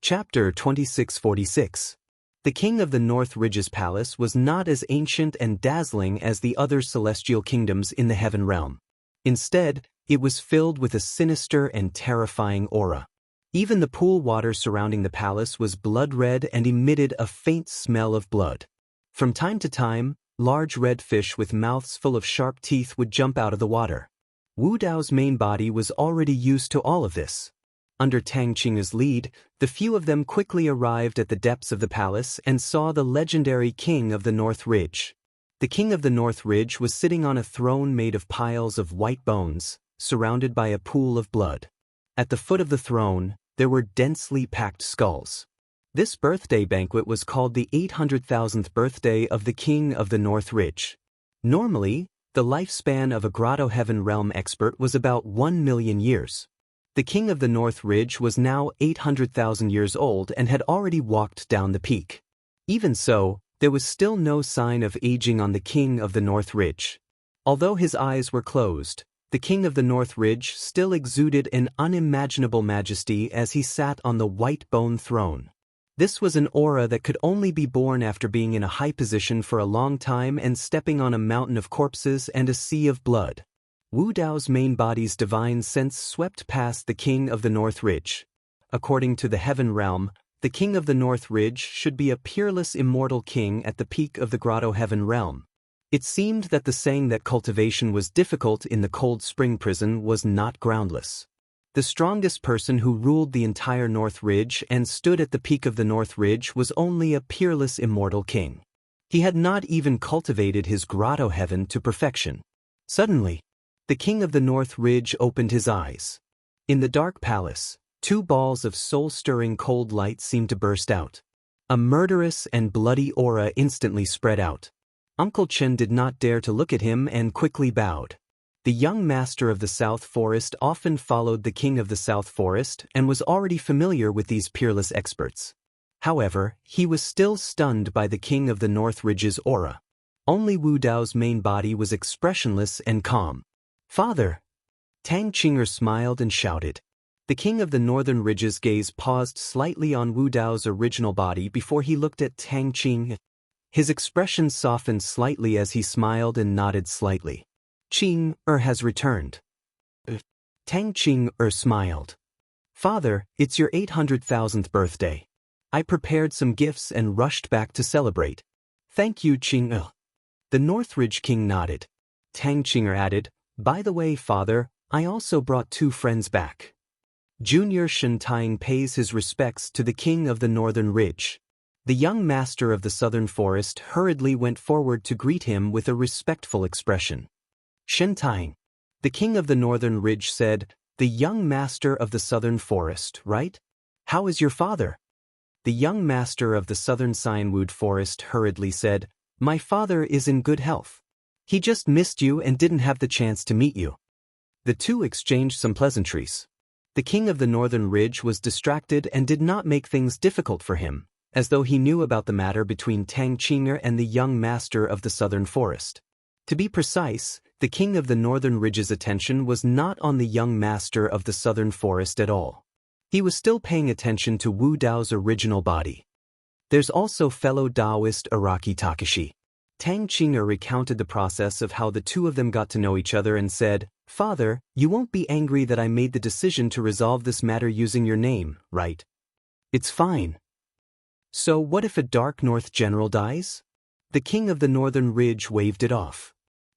Chapter 2646. The king of the North Ridge's palace was not as ancient and dazzling as the other celestial kingdoms in the heaven realm. Instead, it was filled with a sinister and terrifying aura. Even the pool water surrounding the palace was blood-red and emitted a faint smell of blood. From time to time, large red fish with mouths full of sharp teeth would jump out of the water. Wu Dao's main body was already used to all of this. Under Tang Qing's lead, the few of them quickly arrived at the depths of the palace and saw the legendary king of the North Ridge. The king of the North Ridge was sitting on a throne made of piles of white bones, surrounded by a pool of blood. At the foot of the throne, there were densely packed skulls. This birthday banquet was called the 800,000th birthday of the king of the North Ridge. Normally, the lifespan of a Grotto Heaven Realm expert was about 1 million years. The king of the North Ridge was now 800,000 years old and had already walked down the peak. Even so, there was still no sign of aging on the king of the North Ridge. Although his eyes were closed, the king of the North Ridge still exuded an unimaginable majesty as he sat on the white bone throne. This was an aura that could only be born after being in a high position for a long time and stepping on a mountain of corpses and a sea of blood. Wu Dao's main body's divine sense swept past the king of the North Ridge. According to the heaven realm, the king of the North Ridge should be a peerless immortal king at the peak of the Grotto Heaven realm. It seemed that the saying that cultivation was difficult in the cold spring prison was not groundless. The strongest person who ruled the entire North Ridge and stood at the peak of the North Ridge was only a peerless immortal king. He had not even cultivated his Grotto Heaven to perfection. Suddenly, the king of the North Ridge opened his eyes. In the dark palace, two balls of soul-stirring cold light seemed to burst out. A murderous and bloody aura instantly spread out. Uncle Chen did not dare to look at him and quickly bowed. The young master of the South Forest often followed the king of the South Forest and was already familiar with these peerless experts. However, he was still stunned by the king of the North Ridge's aura. Only Wu Dao's main body was expressionless and calm. "Father!" Tang Qing smiled and shouted. The king of the Northern Ridge's gaze paused slightly on Wu Dao's original body before he looked at Tang Qing. His expression softened slightly as he smiled and nodded slightly. "Qing has returned." Tang Qing smiled. "Father, it's your 800,000th birthday. I prepared some gifts and rushed back to celebrate." "Thank you, Qing." The North Ridge king nodded. Tang Qing added, "By the way, father, I also brought two friends back." Junior Shen Taing pays his respects to the king of the Northern Ridge. The young master of the Southern Forest hurriedly went forward to greet him with a respectful expression. Shen Taing, the king of the Northern Ridge said, "The young master of the Southern Forest, right? How is your father?" The young master of the Southern Cianwood Forest hurriedly said, "My father is in good health. He just missed you and didn't have the chance to meet you." The two exchanged some pleasantries. The king of the Northern Ridge was distracted and did not make things difficult for him, as though he knew about the matter between Tang Qing and the young master of the Southern Forest. To be precise, the king of the Northern Ridge's attention was not on the young master of the Southern Forest at all. He was still paying attention to Wu Dao's original body. There's also fellow Taoist Araki Takashi. Tang Qing recounted the process of how the two of them got to know each other and said, "Father, you won't be angry that I made the decision to resolve this matter using your name, right?" "It's fine." "So what if a Dark North general dies?" The king of the Northern Ridge waved it off.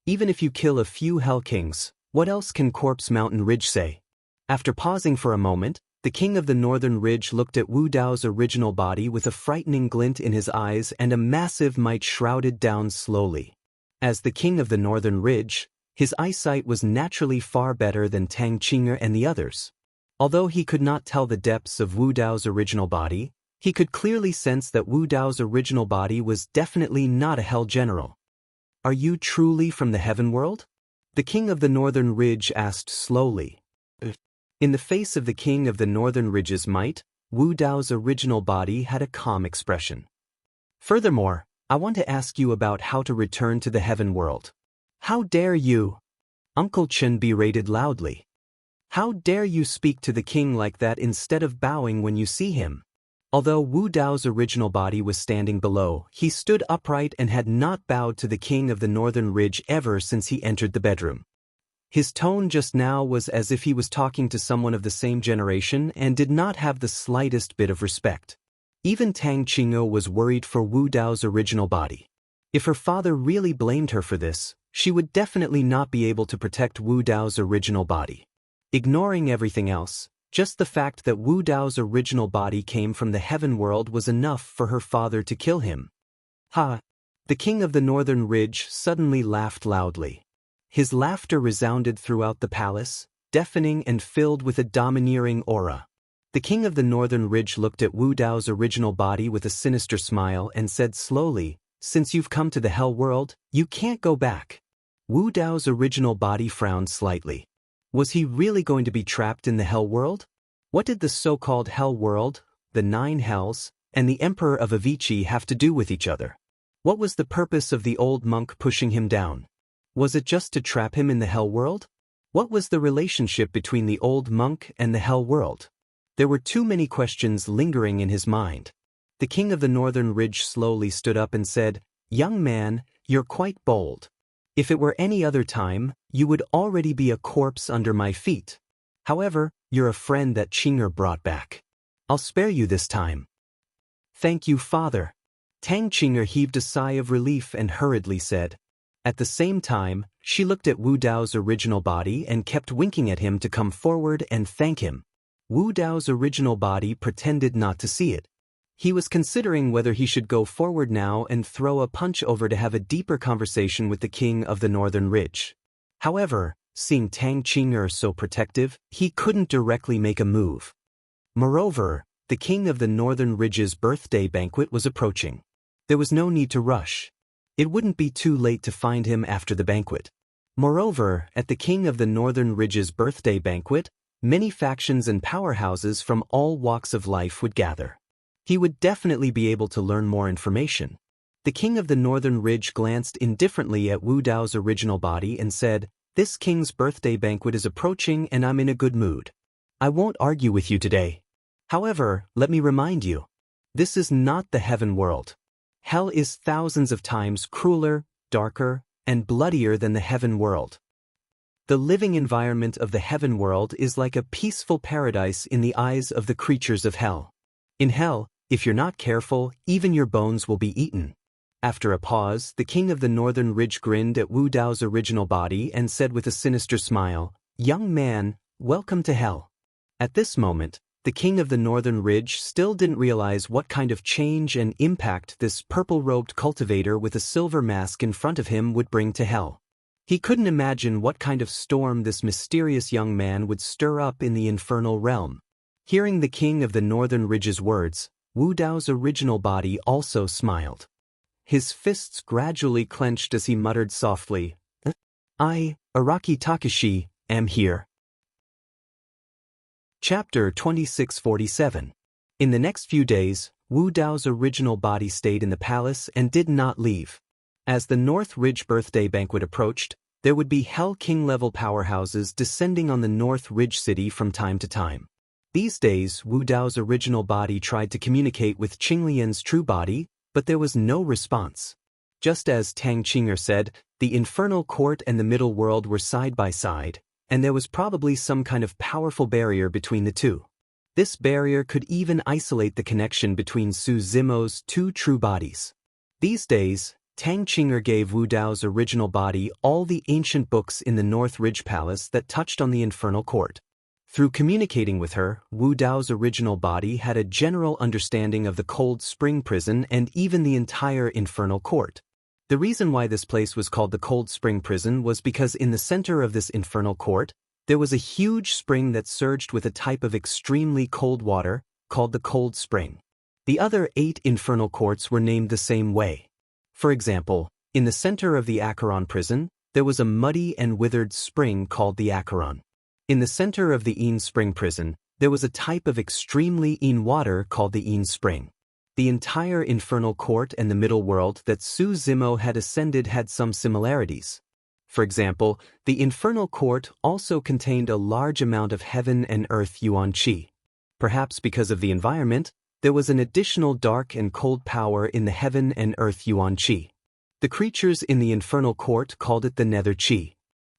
"Even if you kill a few Hell Kings, what else can Corpse Mountain Ridge say?" After pausing for a moment, the king of the Northern Ridge looked at Wu Dao's original body with a frightening glint in his eyes and a massive might shrouded down slowly. As the king of the Northern Ridge, his eyesight was naturally far better than Tang Qing and the others. Although he could not tell the depths of Wu Dao's original body, he could clearly sense that Wu Dao's original body was definitely not a Hell General. "Are you truly from the Heaven World?" the king of the Northern Ridge asked slowly. In the face of the king of the Northern Ridge's might, Wu Dao's original body had a calm expression. "Furthermore, I want to ask you about how to return to the Heaven World." "How dare you?" Uncle Chen berated loudly. "How dare you speak to the king like that instead of bowing when you see him?" Although Wu Dao's original body was standing below, he stood upright and had not bowed to the king of the northern ridge ever since he entered the bedroom. His tone just now was as if he was talking to someone of the same generation and did not have the slightest bit of respect. Even Tang Qing'e was worried for Wu Dao's original body. If her father really blamed her for this, she would definitely not be able to protect Wu Dao's original body. Ignoring everything else, just the fact that Wu Dao's original body came from the heaven world was enough for her father to kill him. Ha! The king of the northern ridge suddenly laughed loudly. His laughter resounded throughout the palace, deafening and filled with a domineering aura. The king of the northern ridge looked at Wu Dao's original body with a sinister smile and said slowly, "Since you've come to the hell world, you can't go back." Wu Dao's original body frowned slightly. Was he really going to be trapped in the hell world? What did the so-called hell world, the 9 hells, and the Emperor of Avicii have to do with each other? What was the purpose of the old monk pushing him down? Was it just to trap him in the hell world? What was the relationship between the old monk and the hell world? There were too many questions lingering in his mind. The king of the northern ridge slowly stood up and said, "Young man, you're quite bold. If it were any other time, you would already be a corpse under my feet. However, you're a friend that Qing'e brought back. I'll spare you this time." "Thank you, father." Tang Qing'e heaved a sigh of relief and hurriedly said. At the same time, she looked at Wu Dao's original body and kept winking at him to come forward and thank him. Wu Dao's original body pretended not to see it. He was considering whether he should go forward now and throw a punch over to have a deeper conversation with the king of the northern ridge. However, seeing Tang Qing'e so protective, he couldn't directly make a move. Moreover, the king of the northern ridge's birthday banquet was approaching. There was no need to rush. It wouldn't be too late to find him after the banquet. Moreover, at the king of the northern ridge's birthday banquet, many factions and powerhouses from all walks of life would gather. He would definitely be able to learn more information. The king of the northern ridge glanced indifferently at Wu Dao's original body and said, "This king's birthday banquet is approaching and I'm in a good mood. I won't argue with you today. However, let me remind you, this is not the heaven world. Hell is thousands of times crueler, darker, and bloodier than the heaven world. The living environment of the heaven world is like a peaceful paradise in the eyes of the creatures of hell. In hell, if you're not careful, even your bones will be eaten." After a pause, the king of the northern ridge grinned at Wu Dao's original body and said with a sinister smile, "Young man, welcome to hell." At this moment, the king of the northern ridge still didn't realize what kind of change and impact this purple-robed cultivator with a silver mask in front of him would bring to hell. He couldn't imagine what kind of storm this mysterious young man would stir up in the infernal realm. Hearing the king of the northern ridge's words, Wu Dao's original body also smiled. His fists gradually clenched as he muttered softly, "I, Araki Takashi, am here." Chapter 2647. In the next few days, Wu Dao's original body stayed in the palace and did not leave. As the North Ridge birthday banquet approached, there would be Hell King-level powerhouses descending on the North Ridge city from time to time. These days, Wu Dao's original body tried to communicate with Qinglian's true body, but there was no response. Just as Tang Qing'e said, the infernal court and the middle world were side by side, and there was probably some kind of powerful barrier between the two. This barrier could even isolate the connection between Su Zimo's 2 true bodies. These days, Tang Qing'e gave Wu Dao's original body all the ancient books in the North Ridge Palace that touched on the infernal court. Through communicating with her, Wu Dao's original body had a general understanding of the Cold Spring Prison and even the entire infernal court. The reason why this place was called the Cold Spring Prison was because in the center of this infernal court, there was a huge spring that surged with a type of extremely cold water, called the Cold Spring. The other 8 infernal courts were named the same way. For example, in the center of the Acheron prison, there was a muddy and withered spring called the Acheron. In the center of the Een Spring prison, there was a type of extremely Een water called the Een Spring. The entire infernal court and the middle world that Su Zimo had ascended had some similarities. For example, the infernal court also contained a large amount of heaven and earth yuan qi. Perhaps because of the environment, There was an additional dark and cold power in the heaven and earth Yuan Qi. The creatures in the infernal court called it the nether Qi.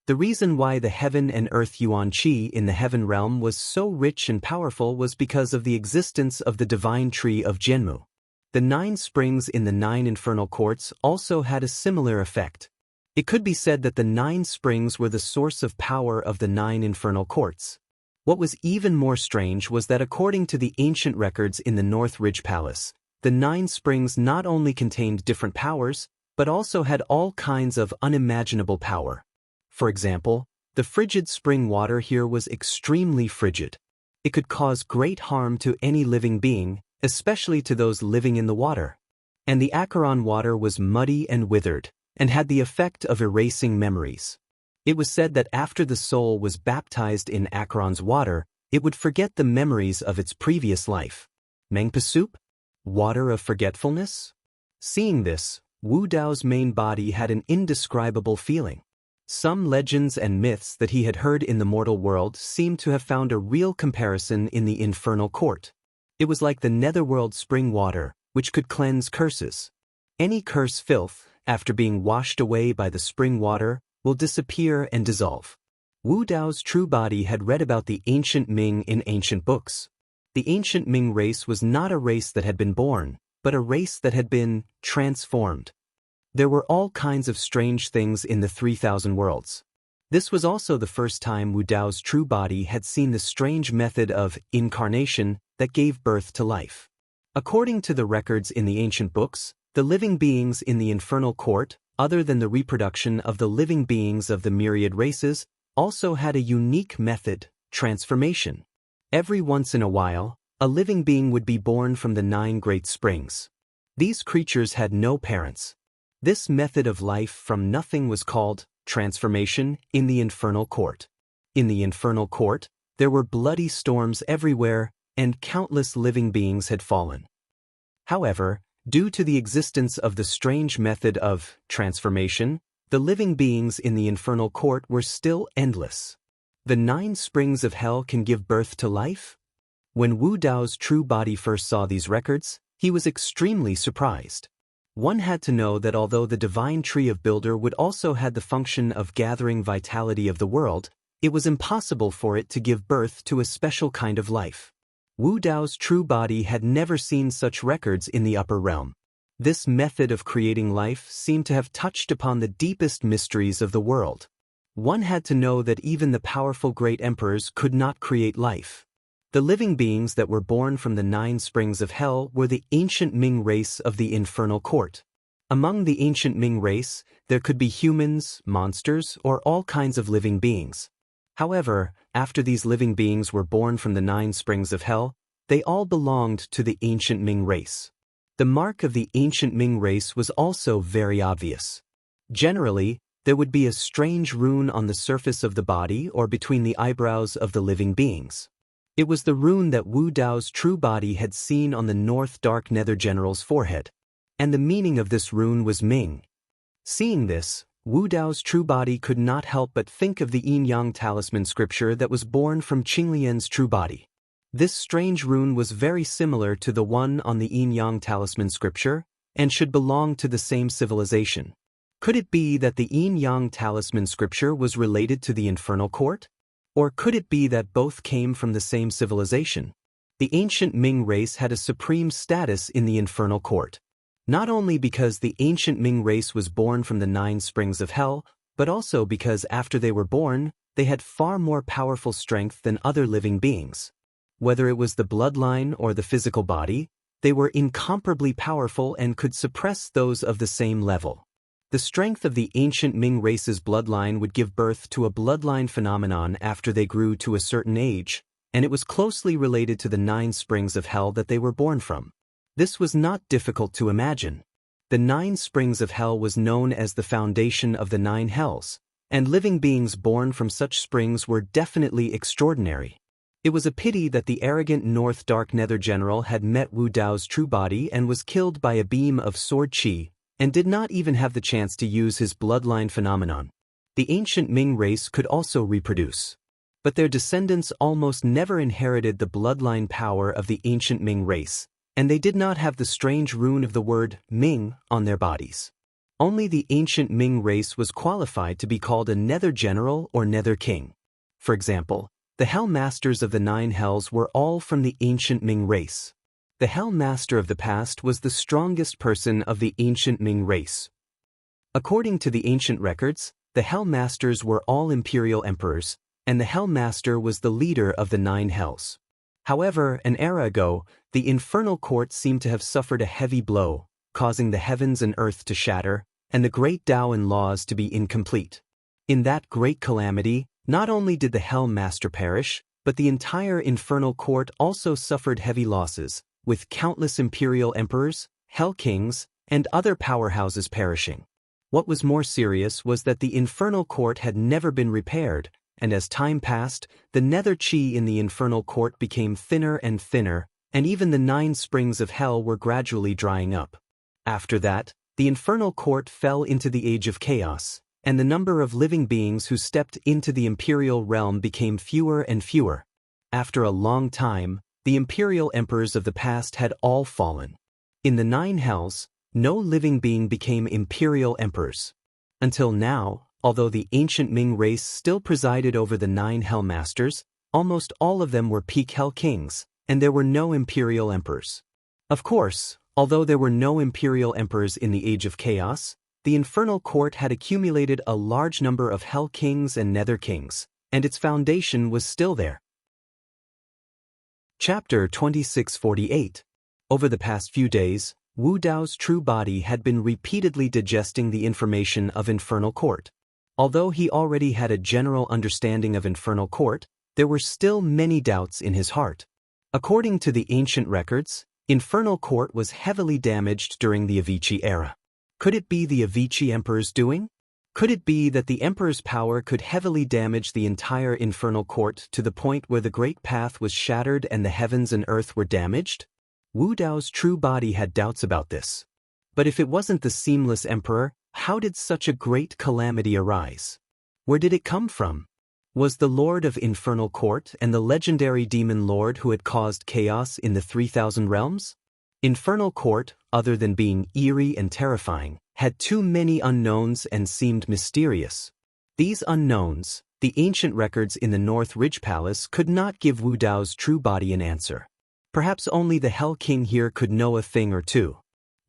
The reason why the heaven and earth Yuan Qi in the heaven realm was so rich and powerful was because of the existence of the divine tree of Jianmu. The 9 springs in the 9 infernal courts also had a similar effect. It could be said that the 9 springs were the source of power of the 9 infernal courts. What was even more strange was that according to the ancient records in the North Ridge Palace, the 9 springs not only contained different powers, but also had all kinds of unimaginable power. For example, the frigid spring water here was extremely frigid. It could cause great harm to any living being, especially to those living in the water. And the Acheron water was muddy and withered, and had the effect of erasing memories. It was said that after the soul was baptized in Acheron's water, it would forget the memories of its previous life. Mengpa soup? Water of forgetfulness? Seeing this, Wu Dao's main body had an indescribable feeling. Some legends and myths that he had heard in the mortal world seemed to have found a real comparison in the infernal court. It was like the netherworld spring water, which could cleanse curses. Any curse filth, after being washed away by the spring water, will disappear and dissolve. Wu Dao's true body had read about the ancient Ming in ancient books. The ancient Ming race was not a race that had been born, but a race that had been transformed. There were all kinds of strange things in the 3,000 worlds. This was also the first time Wu Dao's true body had seen the strange method of incarnation that gave birth to life. According to the records in the ancient books, the living beings in the infernal court, other than the reproduction of the living beings of the myriad races, also had a unique method, transformation. Every once in a while, a living being would be born from the 9 great springs. These creatures had no parents. This method of life from nothing was called transformation in the infernal court. In the infernal court, there were bloody storms everywhere, and countless living beings had fallen. However, due to the existence of the strange method of transformation, the living beings in the infernal court were still endless. The 9 springs of hell can give birth to life? When Wu Dao's true body first saw these records, he was extremely surprised. One had to know that although the divine tree of Builder would also had the function of gathering vitality of the world, it was impossible for it to give birth to a special kind of life. Wu Dao's true body had never seen such records in the upper realm. This method of creating life seemed to have touched upon the deepest mysteries of the world. One had to know that even the powerful great emperors could not create life. The living beings that were born from the 9 springs of hell were the ancient Ming race of the infernal court. Among the ancient Ming race, there could be humans, monsters, or all kinds of living beings. However, after these living beings were born from the 9 springs of hell, they all belonged to the ancient Ming race. The mark of the ancient Ming race was also very obvious. Generally, there would be a strange rune on the surface of the body or between the eyebrows of the living beings. It was the rune that Wu Dao's true body had seen on the North Dark Nether General's forehead, and the meaning of this rune was Ming. Seeing this, Wu Dao's true body could not help but think of the Yin-Yang talisman scripture that was born from Qinglian's true body. This strange rune was very similar to the one on the Yin-Yang talisman scripture, and should belong to the same civilization. Could it be that the Yin-Yang talisman scripture was related to the infernal court? Or could it be that both came from the same civilization? The ancient Ming race had a supreme status in the infernal court. Not only because the ancient Ming race was born from the 9 springs of hell, but also because after they were born, they had far more powerful strength than other living beings. Whether it was the bloodline or the physical body, they were incomparably powerful and could suppress those of the same level. The strength of the ancient Ming race's bloodline would give birth to a bloodline phenomenon after they grew to a certain age, and it was closely related to the 9 springs of hell that they were born from. This was not difficult to imagine. The 9 springs of hell was known as the foundation of the 9 hells, and living beings born from such springs were definitely extraordinary. It was a pity that the arrogant North Dark Nether General had met Wu Dao's true body and was killed by a beam of sword qi, and did not even have the chance to use his bloodline phenomenon. The ancient Ming race could also reproduce, but their descendants almost never inherited the bloodline power of the ancient Ming race, and they did not have the strange rune of the word Ming on their bodies. Only the ancient Ming race was qualified to be called a Nether General or Nether King. For example, the Hell Masters of the Nine Hells were all from the ancient Ming race. The Hell Master of the past was the strongest person of the ancient Ming race. According to the ancient records, the Hell Masters were all imperial emperors, and the Hell Master was the leader of the Nine Hells. However, an era ago, the infernal court seemed to have suffered a heavy blow, causing the heavens and earth to shatter, and the great Tao and laws to be incomplete. In that great calamity, not only did the Hell Master perish, but the entire infernal court also suffered heavy losses, with countless imperial emperors, Hell Kings, and other powerhouses perishing. What was more serious was that the infernal court had never been repaired, and as time passed, the nether chi in the infernal court became thinner and thinner, and even the 9 springs of hell were gradually drying up. After that, the infernal court fell into the age of chaos, and the number of living beings who stepped into the imperial realm became fewer and fewer. After a long time, the imperial emperors of the past had all fallen. In the 9 hells, no living being became imperial emperors. Until now, although the ancient Ming race still presided over the 9 Hell Masters, almost all of them were peak Hell Kings, and there were no imperial emperors. Of course, although there were no imperial emperors in the Age of Chaos, the infernal court had accumulated a large number of Hell Kings and Nether Kings, and its foundation was still there. Chapter 2648. Over the past few days, Wu Dao's true body had been repeatedly digesting the information of infernal court. Although he already had a general understanding of infernal court, there were still many doubts in his heart. According to the ancient records, infernal court was heavily damaged during the Avicii era. Could it be the Avicii emperor's doing? Could it be that the emperor's power could heavily damage the entire infernal court to the point where the great path was shattered and the heavens and earth were damaged? Wu Dao's true body had doubts about this. But if it wasn't the seamless emperor, how did such a great calamity arise? Where did it come from? Was the Lord of Infernal Court and the legendary demon lord who had caused chaos in the 3,000 realms? Infernal Court, other than being eerie and terrifying, had too many unknowns and seemed mysterious. These unknowns, the ancient records in the North Ridge Palace could not give Wu Dao's true body an answer. Perhaps only the Hell King here could know a thing or two.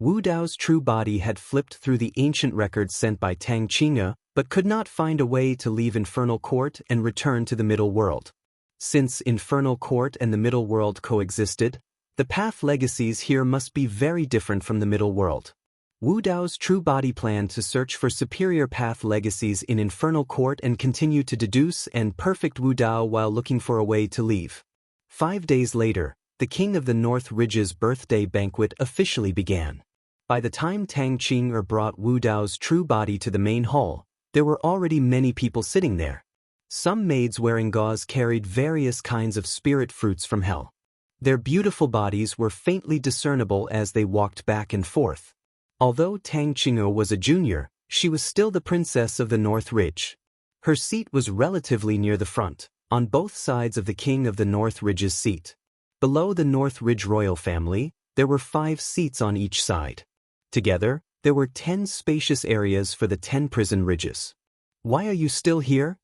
Wu Dao's true body had flipped through the ancient records sent by Tang Qingge, but could not find a way to leave Infernal Court and return to the Middle World. Since Infernal Court and the Middle World coexisted, the path legacies here must be very different from the Middle World. Wu Dao's true body planned to search for superior path legacies in Infernal Court and continue to deduce and perfect Wu Dao while looking for a way to leave. 5 days later, the King of the North Ridge's birthday banquet officially began. By the time Tang Qingge brought Wu Dao's true body to the main hall, there were already many people sitting there. Some maids wearing gauze carried various kinds of spirit fruits from hell. Their beautiful bodies were faintly discernible as they walked back and forth. Although Tang Qingge was a junior, she was still the princess of the North Ridge. Her seat was relatively near the front, on both sides of the King of the North Ridge's seat. Below the North Ridge royal family, there were 5 seats on each side. Together, there were 10 spacious areas for the 10 prison ridges. Why are you still here?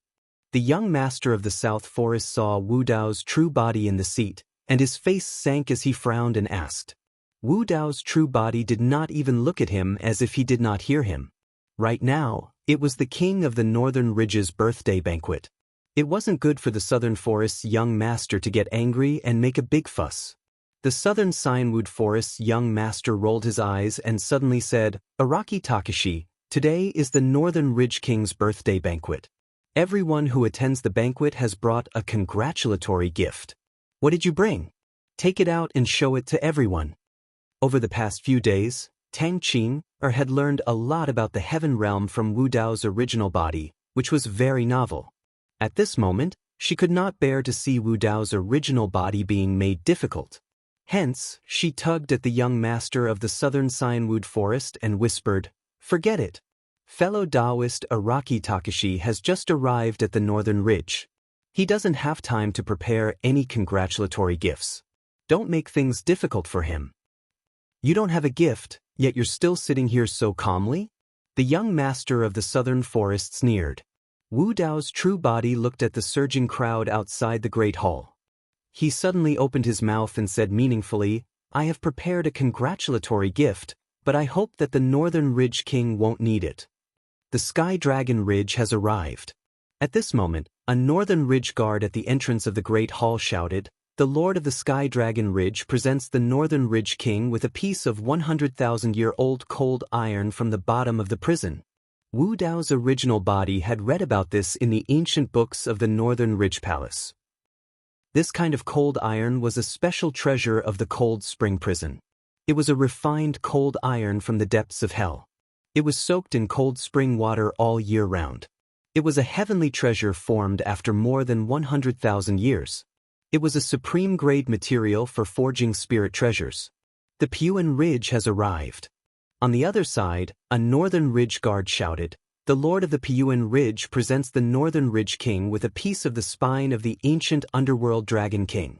The young master of the South Forest saw Wu Dao's true body in the seat, and his face sank as he frowned and asked. Wu Dao's true body did not even look at him as if he did not hear him. Right now, it was the King of the Northern Ridge's birthday banquet. It wasn't good for the Southern Forest's young master to get angry and make a big fuss. The Southern Cinewood Forest's young master rolled his eyes and suddenly said, "Araki Takashi, today is the Northern Ridge King's birthday banquet. Everyone who attends the banquet has brought a congratulatory gift. What did you bring? Take it out and show it to everyone." Over the past few days, Tang Qingge had learned a lot about the heaven realm from Wu Dao's original body, which was very novel. At this moment, she could not bear to see Wu Dao's original body being made difficult. Hence, she tugged at the young master of the Southern Cinewood Forest and whispered, "Forget it. Fellow Taoist Araki Takashi has just arrived at the Northern Ridge. He doesn't have time to prepare any congratulatory gifts. Don't make things difficult for him." You don't have a gift, yet you're still sitting here so calmly? The young master of the southern forests sneered. Wu Dao's true body looked at the surging crowd outside the great hall. He suddenly opened his mouth and said meaningfully, I have prepared a congratulatory gift, but I hope that the Northern Ridge King won't need it. The Sky Dragon Ridge has arrived. At this moment, a Northern Ridge guard at the entrance of the Great Hall shouted, The Lord of the Sky Dragon Ridge presents the Northern Ridge King with a piece of 100,000-year-old cold iron from the bottom of the prison. Wu Dao's original body had read about this in the ancient books of the Northern Ridge Palace. This kind of cold iron was a special treasure of the Cold Spring Prison. It was a refined cold iron from the depths of hell. It was soaked in cold spring water all year round. It was a heavenly treasure formed after more than 100,000 years. It was a supreme-grade material for forging spirit treasures. The Puyuan Ridge has arrived. On the other side, a Northern Ridge guard shouted, The Lord of the Puyuan Ridge presents the Northern Ridge King with a piece of the spine of the ancient underworld Dragon King.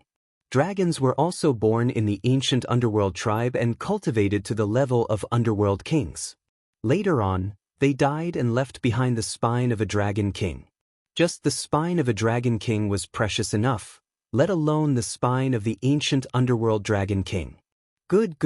Dragons were also born in the ancient underworld tribe and cultivated to the level of underworld kings. Later on, they died and left behind the spine of a Dragon King. Just the spine of a Dragon King was precious enough, let alone the spine of the ancient underworld Dragon King. Good.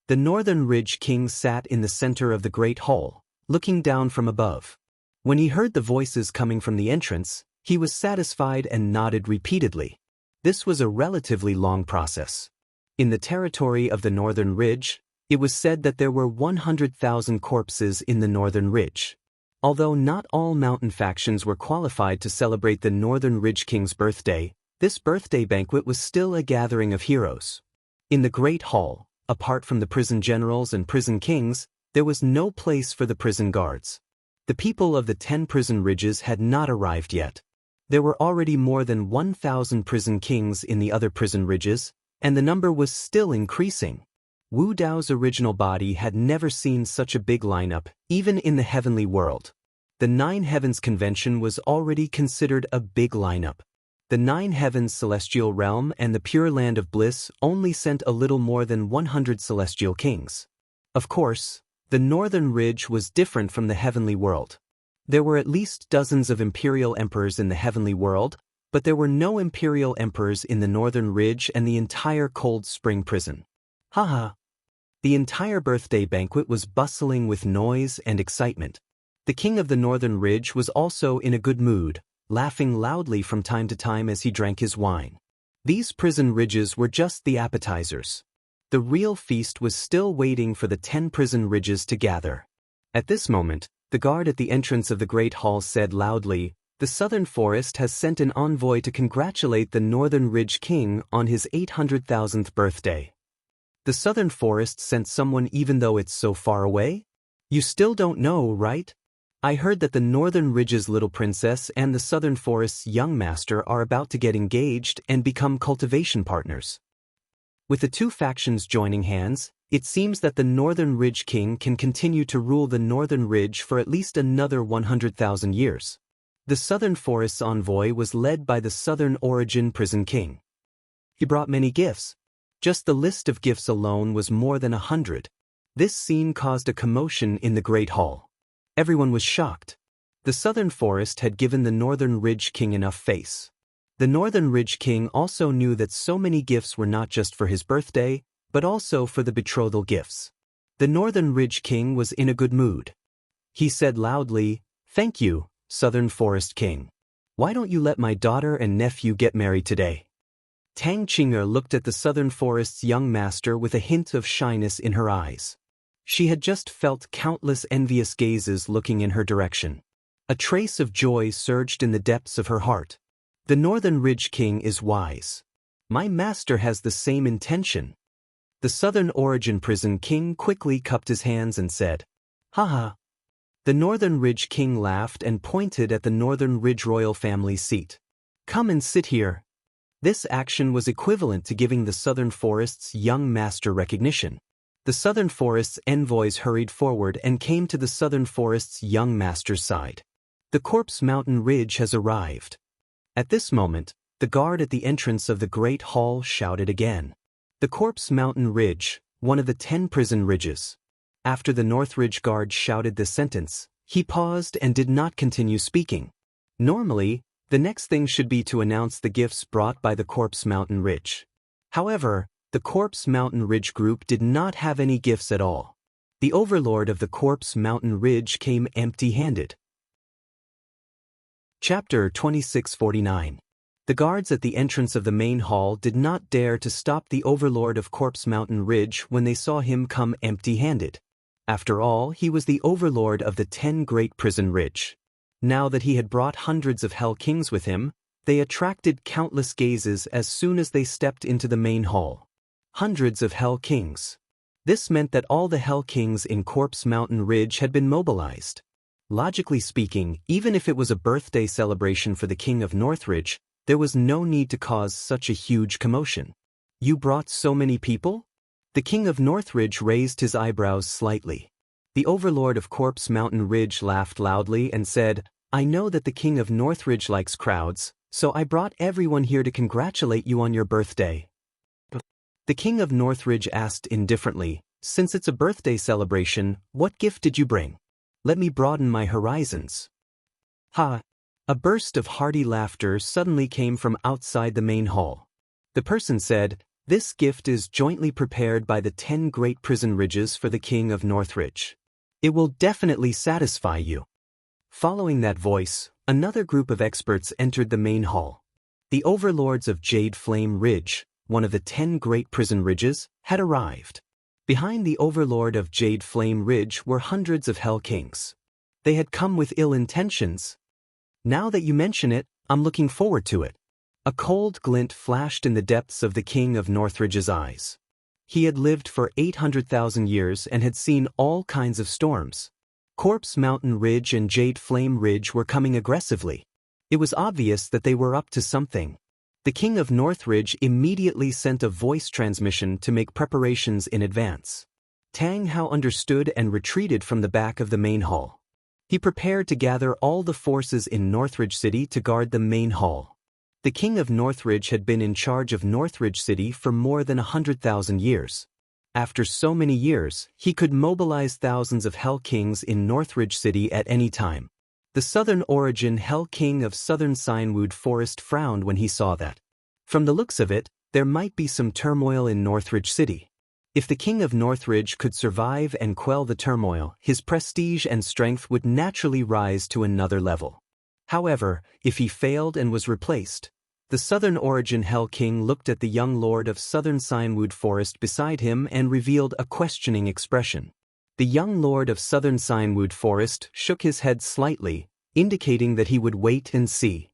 The Northern Ridge King sat in the center of the Great Hall, looking down from above. When he heard the voices coming from the entrance, he was satisfied and nodded repeatedly. This was a relatively long process. In the territory of the Northern Ridge, it was said that there were 100,000 corpses in the Northern Ridge. Although not all mountain factions were qualified to celebrate the Northern Ridge King's birthday, this birthday banquet was still a gathering of heroes. In the Great Hall, apart from the prison generals and prison kings, there was no place for the prison guards. The people of the 10 prison ridges had not arrived yet. There were already more than 1,000 prison kings in the other prison ridges, and the number was still increasing. Wu Dao's original body had never seen such a big lineup, even in the heavenly world. The Nine Heavens Convention was already considered a big lineup. The Nine Heavens Celestial Realm and the Pure Land of Bliss only sent a little more than 100 celestial kings. Of course, the Northern Ridge was different from the heavenly world. There were at least dozens of imperial emperors in the heavenly world, but there were no imperial emperors in the Northern Ridge and the entire Cold Spring Prison. Haha. The entire birthday banquet was bustling with noise and excitement. The king of the Northern Ridge was also in a good mood, laughing loudly from time to time as he drank his wine. These prison ridges were just the appetizers. The real feast was still waiting for the 10 prison ridges to gather. At this moment, the guard at the entrance of the Great Hall said loudly, The Southern Forest has sent an envoy to congratulate the Northern Ridge King on his 800,000th birthday. The Southern Forest sent someone even though it's so far away? You still don't know, right? I heard that the Northern Ridge's little princess and the Southern Forest's young master are about to get engaged and become cultivation partners. With the two factions joining hands, it seems that the Northern Ridge King can continue to rule the Northern Ridge for at least another 100,000 years. The Southern Forest's envoy was led by the Southern Origin Prison King. He brought many gifts. Just the list of gifts alone was more than 100. This scene caused a commotion in the Great Hall. Everyone was shocked. The Southern Forest had given the Northern Ridge King enough face. The Northern Ridge King also knew that so many gifts were not just for his birthday, but also for the betrothal gifts. The Northern Ridge King was in a good mood. He said loudly, Thank you, Southern Forest King. Why don't you let my daughter and nephew get married today? Tang Qing'er looked at the Southern Forest's young master with a hint of shyness in her eyes. She had just felt countless envious gazes looking in her direction. A trace of joy surged in the depths of her heart. The Northern Ridge King is wise. My master has the same intention. The Southern Origin Prison King quickly cupped his hands and said, Haha. The Northern Ridge King laughed and pointed at the Northern Ridge royal family seat. Come and sit here. This action was equivalent to giving the Southern Forest's young master recognition. The Southern Forest's envoys hurried forward and came to the Southern Forest's young master's side. The Corpse Mountain Ridge has arrived. At this moment, the guard at the entrance of the Great Hall shouted again. The Corpse Mountain Ridge, one of the 10 prison ridges. After the North Ridge guard shouted this sentence, he paused and did not continue speaking. Normally, the next thing should be to announce the gifts brought by the Corpse Mountain Ridge. However, the Corpse Mountain Ridge group did not have any gifts at all. The overlord of the Corpse Mountain Ridge came empty-handed. Chapter 2649. The guards at the entrance of the main hall did not dare to stop the overlord of Corpse Mountain Ridge when they saw him come empty-handed. After all, he was the overlord of the 10 Great Prison Ridge. Now that he had brought hundreds of Hell Kings with him, they attracted countless gazes as soon as they stepped into the main hall. Hundreds of Hell Kings. This meant that all the Hell Kings in Corpse Mountain Ridge had been mobilized. Logically speaking, even if it was a birthday celebration for the King of Northridge, there was no need to cause such a huge commotion. You brought so many people? The King of Northridge raised his eyebrows slightly. The overlord of Corpse Mountain Ridge laughed loudly and said, "I know that the King of Northridge likes crowds, so I brought everyone here to congratulate you on your birthday." The King of Northridge asked indifferently, "Since it's a birthday celebration, what gift did you bring? Let me broaden my horizons." Ha! A burst of hearty laughter suddenly came from outside the main hall. The person said, "This gift is jointly prepared by the 10 Great Prison Ridges for the King of Northridge. It will definitely satisfy you." Following that voice, another group of experts entered the main hall. The overlords of Jade Flame Ridge, one of the 10 Great Prison Ridges, had arrived. Behind the overlord of Jade Flame Ridge were hundreds of Hell Kings. They had come with ill intentions. Now that you mention it, I'm looking forward to it. A cold glint flashed in the depths of the King of Northridge's eyes. He had lived for 800,000 years and had seen all kinds of storms. Corpse Mountain Ridge and Jade Flame Ridge were coming aggressively. It was obvious that they were up to something. The King of Northridge immediately sent a voice transmission to make preparations in advance. Tang Hao understood and retreated from the back of the main hall. He prepared to gather all the forces in Northridge City to guard the main hall. The King of Northridge had been in charge of Northridge City for more than 100,000 years. After so many years, he could mobilize thousands of Hell Kings in Northridge City at any time. The Southern Origin Hell King of Southern Sinewood Forest frowned when he saw that. From the looks of it, there might be some turmoil in Northridge City. If the King of Northridge could survive and quell the turmoil, his prestige and strength would naturally rise to another level. However, if he failed and was replaced, the Southern Origin Hell King looked at the young lord of Southern Sinewood Forest beside him and revealed a questioning expression. The young lord of Southern Sinewood Forest shook his head slightly, indicating that he would wait and see.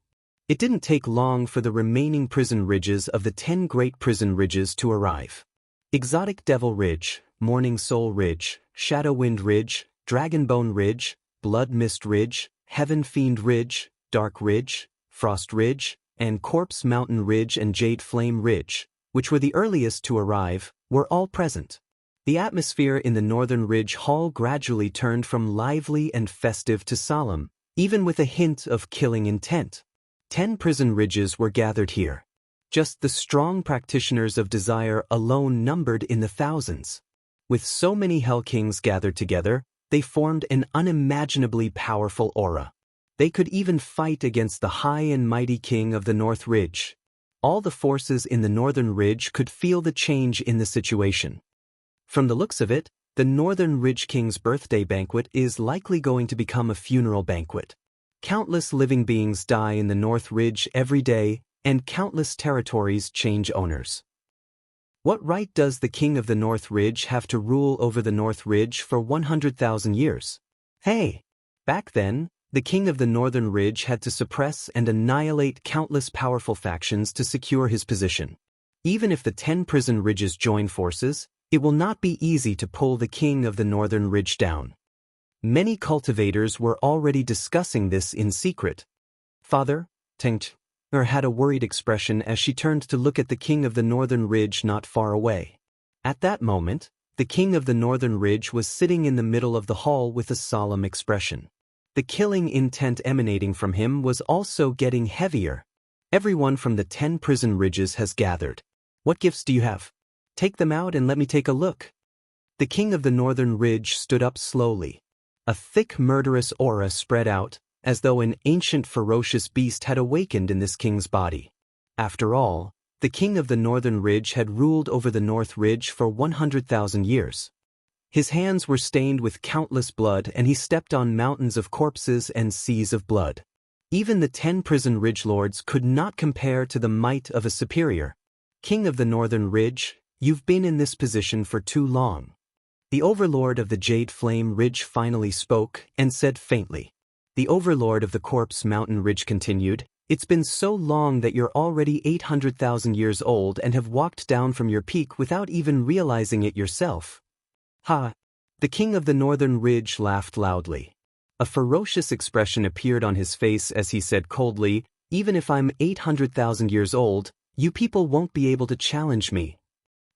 It didn't take long for the remaining prison ridges of the 10 Great Prison Ridges to arrive. Exotic Devil Ridge, Morning Soul Ridge, Shadow Wind Ridge, Dragonbone Ridge, Blood Mist Ridge, Heaven Fiend Ridge, Dark Ridge, Frost Ridge, and Corpse Mountain Ridge and Jade Flame Ridge, which were the earliest to arrive, were all present. The atmosphere in the Northern Ridge Hall gradually turned from lively and festive to solemn, even with a hint of killing intent. 10 prison ridges were gathered here. Just the strong practitioners of desire alone numbered in the thousands. With so many Hell Kings gathered together, they formed an unimaginably powerful aura. They could even fight against the high and mighty King of the North Ridge. All the forces in the Northern Ridge could feel the change in the situation. From the looks of it, the Northern Ridge King's birthday banquet is likely going to become a funeral banquet. Countless living beings die in the North Ridge every day, and countless territories change owners. What right does the King of the North Ridge have to rule over the North Ridge for 100,000 years? Hey! Back then, the King of the Northern Ridge had to suppress and annihilate countless powerful factions to secure his position. Even if the 10 prison ridges join forces, it will not be easy to pull the King of the Northern Ridge down. Many cultivators were already discussing this in secret. Father, Teng had a worried expression as she turned to look at the King of the Northern Ridge not far away. At that moment, the King of the Northern Ridge was sitting in the middle of the hall with a solemn expression. The killing intent emanating from him was also getting heavier. Everyone from the 10 prison ridges has gathered. What gifts do you have? Take them out and let me take a look. The king of the northern ridge stood up slowly. A thick murderous aura spread out, as though an ancient ferocious beast had awakened in this king's body. After all, the king of the northern ridge had ruled over the north ridge for 100,000 years. His hands were stained with countless blood, and he stepped on mountains of corpses and seas of blood. Even the 10 prison ridge lords could not compare to the might of a superior. King of the northern ridge, you've been in this position for too long. The overlord of the Jade Flame Ridge finally spoke and said faintly. The overlord of the Corpse Mountain Ridge continued, "It's been so long that you're already 800,000 years old and have walked down from your peak without even realizing it yourself." Ha! The king of the northern ridge laughed loudly. A ferocious expression appeared on his face as he said coldly, "Even if I'm 800,000 years old, you people won't be able to challenge me."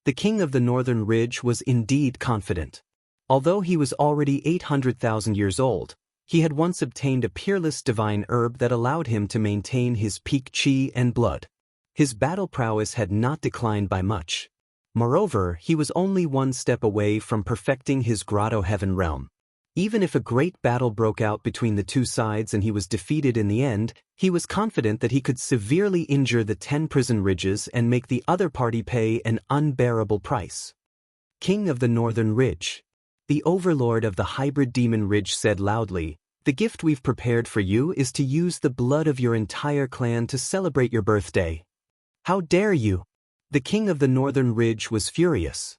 The king of the northern ridge was indeed confident. Although he was already 800,000 years old, he had once obtained a peerless divine herb that allowed him to maintain his peak chi and blood. His battle prowess had not declined by much. Moreover, he was only one step away from perfecting his grotto heaven realm. Even if a great battle broke out between the two sides and he was defeated in the end, he was confident that he could severely injure the 10 prison ridges and make the other party pay an unbearable price. King of the Northern Ridge. The overlord of the hybrid demon ridge said loudly, "The gift we've prepared for you is to use the blood of your entire clan to celebrate your birthday." "How dare you!" The king of the Northern Ridge was furious.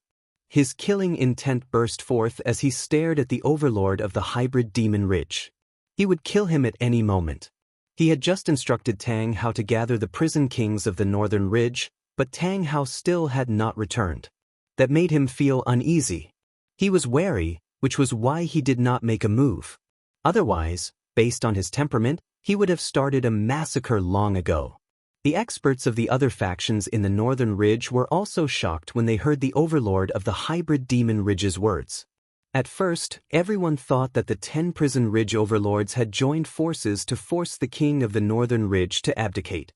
His killing intent burst forth as he stared at the overlord of the hybrid demon ridge. He would kill him at any moment. He had just instructed Tang Hao to gather the prison kings of the Northern Ridge, but Tang Hao still had not returned. That made him feel uneasy. He was wary, which was why he did not make a move. Otherwise, based on his temperament, he would have started a massacre long ago. The experts of the other factions in the Northern Ridge were also shocked when they heard the overlord of the hybrid demon ridge's words. At first, everyone thought that the 10 prison ridge overlords had joined forces to force the king of the Northern Ridge to abdicate.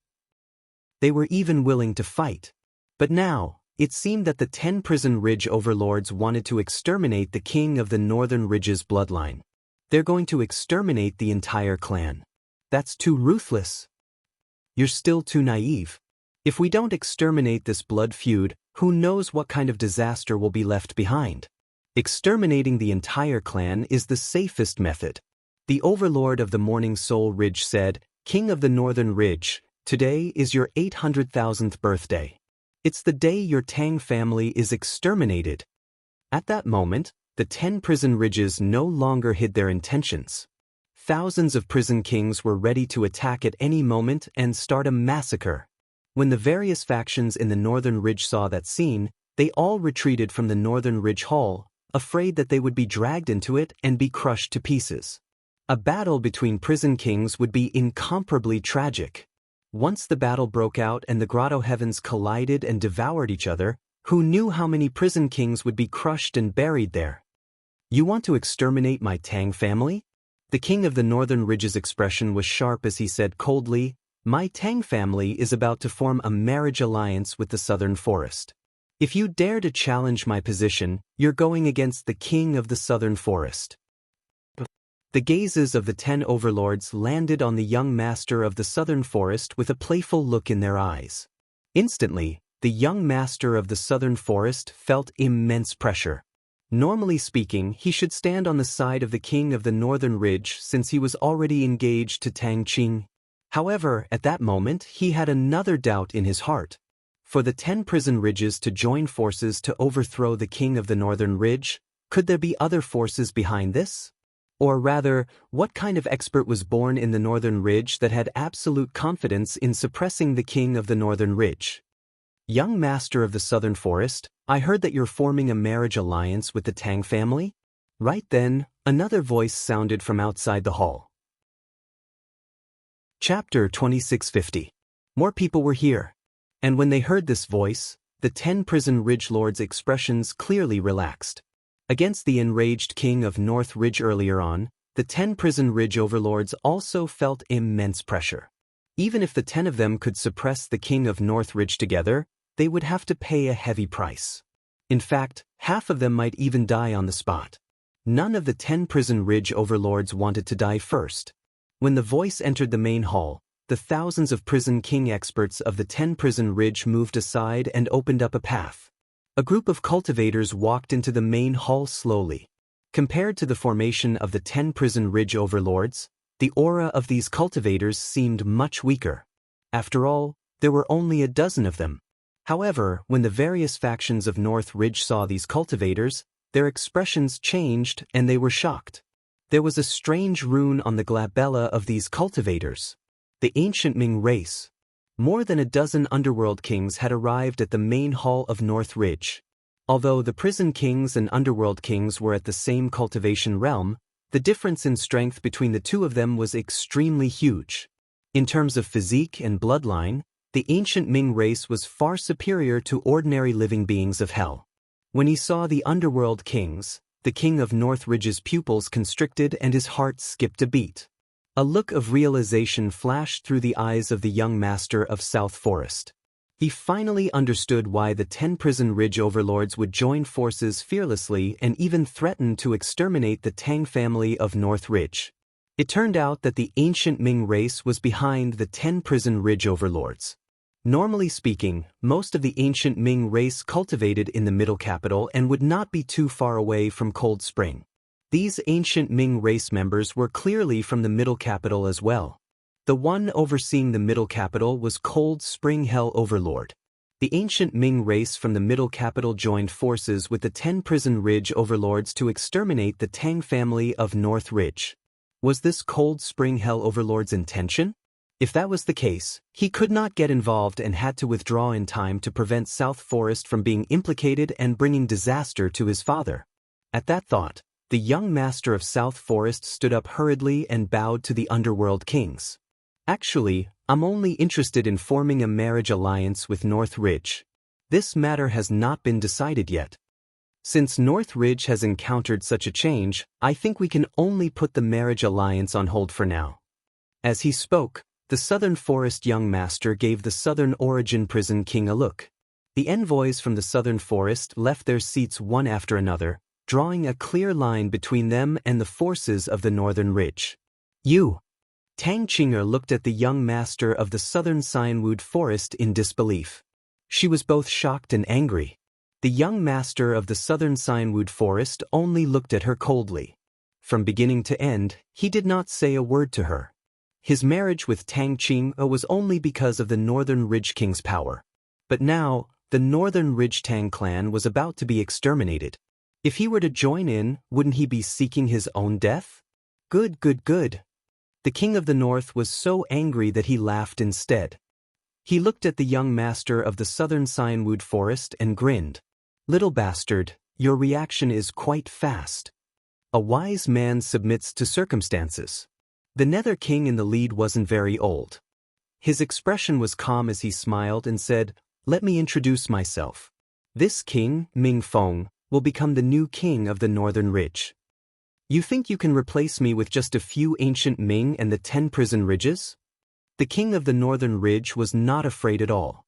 They were even willing to fight. But now, it seemed that the 10 prison ridge overlords wanted to exterminate the king of the Northern Ridge's bloodline. They're going to exterminate the entire clan. That's too ruthless. You're still too naive. If we don't exterminate this blood feud, who knows what kind of disaster will be left behind? Exterminating the entire clan is the safest method. The overlord of the Morning Soul Ridge said, "King of the Northern Ridge, today is your 800,000th birthday. It's the day your Tang family is exterminated." At that moment, the 10 prison ridges no longer hid their intentions. Thousands of prison kings were ready to attack at any moment and start a massacre. When the various factions in the Northern Ridge saw that scene, they all retreated from the Northern Ridge Hall, afraid that they would be dragged into it and be crushed to pieces. A battle between prison kings would be incomparably tragic. Once the battle broke out and the grotto heavens collided and devoured each other, who knew how many prison kings would be crushed and buried there? "You want to exterminate my Tang family?" The king of the Northern Ridge's expression was sharp as he said coldly, "My Tang family is about to form a marriage alliance with the Southern Forest. If you dare to challenge my position, you're going against the king of the Southern Forest." The gazes of the 10 overlords landed on the young master of the Southern Forest with a playful look in their eyes. Instantly, the young master of the Southern Forest felt immense pressure. Normally speaking, he should stand on the side of the king of the Northern Ridge since he was already engaged to Tang Qing. However, at that moment, he had another doubt in his heart. For the 10 prison ridges to join forces to overthrow the king of the Northern Ridge, could there be other forces behind this? Or rather, what kind of expert was born in the Northern Ridge that had absolute confidence in suppressing the king of the Northern Ridge? "Young master of the Southern Forest, I heard that you're forming a marriage alliance with the Tang family?" Right then, another voice sounded from outside the hall. Chapter 2650. More people were here. And when they heard this voice, the 10 prison ridge lords' expressions clearly relaxed. Against the enraged king of North Ridge earlier on, the 10 prison ridge overlords also felt immense pressure. Even if the 10 of them could suppress the king of North Ridge together, they would have to pay a heavy price. In fact, half of them might even die on the spot. None of the 10 Prison Ridge overlords wanted to die first. When the voice entered the main hall, the thousands of Prison King experts of the 10 Prison Ridge moved aside and opened up a path. A group of cultivators walked into the main hall slowly. Compared to the formation of the 10 Prison Ridge overlords, the aura of these cultivators seemed much weaker. After all, there were only a dozen of them. However, when the various factions of North Ridge saw these cultivators, their expressions changed and they were shocked. There was a strange rune on the glabella of these cultivators. The ancient Ming race. More than a dozen underworld kings had arrived at the main hall of North Ridge. Although the prison kings and underworld kings were at the same cultivation realm, the difference in strength between the two of them was extremely huge. In terms of physique and bloodline, the ancient Ming race was far superior to ordinary living beings of hell. When he saw the underworld kings, the king of North Ridge's pupils constricted and his heart skipped a beat. A look of realization flashed through the eyes of the young master of South Forest. He finally understood why the 10 Prison Ridge overlords would join forces fearlessly and even threaten to exterminate the Tang family of North Ridge. It turned out that the ancient Ming race was behind the 10 Prison Ridge overlords. Normally speaking, most of the ancient Ming race cultivated in the Middle Capital and would not be too far away from Cold Spring. These ancient Ming race members were clearly from the Middle Capital as well. The one overseeing the Middle Capital was Cold Spring Hell Overlord. The ancient Ming race from the Middle Capital joined forces with the 10 Prison Ridge overlords to exterminate the Tang family of North Ridge. Was this Cold Spring Hell Overlord's intention? If that was the case, he could not get involved and had to withdraw in time to prevent South Forest from being implicated and bringing disaster to his father. At that thought, the young master of South Forest stood up hurriedly and bowed to the underworld kings. Actually, I'm only interested in forming a marriage alliance with North Ridge. This matter has not been decided yet. Since North Ridge has encountered such a change, I think we can only put the marriage alliance on hold for now. As he spoke, the Southern Forest young master gave the Southern Origin Prison King a look. The envoys from the Southern Forest left their seats one after another, drawing a clear line between them and the forces of the Northern Ridge. You! Tang Qinger looked at the young master of the Southern Cyanwood Forest in disbelief. She was both shocked and angry. The young master of the Southern Cyanwood Forest only looked at her coldly. From beginning to end, he did not say a word to her. His marriage with Tang Qinger was only because of the Northern Ridge King's power. But now, the Northern Ridge Tang clan was about to be exterminated. If he were to join in, wouldn't he be seeking his own death? Good. The king of the north was so angry that he laughed instead. He looked at the young master of the Southern Cyanwood Forest and grinned. Little bastard, your reaction is quite fast. A wise man submits to circumstances. The Nether King in the lead wasn't very old. His expression was calm as he smiled and said, "Let me introduce myself. This king, Ming Feng, will become the new king of the Northern Ridge. You think you can replace me with just a few ancient Ming and the 10 Prison Ridges?" The king of the Northern Ridge was not afraid at all.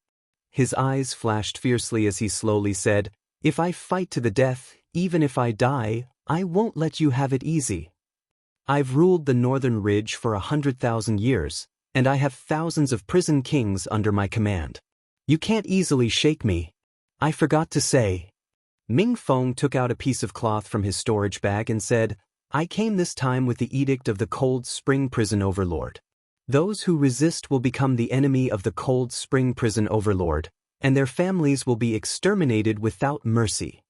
His eyes flashed fiercely as he slowly said, "If I fight to the death, even if I die, I won't let you have it easy. I've ruled the Northern Ridge for 100,000 years, and I have thousands of prison kings under my command. You can't easily shake me. I forgot to say." Ming Feng took out a piece of cloth from his storage bag and said, "I came this time with the edict of the Cold Spring Prison Overlord. Those who resist will become the enemy of the Cold Spring Prison Overlord, and their families will be exterminated without mercy."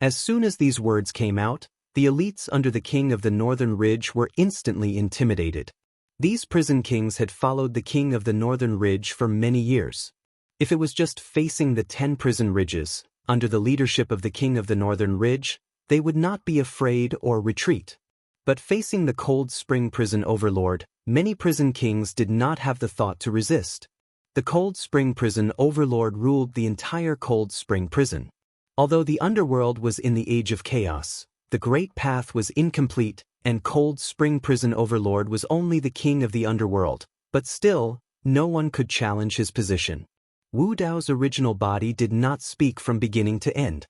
As soon as these words came out, the elites under the king of the Northern Ridge were instantly intimidated. These prison kings had followed the king of the Northern Ridge for many years. If it was just facing the 10 prison ridges, under the leadership of the king of the Northern Ridge, they would not be afraid or retreat. But facing the Cold Spring Prison Overlord, many prison kings did not have the thought to resist. The Cold Spring Prison Overlord ruled the entire Cold Spring Prison. Although the underworld was in the age of chaos, the Great Path was incomplete, and Cold Spring Prison Overlord was only the king of the underworld, but still, no one could challenge his position. Wu Dao's original body did not speak from beginning to end.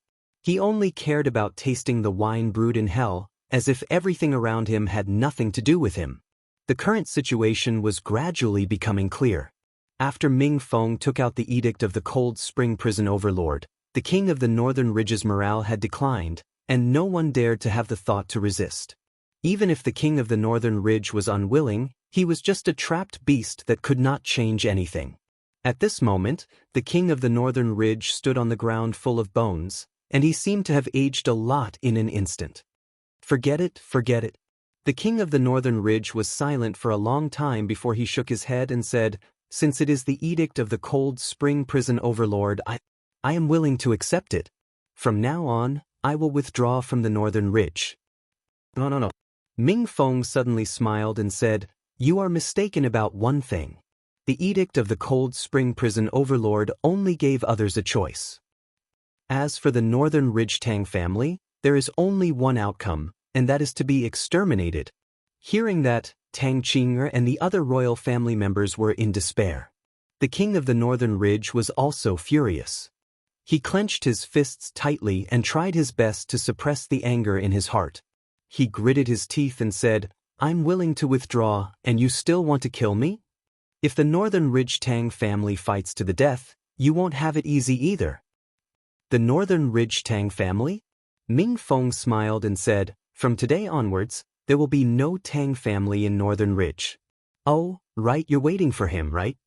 He only cared about tasting the wine brewed in hell, as if everything around him had nothing to do with him. The current situation was gradually becoming clear. After Ming Feng took out the edict of the Cold Spring Prison overlord, the king of the Northern Ridge's morale had declined, and no one dared to have the thought to resist. Even if the king of the Northern Ridge was unwilling, he was just a trapped beast that could not change anything. At this moment, the king of the Northern Ridge stood on the ground full of bones, and he seemed to have aged a lot in an instant. Forget it, forget it. The king of the Northern Ridge was silent for a long time before he shook his head and said, "Since it is the edict of the Cold Spring Prison overlord, I am willing to accept it. From now on, I will withdraw from the Northern Ridge." No. Ming Feng suddenly smiled and said, "You are mistaken about one thing. The edict of the Cold Spring Prison overlord only gave others a choice. As for the Northern Ridge Tang family, there is only one outcome, and that is to be exterminated." Hearing that, Tang Qing'er and the other royal family members were in despair. The king of the Northern Ridge was also furious. He clenched his fists tightly and tried his best to suppress the anger in his heart. He gritted his teeth and said, "I'm willing to withdraw, and you still want to kill me? If the Northern Ridge Tang family fights to the death, you won't have it easy either." "The Northern Ridge Tang family?" Ming Feng smiled and said, "From today onwards, there will be no Tang family in Northern Ridge." "Oh, right, you're waiting for him, right?"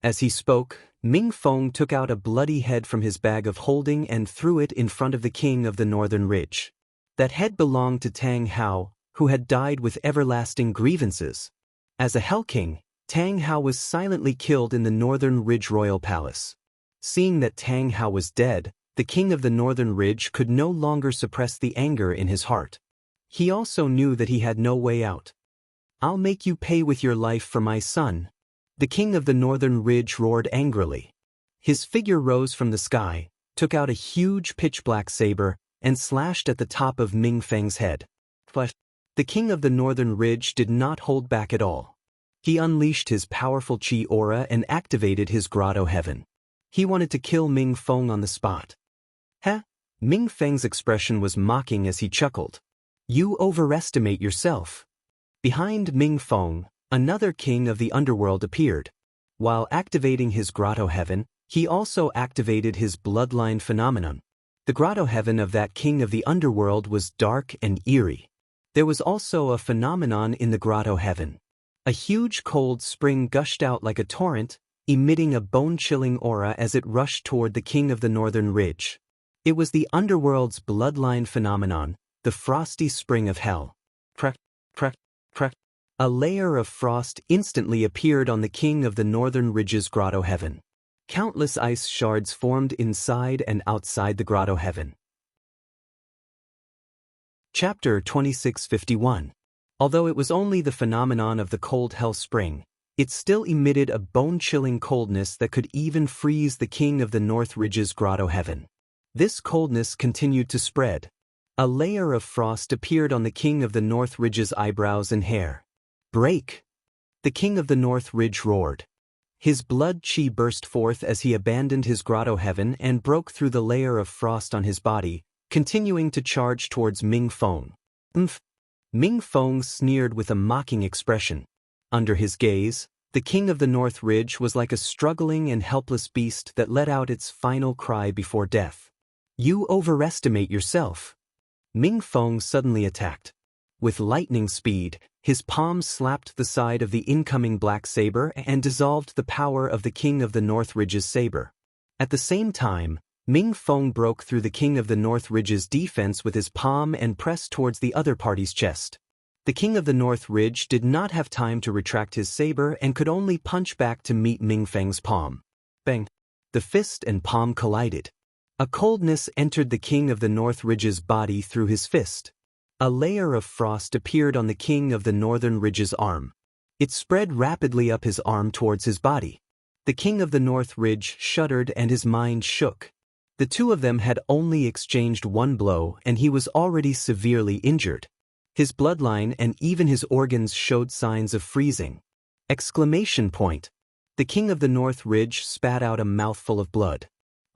As he spoke, Ming Feng took out a bloody head from his bag of holding and threw it in front of the king of the Northern Ridge. That head belonged to Tang Hao, who had died with everlasting grievances. As a Hell King, Tang Hao was silently killed in the Northern Ridge Royal Palace. Seeing that Tang Hao was dead, the king of the Northern Ridge could no longer suppress the anger in his heart. He also knew that he had no way out. "I'll make you pay with your life for my son," the king of the Northern Ridge roared angrily. His figure rose from the sky, took out a huge pitch-black saber, and slashed at the top of Ming Feng's head. But the king of the Northern Ridge did not hold back at all. He unleashed his powerful chi aura and activated his grotto heaven. He wanted to kill Ming Feng on the spot. "Huh?" Ming Feng's expression was mocking as he chuckled. "You overestimate yourself." Behind Ming Feng, another king of the underworld appeared. While activating his grotto heaven, he also activated his bloodline phenomenon. The grotto heaven of that king of the underworld was dark and eerie. There was also a phenomenon in the grotto heaven. A huge cold spring gushed out like a torrent, emitting a bone-chilling aura as it rushed toward the king of the Northern Ridge. It was the underworld's bloodline phenomenon, the frosty spring of hell. Crack, crack, crack. A layer of frost instantly appeared on the king of the Northern Ridge's grotto heaven. Countless ice shards formed inside and outside the grotto heaven. Chapter 2651. Although it was only the phenomenon of the cold hell spring, it still emitted a bone-chilling coldness that could even freeze the king of the North Ridge's grotto heaven. This coldness continued to spread. A layer of frost appeared on the king of the North Ridge's eyebrows and hair. "Break!" the king of the North Ridge roared. His blood chi burst forth as he abandoned his grotto heaven and broke through the layer of frost on his body, continuing to charge towards Ming Feng. "Umph!" Ming Feng sneered with a mocking expression. Under his gaze, the king of the North Ridge was like a struggling and helpless beast that let out its final cry before death. "You overestimate yourself." Ming Feng suddenly attacked. With lightning speed, his palm slapped the side of the incoming black saber and dissolved the power of the king of the North Ridge's saber. At the same time, Ming Feng broke through the king of the North Ridge's defense with his palm and pressed towards the other party's chest. The king of the North Ridge did not have time to retract his saber and could only punch back to meet Ming Feng's palm. Bang! The fist and palm collided. A coldness entered the king of the North Ridge's body through his fist. A layer of frost appeared on the king of the Northern Ridge's arm. It spread rapidly up his arm towards his body. The king of the North Ridge shuddered and his mind shook. The two of them had only exchanged one blow and he was already severely injured. His bloodline and even his organs showed signs of freezing. Exclamation point! The king of the North Ridge spat out a mouthful of blood.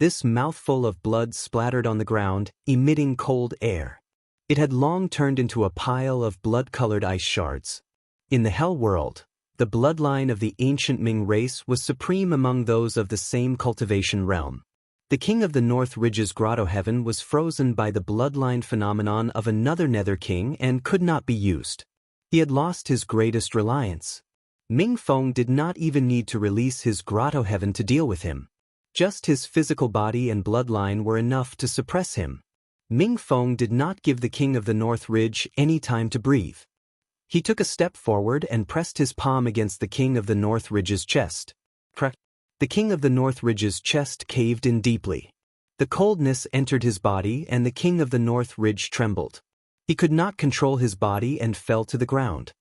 This mouthful of blood splattered on the ground, emitting cold air. It had long turned into a pile of blood-colored ice shards. In the Hell world, the bloodline of the ancient Ming race was supreme among those of the same cultivation realm. The king of the North Ridge's grotto heaven was frozen by the bloodline phenomenon of another nether king and could not be used. He had lost his greatest reliance. Ming Feng did not even need to release his grotto heaven to deal with him. Just his physical body and bloodline were enough to suppress him. Ming Feng did not give the king of the North Ridge any time to breathe. He took a step forward and pressed his palm against the king of the North Ridge's chest. The king of the North Ridge's chest caved in deeply. The coldness entered his body and the king of the North Ridge trembled. He could not control his body and fell to the ground.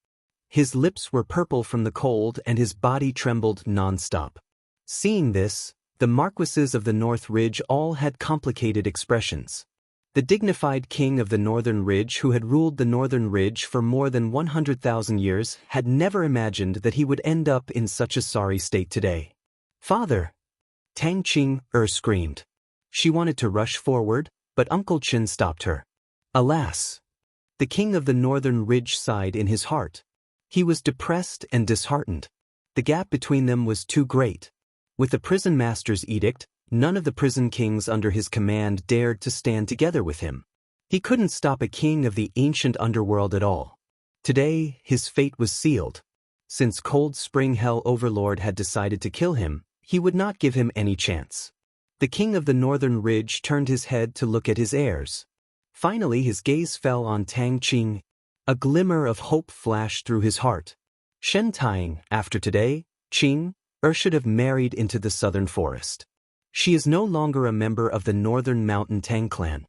His lips were purple from the cold and his body trembled non-stop. Seeing this, the marquises of the North Ridge all had complicated expressions. The dignified king of the Northern Ridge, who had ruled the Northern Ridge for more than 100,000 years, had never imagined that he would end up in such a sorry state today. "Father!" Tang Qing screamed. She wanted to rush forward, but Uncle Chen stopped her. Alas! The king of the Northern Ridge sighed in his heart. He was depressed and disheartened. The gap between them was too great. With the prison master's edict, none of the prison kings under his command dared to stand together with him. He couldn't stop a king of the ancient underworld at all. Today, his fate was sealed. Since Cold Spring Hell Overlord had decided to kill him, he would not give him any chance. The king of the Northern Ridge turned his head to look at his heirs. Finally his gaze fell on Tang Qing. A glimmer of hope flashed through his heart. Shen Taing, after today, Qing should have married into the southern forest. She is no longer a member of the Northern Mountain Tang clan.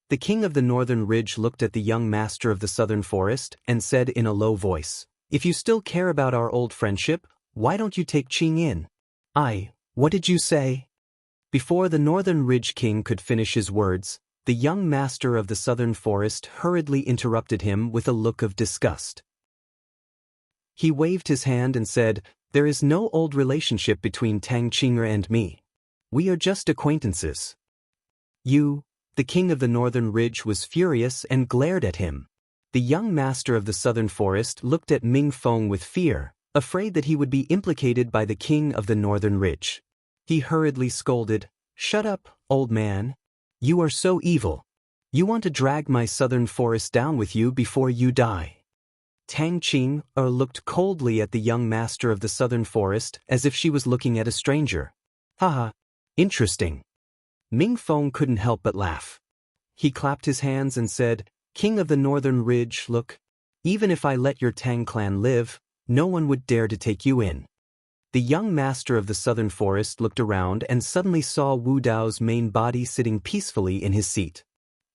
The king of the Northern Ridge looked at the young master of the southern forest and said in a low voice, "If you still care about our old friendship, why don't you take Qing in?" What did you say?" Before the Northern Ridge king could finish his words, the young master of the southern forest hurriedly interrupted him with a look of disgust. He waved his hand and said, "There is no old relationship between Tang Qing and me. We are just acquaintances." "You," the king of the Northern Ridge was furious and glared at him. The young master of the southern forest looked at Ming Feng with fear, afraid that he would be implicated by the king of the Northern Ridge. He hurriedly scolded, "Shut up, old man. You are so evil. You want to drag my southern forest down with you before you die." Tang Qing looked coldly at the young master of the southern forest as if she was looking at a stranger. "Haha, interesting." Ming Feng couldn't help but laugh. He clapped his hands and said, "King of the Northern Ridge, look. Even if I let your Tang clan live, no one would dare to take you in." The young master of the southern forest looked around and suddenly saw Wu Dao's main body sitting peacefully in his seat.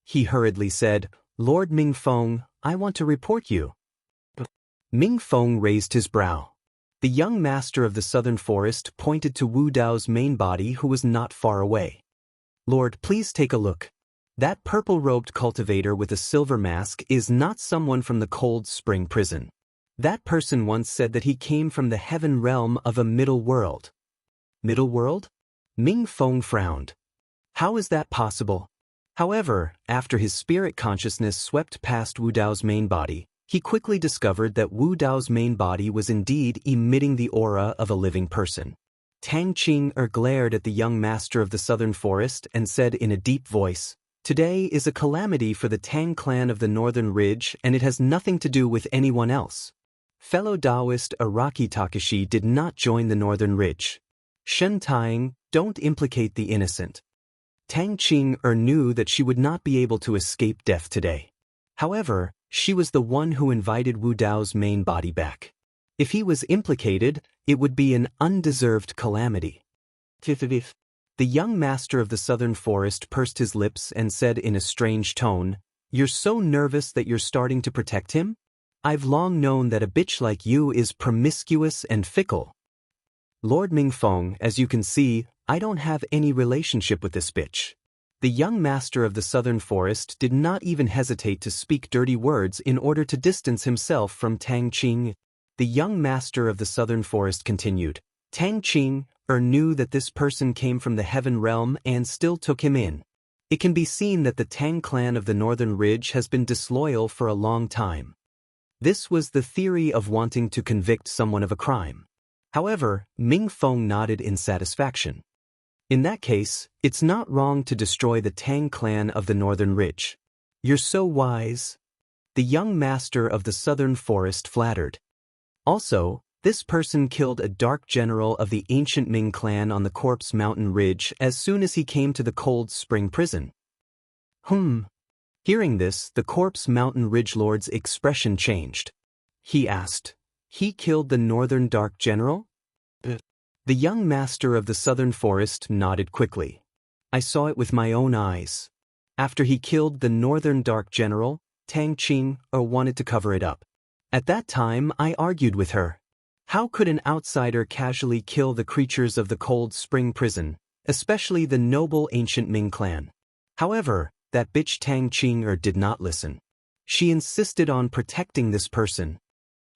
He hurriedly said, "Lord Ming Feng, I want to report you." Ming Feng raised his brow. The young master of the southern forest pointed to Wu Dao's main body, who was not far away. "Lord, please take a look. That purple-robed cultivator with a silver mask is not someone from the Cold Spring prison. That person once said that he came from the heaven realm of a middle world." "Middle world?" Ming Feng frowned. "How is that possible?" However, after his spirit consciousness swept past Wu Dao's main body, he quickly discovered that Wu Dao's main body was indeed emitting the aura of a living person. Tang Qing glared at the young master of the southern forest and said in a deep voice, "Today is a calamity for the Tang clan of the Northern Ridge, and it has nothing to do with anyone else." Fellow Taoist Araki Takashi did not join the Northern Ridge. Shen Taing, don't implicate the innocent. Tang Qing knew that she would not be able to escape death today. However, she was the one who invited Wu Dao's main body back. If he was implicated, it would be an undeserved calamity. The young master of the southern forest pursed his lips and said in a strange tone, "You're so nervous that you're starting to protect him? I've long known that a bitch like you is promiscuous and fickle." "Lord Ming Feng, as you can see, I don't have any relationship with this bitch." The young master of the southern forest did not even hesitate to speak dirty words in order to distance himself from Tang Qing. The young master of the southern forest continued, "Tang Qing, knew that this person came from the heaven realm and still took him in. It can be seen that the Tang clan of the Northern Ridge has been disloyal for a long time. This was the theory of wanting to convict someone of a crime. However, Ming Feng nodded in satisfaction. In that case, it's not wrong to destroy the Tang clan of the Northern Ridge. You're so wise. The young master of the Southern Forest flattered. Also, this person killed a dark general of the ancient Ming clan on the Corpse Mountain Ridge as soon as he came to the Cold Spring prison. Hearing this, the Corpse Mountain Ridge Lord's expression changed. He asked, "He killed the Northern Dark General?" The young master of the Southern Forest nodded quickly. "I saw it with my own eyes. After he killed the Northern Dark General, Tang Qing wanted to cover it up. At that time, I argued with her. How could an outsider casually kill the creatures of the Cold Spring prison, especially the noble ancient Ming clan? However, that bitch Tang Qing did not listen. She insisted on protecting this person.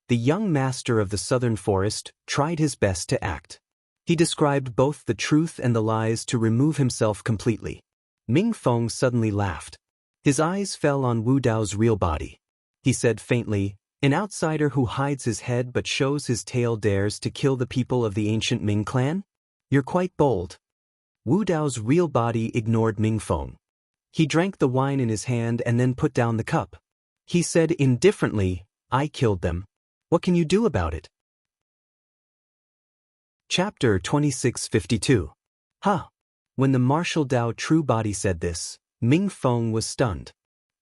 The young master of the Southern Forest tried his best to act. He described both the truth and the lies to remove himself completely. Ming Feng suddenly laughed. His eyes fell on Wu Dao's real body. He said faintly, "An outsider who hides his head but shows his tail dares to kill the people of the ancient Ming clan? You're quite bold." Wu Dao's real body ignored Ming Feng. He drank the wine in his hand and then put down the cup. He said indifferently, "I killed them. What can you do about it?" Chapter 2652. When the martial Dao true body said this, Ming Feng was stunned.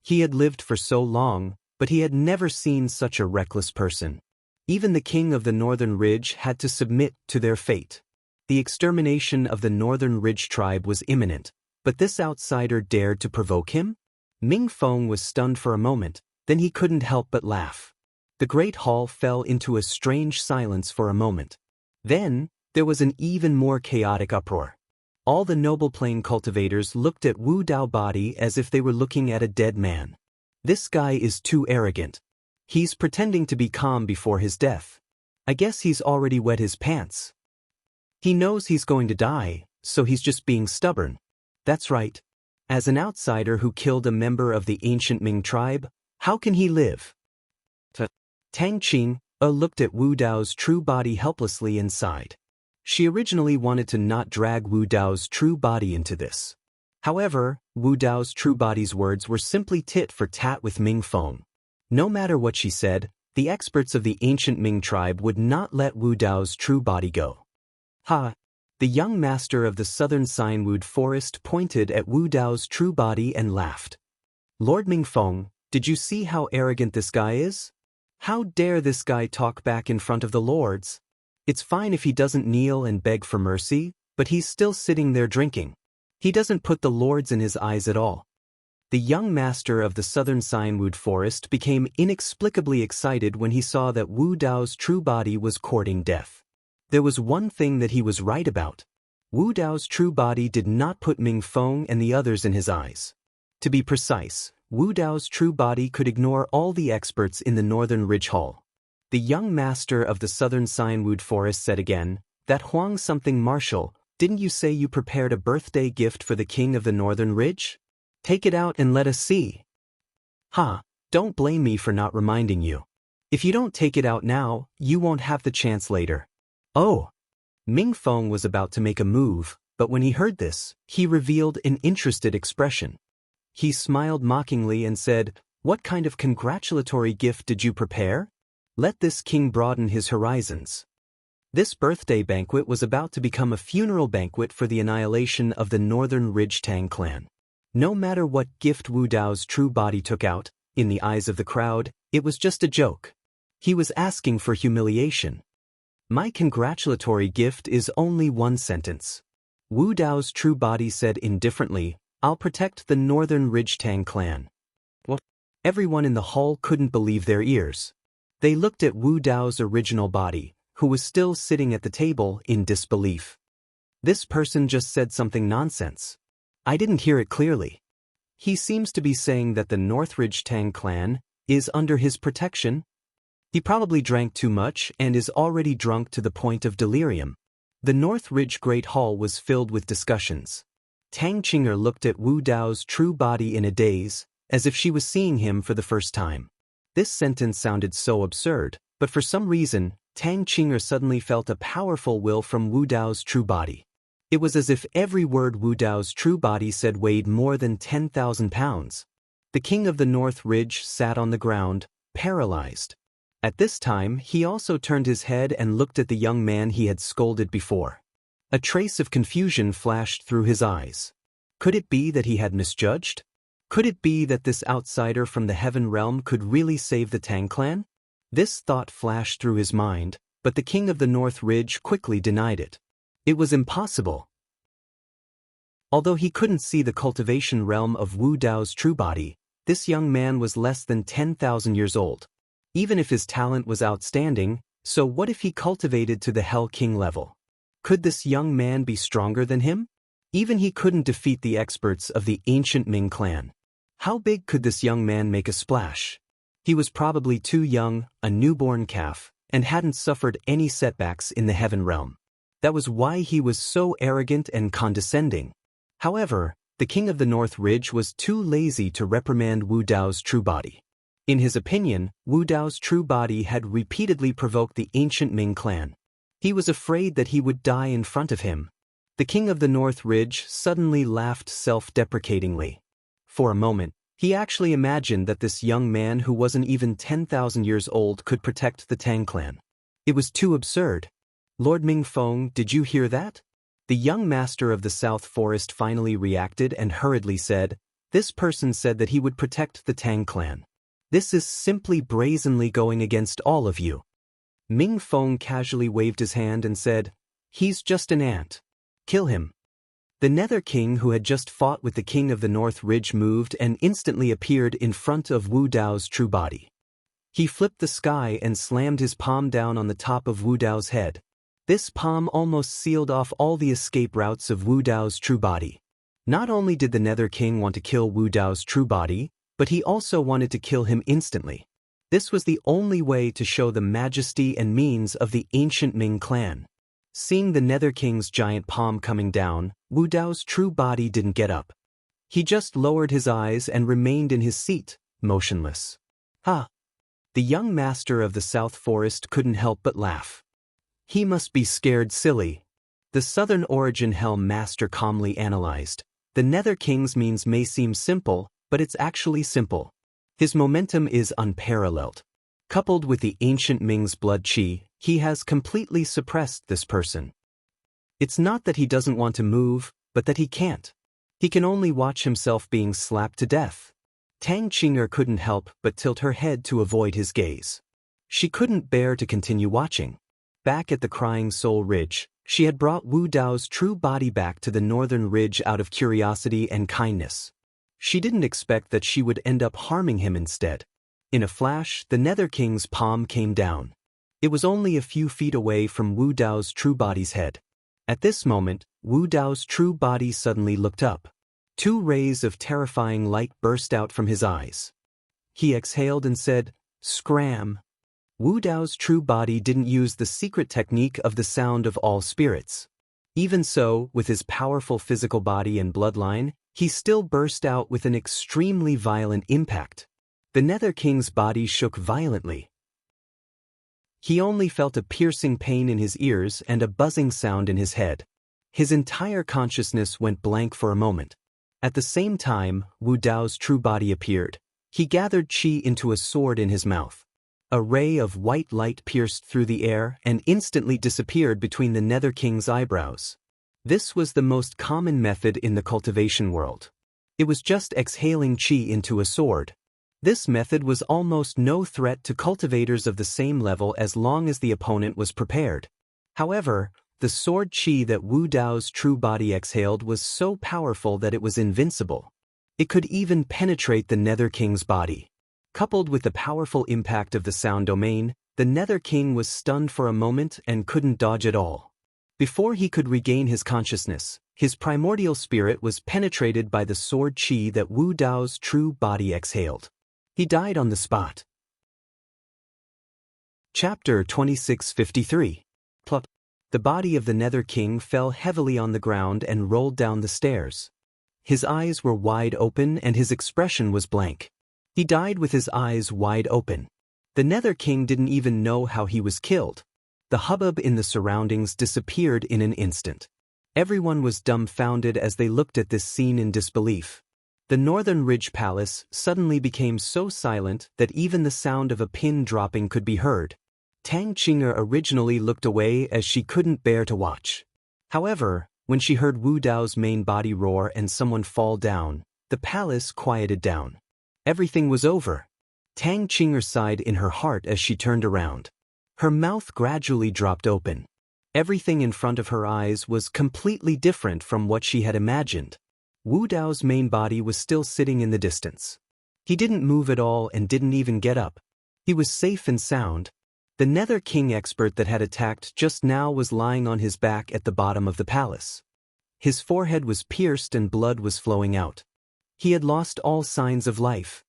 He had lived for so long, but he had never seen such a reckless person. Even the king of the Northern Ridge had to submit to their fate. The extermination of the Northern Ridge tribe was imminent, but this outsider dared to provoke him? Ming Feng was stunned for a moment, then he couldn't help but laugh. The great hall fell into a strange silence for a moment. Then, there was an even more chaotic uproar. All the noble plain cultivators looked at Wu Dao body as if they were looking at a dead man. This guy is too arrogant. He's pretending to be calm before his death. I guess he's already wet his pants. He knows he's going to die, so he's just being stubborn. That's right. As an outsider who killed a member of the ancient Ming tribe, how can he live? Tang Qing looked at Wu Dao's true body helplessly and sighed. She originally wanted to not drag Wu Dao's true body into this. However, Wu Dao's true body's words were simply tit for tat with Ming Feng. No matter what she said, the experts of the ancient Ming tribe would not let Wu Dao's true body go. The young master of the southern Sinewood forest pointed at Wu Dao's true body and laughed. "Lord Ming Feng, did you see how arrogant this guy is? How dare this guy talk back in front of the lords? It's fine if he doesn't kneel and beg for mercy, but he's still sitting there drinking. He doesn't put the lords in his eyes at all." The young master of the southern Sinewood forest became inexplicably excited when he saw that Wu Dao's true body was courting death. There was one thing that he was right about. Wu Dao's true body did not put Ming Feng and the others in his eyes. To be precise, Wu Dao's true body could ignore all the experts in the Northern Ridge Hall. The young master of the southern Sinewood forest said again, "That Huang something Marshal, didn't you say you prepared a birthday gift for the king of the Northern Ridge? Take it out and let us see." Don't blame me for not reminding you. If you don't take it out now, you won't have the chance later. Oh. Ming Feng was about to make a move, but when he heard this, he revealed an interested expression. He smiled mockingly and said, "What kind of congratulatory gift did you prepare? Let this king broaden his horizons." This birthday banquet was about to become a funeral banquet for the annihilation of the Northern Ridge Tang clan. No matter what gift Wu Dao's true body took out, in the eyes of the crowd, it was just a joke. He was asking for humiliation. "My congratulatory gift is only one sentence." Wu Dao's true body said indifferently, "I'll protect the Northern Ridge Tang clan." What? Everyone in the hall couldn't believe their ears. They looked at Wu Dao's original body, who was still sitting at the table, in disbelief. This person just said something nonsense. I didn't hear it clearly. He seems to be saying that the Northridge Tang clan is under his protection. He probably drank too much and is already drunk to the point of delirium. The North Ridge Great Hall was filled with discussions. Tang Qing'er looked at Wu Dao's true body in a daze, as if she was seeing him for the first time. This sentence sounded so absurd, but for some reason, Tang Qing'er suddenly felt a powerful will from Wu Dao's true body. It was as if every word Wu Dao's true body said weighed more than 10,000 pounds. The king of the North Ridge sat on the ground, paralyzed. At this time, he also turned his head and looked at the young man he had scolded before. A trace of confusion flashed through his eyes. Could it be that he had misjudged? Could it be that this outsider from the heaven realm could really save the Tang clan? This thought flashed through his mind, but the king of the North Ridge quickly denied it. It was impossible. Although he couldn't see the cultivation realm of Wu Dao's true body, this young man was less than 10,000 years old. Even if his talent was outstanding, so what if he cultivated to the Hell King level? Could this young man be stronger than him? Even he couldn't defeat the experts of the ancient Ming clan. How big could this young man make a splash? He was probably too young, a newborn calf, and hadn't suffered any setbacks in the heaven realm. That was why he was so arrogant and condescending. However, the king of the North Ridge was too lazy to reprimand Wu Dao's true body. In his opinion, Wu Dao's true body had repeatedly provoked the ancient Ming clan. He was afraid that he would die in front of him. The king of the North Ridge suddenly laughed self-deprecatingly. For a moment, he actually imagined that this young man who wasn't even 10,000 years old could protect the Tang clan. It was too absurd. Lord Mingfeng, did you hear that? The young master of the South Forest finally reacted and hurriedly said, "This person said that he would protect the Tang clan. This is simply brazenly going against all of you." Mingfeng casually waved his hand and said, "He's just an ant. Kill him." The Nether King, who had just fought with the king of the North Ridge, moved and instantly appeared in front of Wu Dao's true body. He flipped the sky and slammed his palm down on the top of Wu Dao's head. This palm almost sealed off all the escape routes of Wu Dao's true body. Not only did the Nether King want to kill Wu Dao's true body, but he also wanted to kill him instantly. This was the only way to show the majesty and means of the ancient Ming clan. Seeing the Nether King's giant palm coming down, Wu Dao's true body didn't get up. He just lowered his eyes and remained in his seat, motionless. Ha! The young master of the South Forest couldn't help but laugh. He must be scared silly. The Southern Origin Helm Master calmly analyzed. The Nether King's means may seem simple, but it's actually simple. His momentum is unparalleled. Coupled with the ancient Ming's blood qi, he has completely suppressed this person. It's not that he doesn't want to move, but that he can't. He can only watch himself being slapped to death. Tang Qing'er couldn't help but tilt her head to avoid his gaze. She couldn't bear to continue watching. Back at the Crying Soul Ridge, she had brought Wu Dao's true body back to the Northern Ridge out of curiosity and kindness. She didn't expect that she would end up harming him instead. In a flash, the Nether King's palm came down. It was only a few feet away from Wu Dao's true body's head. At this moment, Wu Dao's true body suddenly looked up. Two rays of terrifying light burst out from his eyes. He exhaled and said, "Scram." Wu Dao's true body didn't use the secret technique of the sound of all spirits. Even so, with his powerful physical body and bloodline, he still burst out with an extremely violent impact. The Nether King's body shook violently. He only felt a piercing pain in his ears and a buzzing sound in his head. His entire consciousness went blank for a moment. At the same time, Wu Dao's true body appeared. He gathered qi into a sword in his mouth. A ray of white light pierced through the air and instantly disappeared between the Nether King's eyebrows. This was the most common method in the cultivation world. It was just exhaling qi into a sword. This method was almost no threat to cultivators of the same level as long as the opponent was prepared. However, the sword qi that Wu Dao's true body exhaled was so powerful that it was invincible. It could even penetrate the Nether King's body. Coupled with the powerful impact of the sound domain, the Nether King was stunned for a moment and couldn't dodge at all. Before he could regain his consciousness, his primordial spirit was penetrated by the sword qi that Wu Dao's true body exhaled. He died on the spot. Chapter 2653. Plot. The body of the Nether King fell heavily on the ground and rolled down the stairs. His eyes were wide open and his expression was blank. He died with his eyes wide open. The Nether King didn't even know how he was killed. The hubbub in the surroundings disappeared in an instant. Everyone was dumbfounded as they looked at this scene in disbelief. The Northern Ridge Palace suddenly became so silent that even the sound of a pin dropping could be heard. Tang Qing'er originally looked away as she couldn't bear to watch. However, when she heard Wu Dao's main body roar and someone fall down, the palace quieted down. Everything was over. Tang Qing'er sighed in her heart as she turned around. Her mouth gradually dropped open. Everything in front of her eyes was completely different from what she had imagined. Wu Dao's main body was still sitting in the distance. He didn't move at all and didn't even get up. He was safe and sound. The Nether King expert that had attacked just now was lying on his back at the bottom of the palace. His forehead was pierced and blood was flowing out. He had lost all signs of life.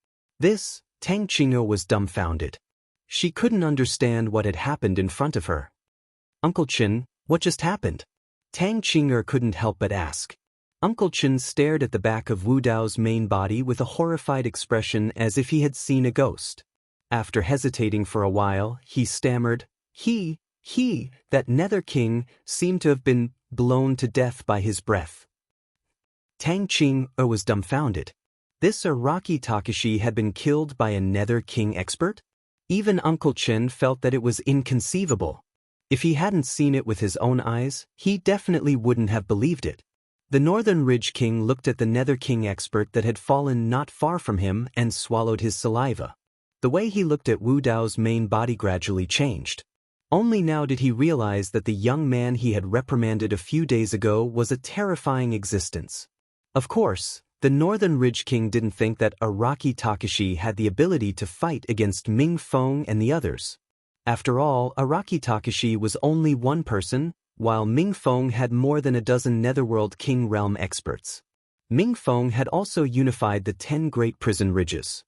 Tang Qing'er was dumbfounded. She couldn't understand what had happened in front of her. "Uncle Chen, what just happened?" Tang Qing'er couldn't help but ask. Uncle Chen stared at the back of Wu Dao's main body with a horrified expression as if he had seen a ghost. After hesitating for a while, he stammered, that Nether King seemed to have been blown to death by his breath. Tang Qing'er was dumbfounded. This Araki Takashi had been killed by a Nether King expert? Even Uncle Chen felt that it was inconceivable. If he hadn't seen it with his own eyes, he definitely wouldn't have believed it. The Northern Ridge King looked at the Nether King expert that had fallen not far from him and swallowed his saliva. The way he looked at Wu Dao's main body gradually changed. Only now did he realize that the young man he had reprimanded a few days ago was a terrifying existence. Of course, the Northern Ridge King didn't think that Araki Takashi had the ability to fight against Ming Feng and the others. After all, Araki Takashi was only one person, while Ming Feng had more than a dozen Netherworld King Realm experts. Ming Feng had also unified the 10 Great Prison Ridges.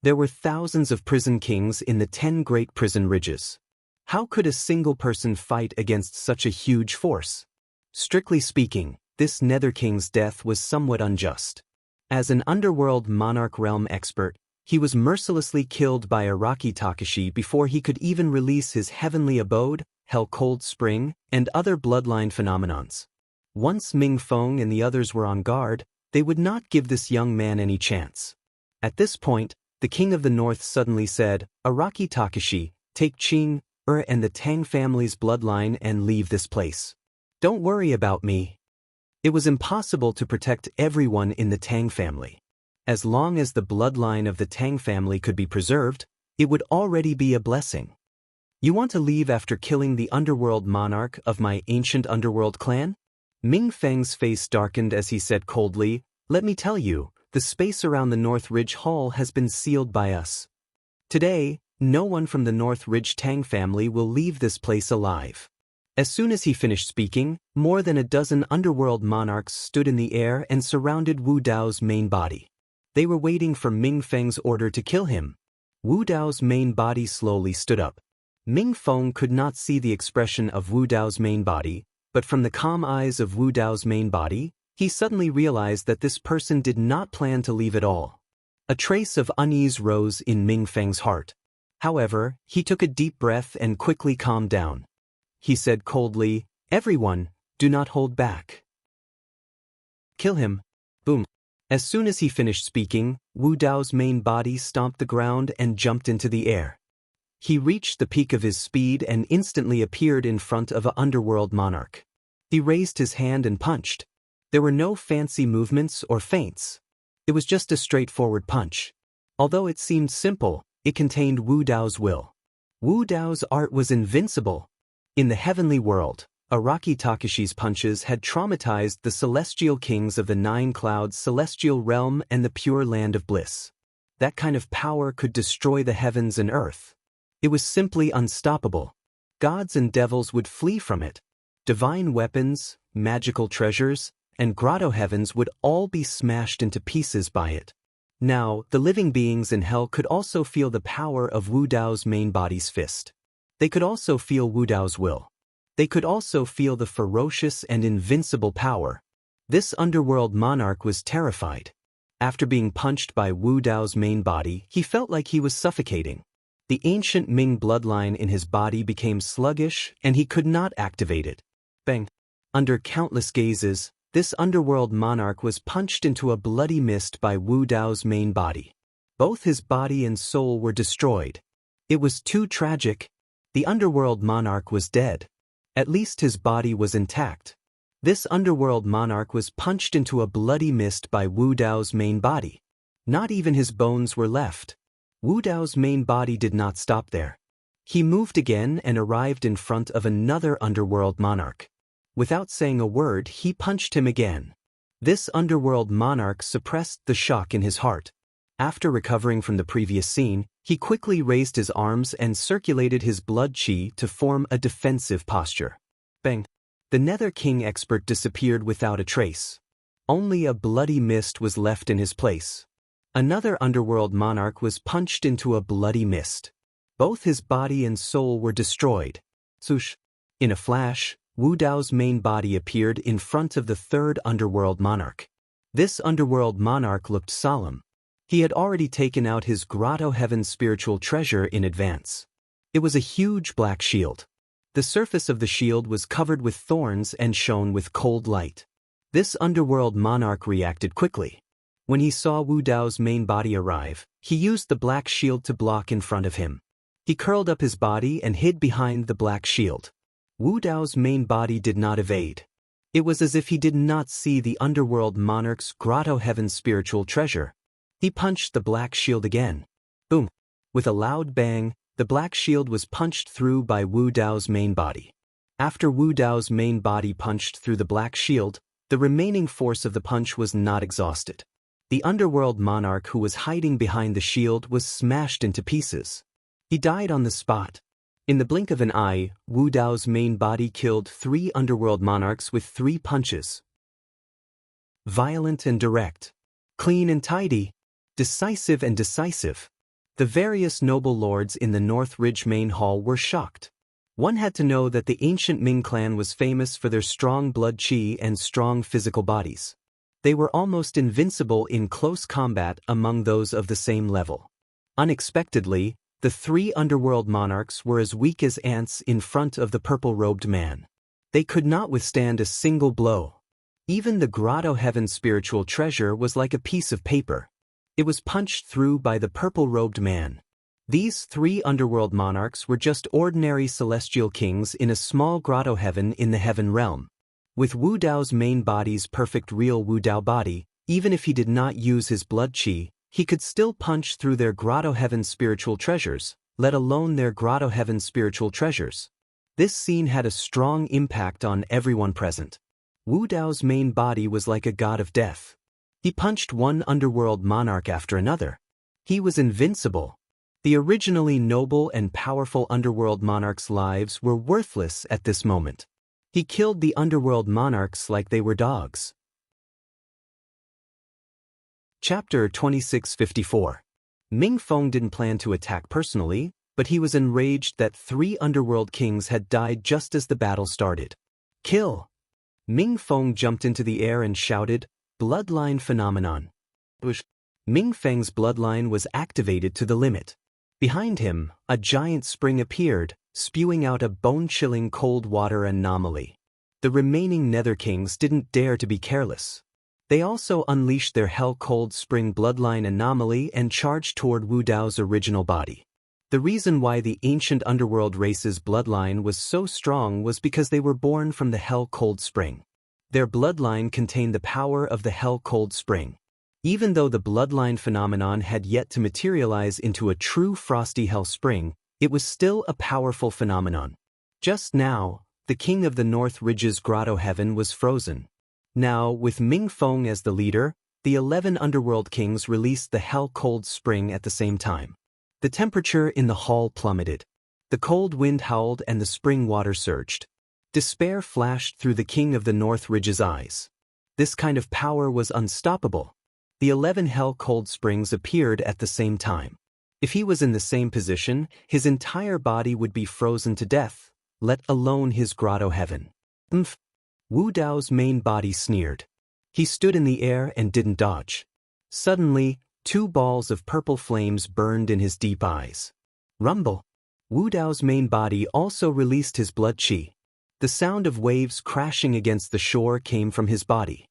There were thousands of prison kings in the 10 Great Prison Ridges. How could a single person fight against such a huge force? Strictly speaking, this Nether King's death was somewhat unjust. As an underworld monarch realm expert, he was mercilessly killed by Araki Takashi before he could even release his heavenly abode, Hell Cold Spring, and other bloodline phenomenons. Once Ming Feng and the others were on guard, they would not give this young man any chance. At this point, the King of the North suddenly said, "Araki Takashi, take Qing'er and the Tang family's bloodline and leave this place. Don't worry about me." It was impossible to protect everyone in the Tang family. As long as the bloodline of the Tang family could be preserved, it would already be a blessing. "You want to leave after killing the underworld monarch of my ancient underworld clan?" Ming Feng's face darkened as he said coldly, "Let me tell you, the space around the North Ridge Hall has been sealed by us. Today, no one from the North Ridge Tang family will leave this place alive." As soon as he finished speaking, more than a dozen underworld monarchs stood in the air and surrounded Wu Dao's main body. They were waiting for Ming Feng's order to kill him. Wu Dao's main body slowly stood up. Ming Feng could not see the expression of Wu Dao's main body, but from the calm eyes of Wu Dao's main body, he suddenly realized that this person did not plan to leave at all. A trace of unease rose in Ming Feng's heart. However, he took a deep breath and quickly calmed down. He said coldly, "Everyone, do not hold back. Kill him." Boom. As soon as he finished speaking, Wu Dao's main body stomped the ground and jumped into the air. He reached the peak of his speed and instantly appeared in front of an underworld monarch. He raised his hand and punched. There were no fancy movements or feints. It was just a straightforward punch. Although it seemed simple, it contained Wu Dao's will. Wu Dao's art was invincible. In the heavenly world, Araki Takashi's punches had traumatized the celestial kings of the 9 Clouds celestial realm and the pure land of bliss. That kind of power could destroy the heavens and earth. It was simply unstoppable. Gods and devils would flee from it. Divine weapons, magical treasures, and grotto heavens would all be smashed into pieces by it. Now, the living beings in hell could also feel the power of Wu Dao's main body's fist. They could also feel Wu Dao's will. They could also feel the ferocious and invincible power. This underworld monarch was terrified. After being punched by Wu Dao's main body, he felt like he was suffocating. The ancient Ming bloodline in his body became sluggish, and he could not activate it. Bang! Under countless gazes, this underworld monarch was punched into a bloody mist by Wu Dao's main body. Both his body and soul were destroyed. It was too tragic. The underworld monarch was dead. At least his body was intact. This underworld monarch was punched into a bloody mist by Wu Dao's main body. Not even his bones were left. Wu Dao's main body did not stop there. He moved again and arrived in front of another underworld monarch. Without saying a word, he punched him again. This underworld monarch suppressed the shock in his heart. After recovering from the previous scene, he quickly raised his arms and circulated his blood qi to form a defensive posture. Bang! The Nether King expert disappeared without a trace. Only a bloody mist was left in his place. Another underworld monarch was punched into a bloody mist. Both his body and soul were destroyed. Swoosh! In a flash, Wu Dao's main body appeared in front of the third underworld monarch. This underworld monarch looked solemn. He had already taken out his Grotto Heaven spiritual treasure in advance. It was a huge black shield. The surface of the shield was covered with thorns and shone with cold light. This underworld monarch reacted quickly. When he saw Wu Dao's main body arrive, he used the black shield to block in front of him. He curled up his body and hid behind the black shield. Wu Dao's main body did not evade. It was as if he did not see the underworld monarch's Grotto Heaven spiritual treasure. He punched the black shield again. Boom! With a loud bang, the black shield was punched through by Wu Dao's main body. After Wu Dao's main body punched through the black shield, the remaining force of the punch was not exhausted. The underworld monarch who was hiding behind the shield was smashed into pieces. He died on the spot. In the blink of an eye, Wu Dao's main body killed 3 underworld monarchs with 3 punches. Violent and direct. Clean and tidy. Decisive and decisive. The various noble lords in the North Ridge main hall were shocked. One had to know that the ancient Ming clan was famous for their strong blood qi and strong physical bodies. They were almost invincible in close combat among those of the same level. Unexpectedly, the 3 underworld monarchs were as weak as ants in front of the purple-robed man. They could not withstand a single blow. Even the Grotto Heaven spiritual treasure was like a piece of paper. It was punched through by the purple-robed man. These 3 underworld monarchs were just ordinary celestial kings in a small Grotto Heaven in the Heaven Realm. With Wu Dao's main body's perfect real Wu Dao body, even if he did not use his blood qi, he could still punch through their Grotto Heaven spiritual treasures, let alone their Grotto Heaven spiritual treasures. This scene had a strong impact on everyone present. Wu Dao's main body was like a god of death. He punched one underworld monarch after another. He was invincible. The originally noble and powerful underworld monarch's lives were worthless at this moment. He killed the underworld monarchs like they were dogs. Chapter 2654. Ming Feng didn't plan to attack personally, but he was enraged that 3 underworld kings had died just as the battle started. Kill! Ming Feng jumped into the air and shouted, "Bloodline phenomenon." Ming Feng's bloodline was activated to the limit. Behind him, a giant spring appeared, spewing out a bone-chilling cold water anomaly. The remaining Nether Kings didn't dare to be careless. They also unleashed their hell-cold spring bloodline anomaly and charged toward Wu Dao's original body. The reason why the ancient underworld race's bloodline was so strong was because they were born from the hell-cold spring. Their bloodline contained the power of the hell-cold spring. Even though the bloodline phenomenon had yet to materialize into a true frosty hell spring, it was still a powerful phenomenon. Just now, the king of the North Ridge's Grotto Heaven was frozen. Now, with Ming Feng as the leader, the 11 underworld kings released the hell-cold spring at the same time. The temperature in the hall plummeted. The cold wind howled and the spring water surged. Despair flashed through the king of the North Ridge's eyes. This kind of power was unstoppable. The 11 hell-cold springs appeared at the same time. If he was in the same position, his entire body would be frozen to death, let alone his grotto heaven. Wu Dao's main body sneered. He stood in the air and didn't dodge. Suddenly, 2 balls of purple flames burned in his deep eyes. Rumble! Wu Dao's main body also released his blood qi. The sound of waves crashing against the shore came from his body.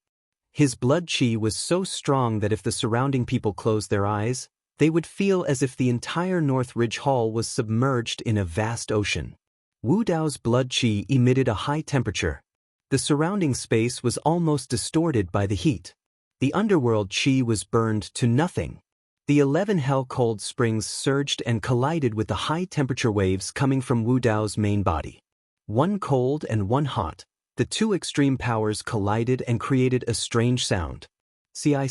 His blood qi was so strong that if the surrounding people closed their eyes, they would feel as if the entire North Ridge Hall was submerged in a vast ocean. Wu Dao's blood qi emitted a high temperature. The surrounding space was almost distorted by the heat. The underworld qi was burned to nothing. The 11 hell-cold springs surged and collided with the high-temperature waves coming from Wu Dao's main body. One cold and one hot, the 2 extreme powers collided and created a strange sound. Ci.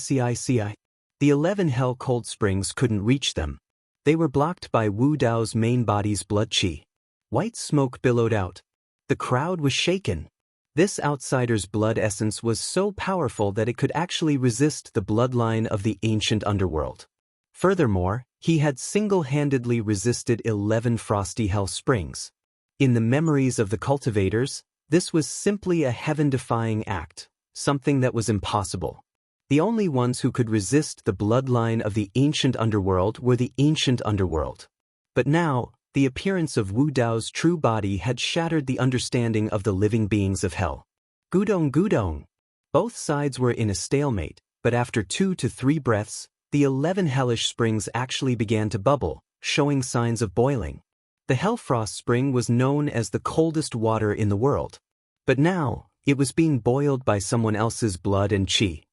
The 11 hell-cold springs couldn't reach them. They were blocked by Wu Dao's main body's blood qi. White smoke billowed out. The crowd was shaken. This outsider's blood essence was so powerful that it could actually resist the bloodline of the ancient underworld. Furthermore, he had single-handedly resisted 11 frosty hell springs. In the memories of the cultivators, this was simply a heaven-defying act, something that was impossible. The only ones who could resist the bloodline of the ancient underworld were the ancient underworld. But now, the appearance of Wu Dao's true body had shattered the understanding of the living beings of hell. Gudong. Both sides were in a stalemate, but after 2 to 3 breaths, the 11 hellish springs actually began to bubble, showing signs of boiling. The Hellfrost spring was known as the coldest water in the world. But now, it was being boiled by someone else's blood and qi.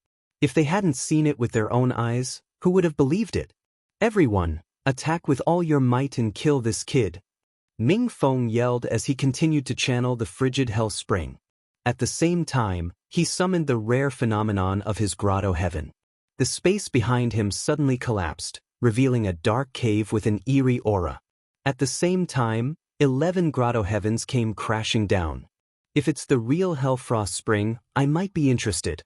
If they hadn't seen it with their own eyes, who would have believed it? Everyone, attack with all your might and kill this kid. Ming Feng yelled as he continued to channel the frigid hell spring. At the same time, he summoned the rare phenomenon of his grotto heaven. The space behind him suddenly collapsed, revealing a dark cave with an eerie aura. At the same time, 11 grotto heavens came crashing down. If it's the real Hellfrost spring, I might be interested.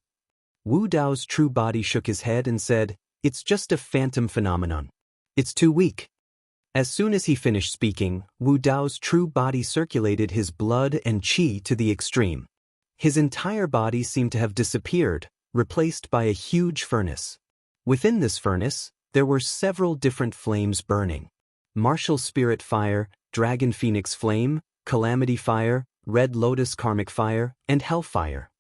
Wu Dao's true body shook his head and said, "It's just a phantom phenomenon. It's too weak." As soon as he finished speaking, Wu Dao's true body circulated his blood and qi to the extreme. His entire body seemed to have disappeared, replaced by a huge furnace. Within this furnace, there were several different flames burning. Martial Spirit Fire, Dragon Phoenix Flame, Calamity Fire, Red Lotus Karmic Fire, and Hellfire.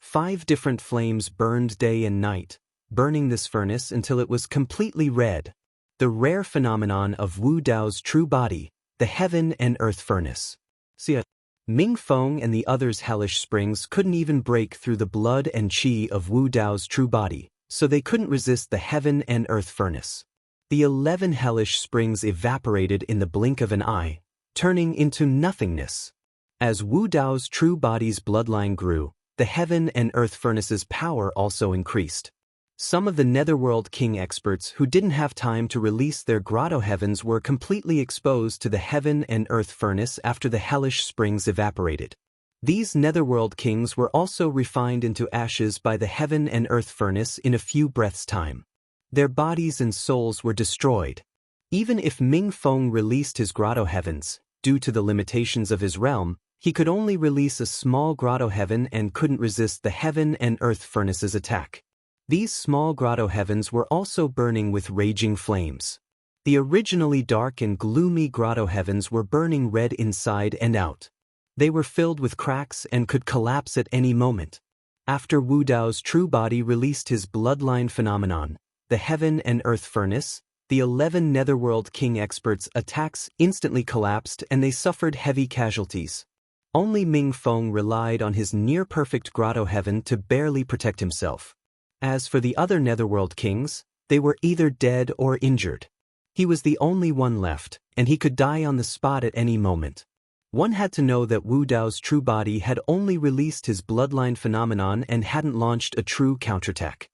5 different flames burned day and night, burning this furnace until it was completely red. The rare phenomenon of Wu Dao's true body, the Heaven and Earth Furnace. Ming Feng and the others' hellish springs couldn't even break through the blood and qi of Wu Dao's true body, so they couldn't resist the Heaven and Earth Furnace. The 11 hellish springs evaporated in the blink of an eye, turning into nothingness. As Wu Dao's true body's bloodline grew, the Heaven and Earth Furnace's power also increased. Some of the Netherworld King experts who didn't have time to release their grotto heavens were completely exposed to the Heaven and Earth Furnace after the hellish springs evaporated. These Netherworld Kings were also refined into ashes by the Heaven and Earth Furnace in a few breaths' time. Their bodies and souls were destroyed. Even if Ming Feng released his grotto heavens, due to the limitations of his realm, he could only release a small grotto heaven and couldn't resist the Heaven and Earth Furnace's attack. These small grotto heavens were also burning with raging flames. The originally dark and gloomy grotto heavens were burning red inside and out. They were filled with cracks and could collapse at any moment. After Wu Dao's true body released his bloodline phenomenon, the Heaven and Earth Furnace, the 11 Netherworld King experts' attacks instantly collapsed and they suffered heavy casualties. Only Ming Feng relied on his near-perfect grotto heaven to barely protect himself. As for the other Netherworld Kings, they were either dead or injured. He was the only one left, and he could die on the spot at any moment. One had to know that Wu Dao's true body had only released his bloodline phenomenon and hadn't launched a true counterattack.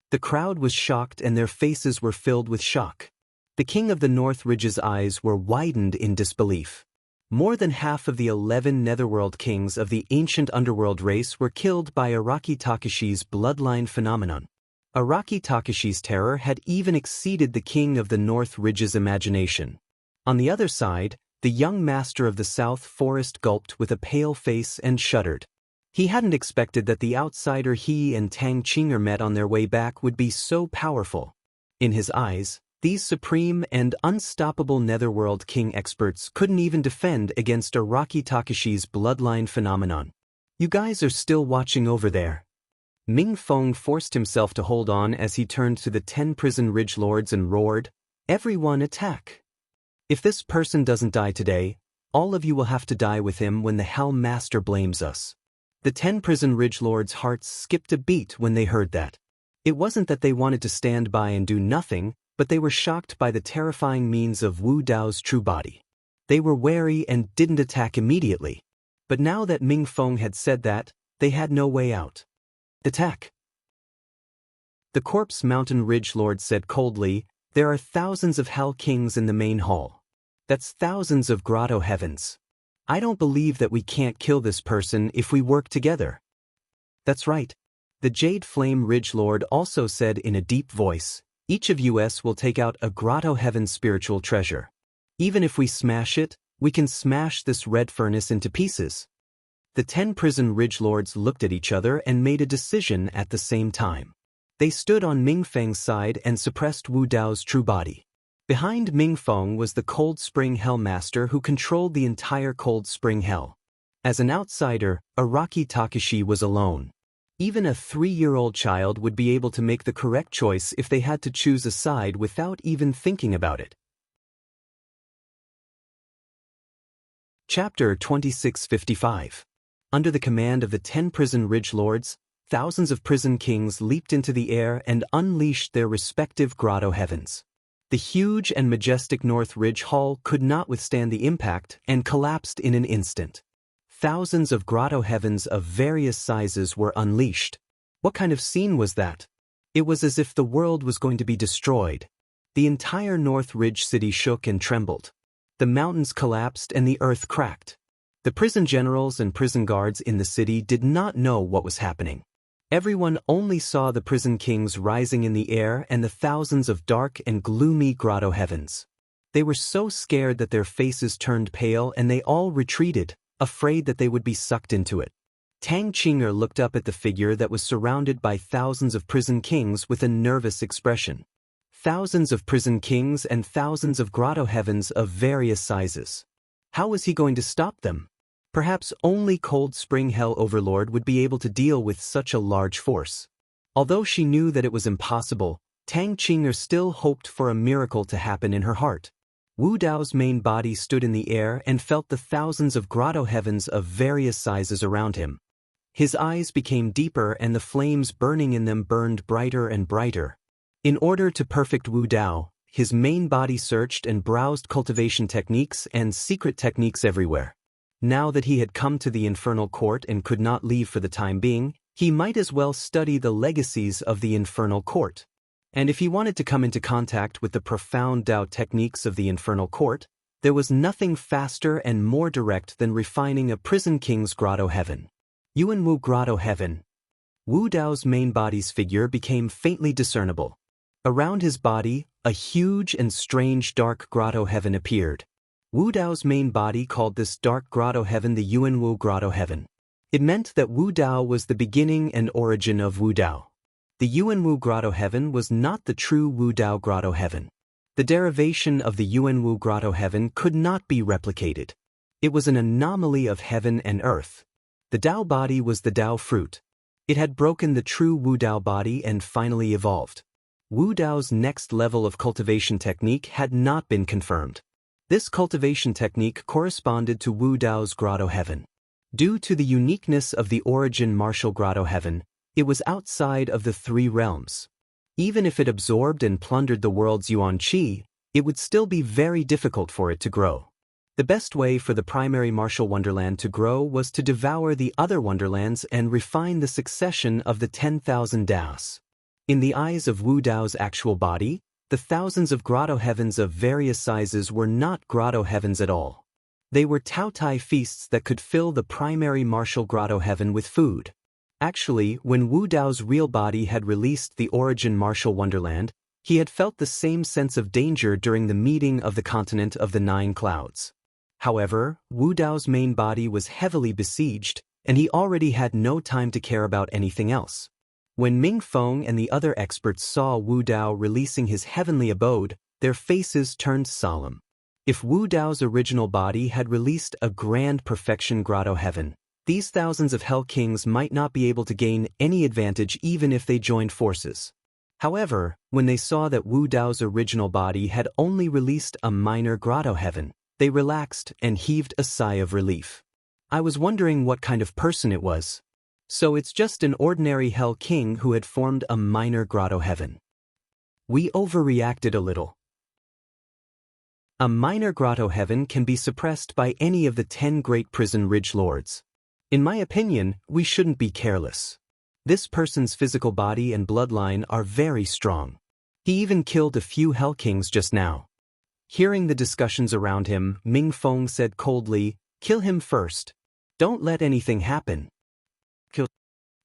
The crowd was shocked and their faces were filled with shock. The King of the North Ridge's eyes were widened in disbelief. More than half of the 11 Netherworld Kings of the ancient underworld race were killed by Araki Takashi's bloodline phenomenon. Araki Takashi's terror had even exceeded the King of the North Ridge's imagination. On the other side, The young master of the South Forest gulped with a pale face and shuddered. He hadn't expected that the outsider he and Tang Qinger met on their way back would be so powerful. In his eyes, these supreme and unstoppable Netherworld King experts couldn't even defend against Araki Takashi's bloodline phenomenon. "You guys are still watching over there." Ming Feng forced himself to hold on as he turned to the 10 Prison Ridge Lords and roared, "Everyone attack! If this person doesn't die today, all of you will have to die with him when the Hell Master blames us." The 10 Prison Ridge Lords' hearts skipped a beat when they heard that. It wasn't that they wanted to stand by and do nothing, but they were shocked by the terrifying means of Wu Dao's true body. They were wary and didn't attack immediately. But now that Ming Feng had said that, they had no way out. "Attack!" The Corpse Mountain Ridge Lord said coldly, "There are thousands of Hell Kings in the main hall. That's thousands of Grotto Heavens. I don't believe that we can't kill this person if we work together." "That's right." The Jade Flame Ridge Lord also said in a deep voice, "Each of us will take out a Grotto Heaven spiritual treasure. Even if we smash it, we can smash this red furnace into pieces." The 10 Prison Ridge Lords looked at each other and made a decision at the same time. They stood on Ming Feng's side and suppressed Wu Dao's true body. Behind Ming Feng was the Cold Spring Hell Master who controlled the entire Cold Spring Hell. As an outsider, Araki Takashi was alone. Even a 3-year-old child would be able to make the correct choice if they had to choose a side without even thinking about it. Chapter 2655. Under the command of the 10 Prison Ridge Lords, thousands of prison kings leaped into the air and unleashed their respective Grotto Heavens. The huge and majestic North Ridge Hall could not withstand the impact and collapsed in an instant. Thousands of Grotto Heavens of various sizes were unleashed. What kind of scene was that? It was as if the world was going to be destroyed. The entire North Ridge city shook and trembled. The mountains collapsed and the earth cracked. The prison generals and prison guards in the city did not know what was happening. Everyone only saw the prison kings rising in the air and the thousands of dark and gloomy Grotto Heavens. They were so scared that their faces turned pale and they all retreated, afraid that they would be sucked into it. Tang Qinger looked up at the figure that was surrounded by thousands of prison kings with a nervous expression. Thousands of prison kings and thousands of Grotto Heavens of various sizes. How was he going to stop them? Perhaps only Cold Spring Hell Overlord would be able to deal with such a large force. Although she knew that it was impossible, Tang Qinger still hoped for a miracle to happen in her heart. Wu Dao's main body stood in the air and felt the thousands of Grotto Heavens of various sizes around him. His eyes became deeper and the flames burning in them burned brighter and brighter. In order to perfect Wu Dao, his main body searched and browsed cultivation techniques and secret techniques everywhere. Now that he had come to the Infernal Court and could not leave for the time being, he might as well study the legacies of the Infernal Court. And if he wanted to come into contact with the profound Dao techniques of the Infernal Court, there was nothing faster and more direct than refining a prison king's Grotto Heaven. Yuanwu Grotto Heaven. Wu Dao's main body's figure became faintly discernible. Around his body, a huge and strange dark Grotto Heaven appeared. Wu Dao's main body called this dark Grotto Heaven the Yuanwu Grotto Heaven. It meant that Wu Dao was the beginning and origin of Wu Dao. The Yuanwu Grotto Heaven was not the true Wu Dao Grotto Heaven. The derivation of the Yuanwu Grotto Heaven could not be replicated. It was an anomaly of heaven and earth. The Dao body was the Dao fruit. It had broken the true Wu Dao body and finally evolved. Wu Dao's next level of cultivation technique had not been confirmed. This cultivation technique corresponded to Wu Dao's Grotto Heaven. Due to the uniqueness of the origin martial Grotto Heaven, it was outside of the 3 realms. Even if it absorbed and plundered the world's Yuan Qi, it would still be very difficult for it to grow. The best way for the primary martial wonderland to grow was to devour the other wonderlands and refine the succession of the 10,000 Daos. In the eyes of Wu Dao's actual body, the thousands of Grotto Heavens of various sizes were not Grotto Heavens at all. They were Taotai feasts that could fill the primary martial Grotto Heaven with food. Actually, when Wu Dao's real body had released the origin martial wonderland, he had felt the same sense of danger during the meeting of the continent of the 9 clouds. However, Wu Dao's main body was heavily besieged, and he already had no time to care about anything else. When Ming Feng and the other experts saw Wu Dao releasing his heavenly abode, their faces turned solemn. If Wu Dao's original body had released a grand perfection grotto heaven, these thousands of Hell Kings might not be able to gain any advantage even if they joined forces. However, when they saw that Wu Dao's original body had only released a minor grotto heaven, they relaxed and heaved a sigh of relief. I was wondering what kind of person it was. So it's just an ordinary Hell King who had formed a minor grotto heaven. We overreacted a little. A minor grotto heaven can be suppressed by any of the 10 great prison ridge lords. In my opinion, we shouldn't be careless. This person's physical body and bloodline are very strong. He even killed a few Hell Kings just now. Hearing the discussions around him, Ming Feng said coldly, "Kill him first. Don't let anything happen." Kill.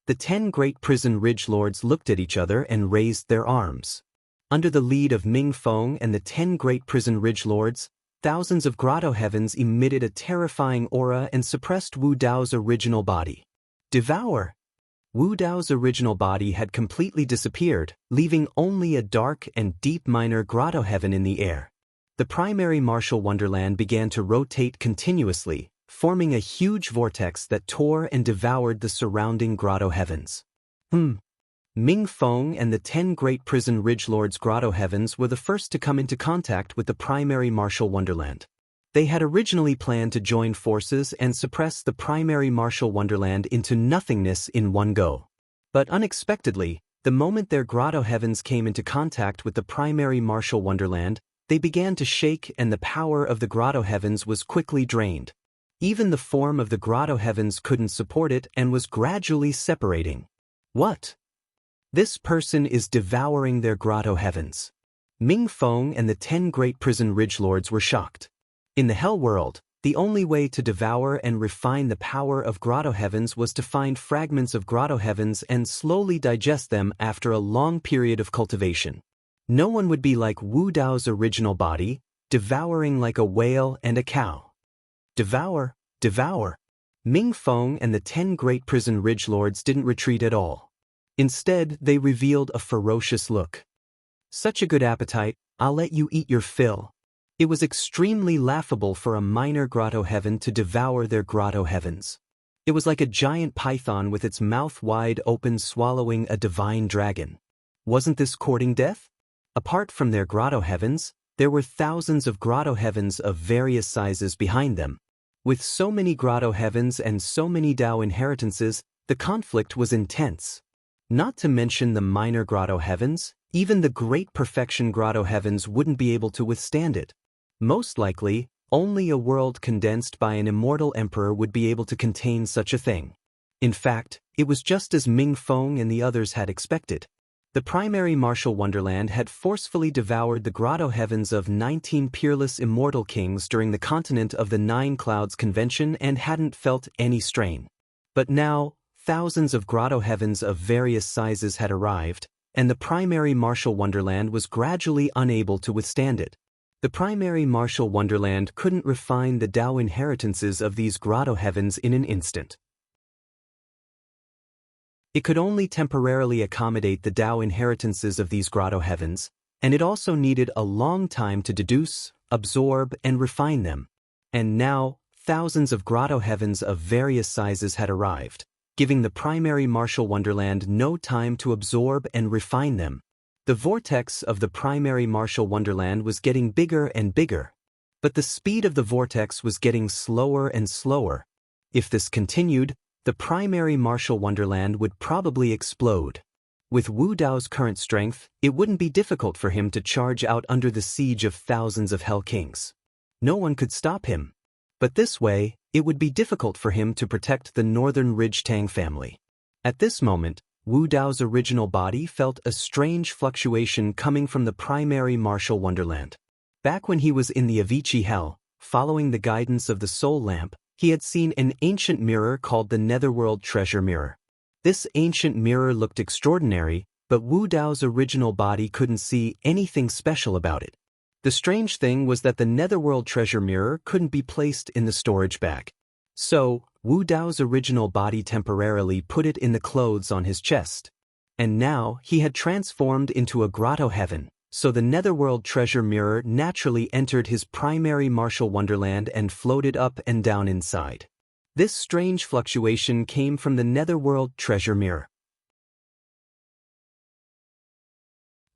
The 10 great prison ridge lords looked at each other and raised their arms. Under the lead of Ming Feng and the 10 great prison ridge lords, thousands of grotto heavens emitted a terrifying aura and suppressed Wu Dao's original body. Devour! Wu Dao's original body had completely disappeared, leaving only a dark and deep minor grotto heaven in the air. The primary martial wonderland began to rotate continuously, forming a huge vortex that tore and devoured the surrounding grotto heavens. Ming Feng and the 10 great prison ridge lords' grotto heavens were the first to come into contact with the primary martial wonderland. They had originally planned to join forces and suppress the primary martial wonderland into nothingness in one go. But unexpectedly, the moment their grotto heavens came into contact with the primary martial wonderland, they began to shake and the power of the grotto heavens was quickly drained. Even the form of the grotto heavens couldn't support it and was gradually separating. What? This person is devouring their grotto heavens. Ming Feng and the 10 great prison ridge lords were shocked. In the Hell world, the only way to devour and refine the power of grotto heavens was to find fragments of grotto heavens and slowly digest them after a long period of cultivation. No one would be like Wu Dao's original body, devouring like a whale and a cow. Devour, devour. Ming Feng and the 10 great prison ridge lords didn't retreat at all. Instead, they revealed a ferocious look. Such a good appetite, I'll let you eat your fill. It was extremely laughable for a minor grotto heaven to devour their grotto heavens. It was like a giant python with its mouth wide open swallowing a divine dragon. Wasn't this courting death? Apart from their grotto heavens, there were thousands of grotto heavens of various sizes behind them. With so many grotto heavens and so many Dao inheritances, the conflict was intense. Not to mention the minor grotto heavens, even the great perfection grotto heavens wouldn't be able to withstand it. Most likely, only a world condensed by an immortal emperor would be able to contain such a thing. In fact, it was just as Ming Feng and the others had expected. The primary martial wonderland had forcefully devoured the grotto heavens of 19 peerless immortal kings during the continent of the Nine Clouds Convention and hadn't felt any strain. But now, thousands of grotto heavens of various sizes had arrived, and the primary martial wonderland was gradually unable to withstand it. The primary martial wonderland couldn't refine the Dao inheritances of these grotto heavens in an instant. It could only temporarily accommodate the Dao inheritances of these grotto heavens, and it also needed a long time to deduce, absorb, and refine them. And now, thousands of grotto heavens of various sizes had arrived, giving the primary martial wonderland no time to absorb and refine them. The vortex of the primary martial wonderland was getting bigger and bigger, but the speed of the vortex was getting slower and slower. If this continued, the primary martial wonderland would probably explode. With Wu Dao's current strength, it wouldn't be difficult for him to charge out under the siege of thousands of Hell Kings. No one could stop him. But this way, it would be difficult for him to protect the Northern Ridge Tang family. At this moment, Wu Dao's original body felt a strange fluctuation coming from the primary martial wonderland. Back when he was in the Avicii Hell, following the guidance of the Soul Lamp, he had seen an ancient mirror called the Netherworld Treasure Mirror. This ancient mirror looked extraordinary, but Wu Dao's original body couldn't see anything special about it. The strange thing was that the netherworld treasure mirror couldn't be placed in the storage bag. So, Wu Dao's original body temporarily put it in the clothes on his chest. And now, he had transformed into a grotto heaven, so the netherworld treasure mirror naturally entered his primary martial wonderland and floated up and down inside. This strange fluctuation came from the netherworld treasure mirror.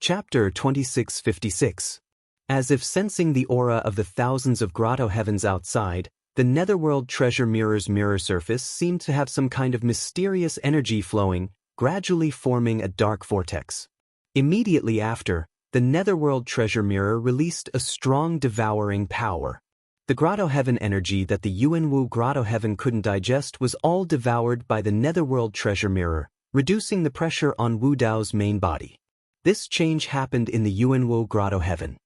Chapter 2656. As if sensing the aura of the thousands of grotto heavens outside, the netherworld treasure mirror's mirror surface seemed to have some kind of mysterious energy flowing, gradually forming a dark vortex. Immediately after, the netherworld treasure mirror released a strong devouring power. The grotto heaven energy that the Yuanwu grotto heaven couldn't digest was all devoured by the netherworld treasure mirror, reducing the pressure on Wu Dao's main body. This change happened in the Yuanwu grotto heaven.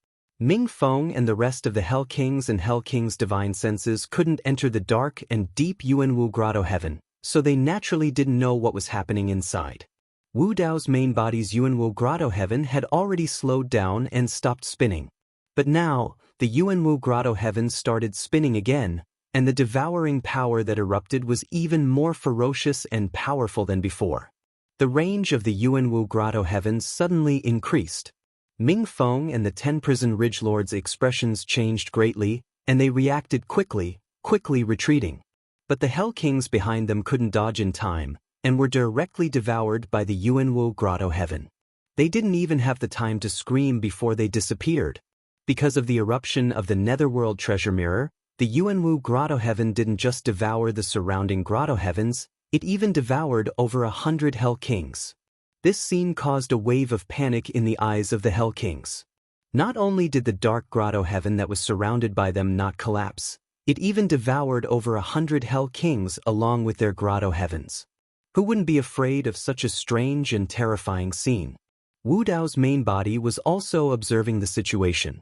Ming Feng and the rest of the Hell Kings and Hell King's divine senses couldn't enter the dark and deep Yuanwu grotto heaven, so they naturally didn't know what was happening inside. Wu Dao's main body's Yuanwu grotto heaven had already slowed down and stopped spinning. But now, the Yuanwu grotto heaven started spinning again, and the devouring power that erupted was even more ferocious and powerful than before. The range of the Yuanwu grotto heavens suddenly increased. Ming Feng and the 10 prison ridge lords' expressions changed greatly, and they reacted quickly retreating. But the Hell Kings behind them couldn't dodge in time, and were directly devoured by the Yuanwu grotto heaven. They didn't even have the time to scream before they disappeared. Because of the eruption of the netherworld treasure mirror, the Yuanwu grotto heaven didn't just devour the surrounding grotto heavens, it even devoured over 100 Hell Kings. This scene caused a wave of panic in the eyes of the Hell Kings. Not only did the dark grotto heaven that was surrounded by them not collapse, it even devoured over 100 Hell Kings along with their grotto heavens. Who wouldn't be afraid of such a strange and terrifying scene? Wu Dao's main body was also observing the situation.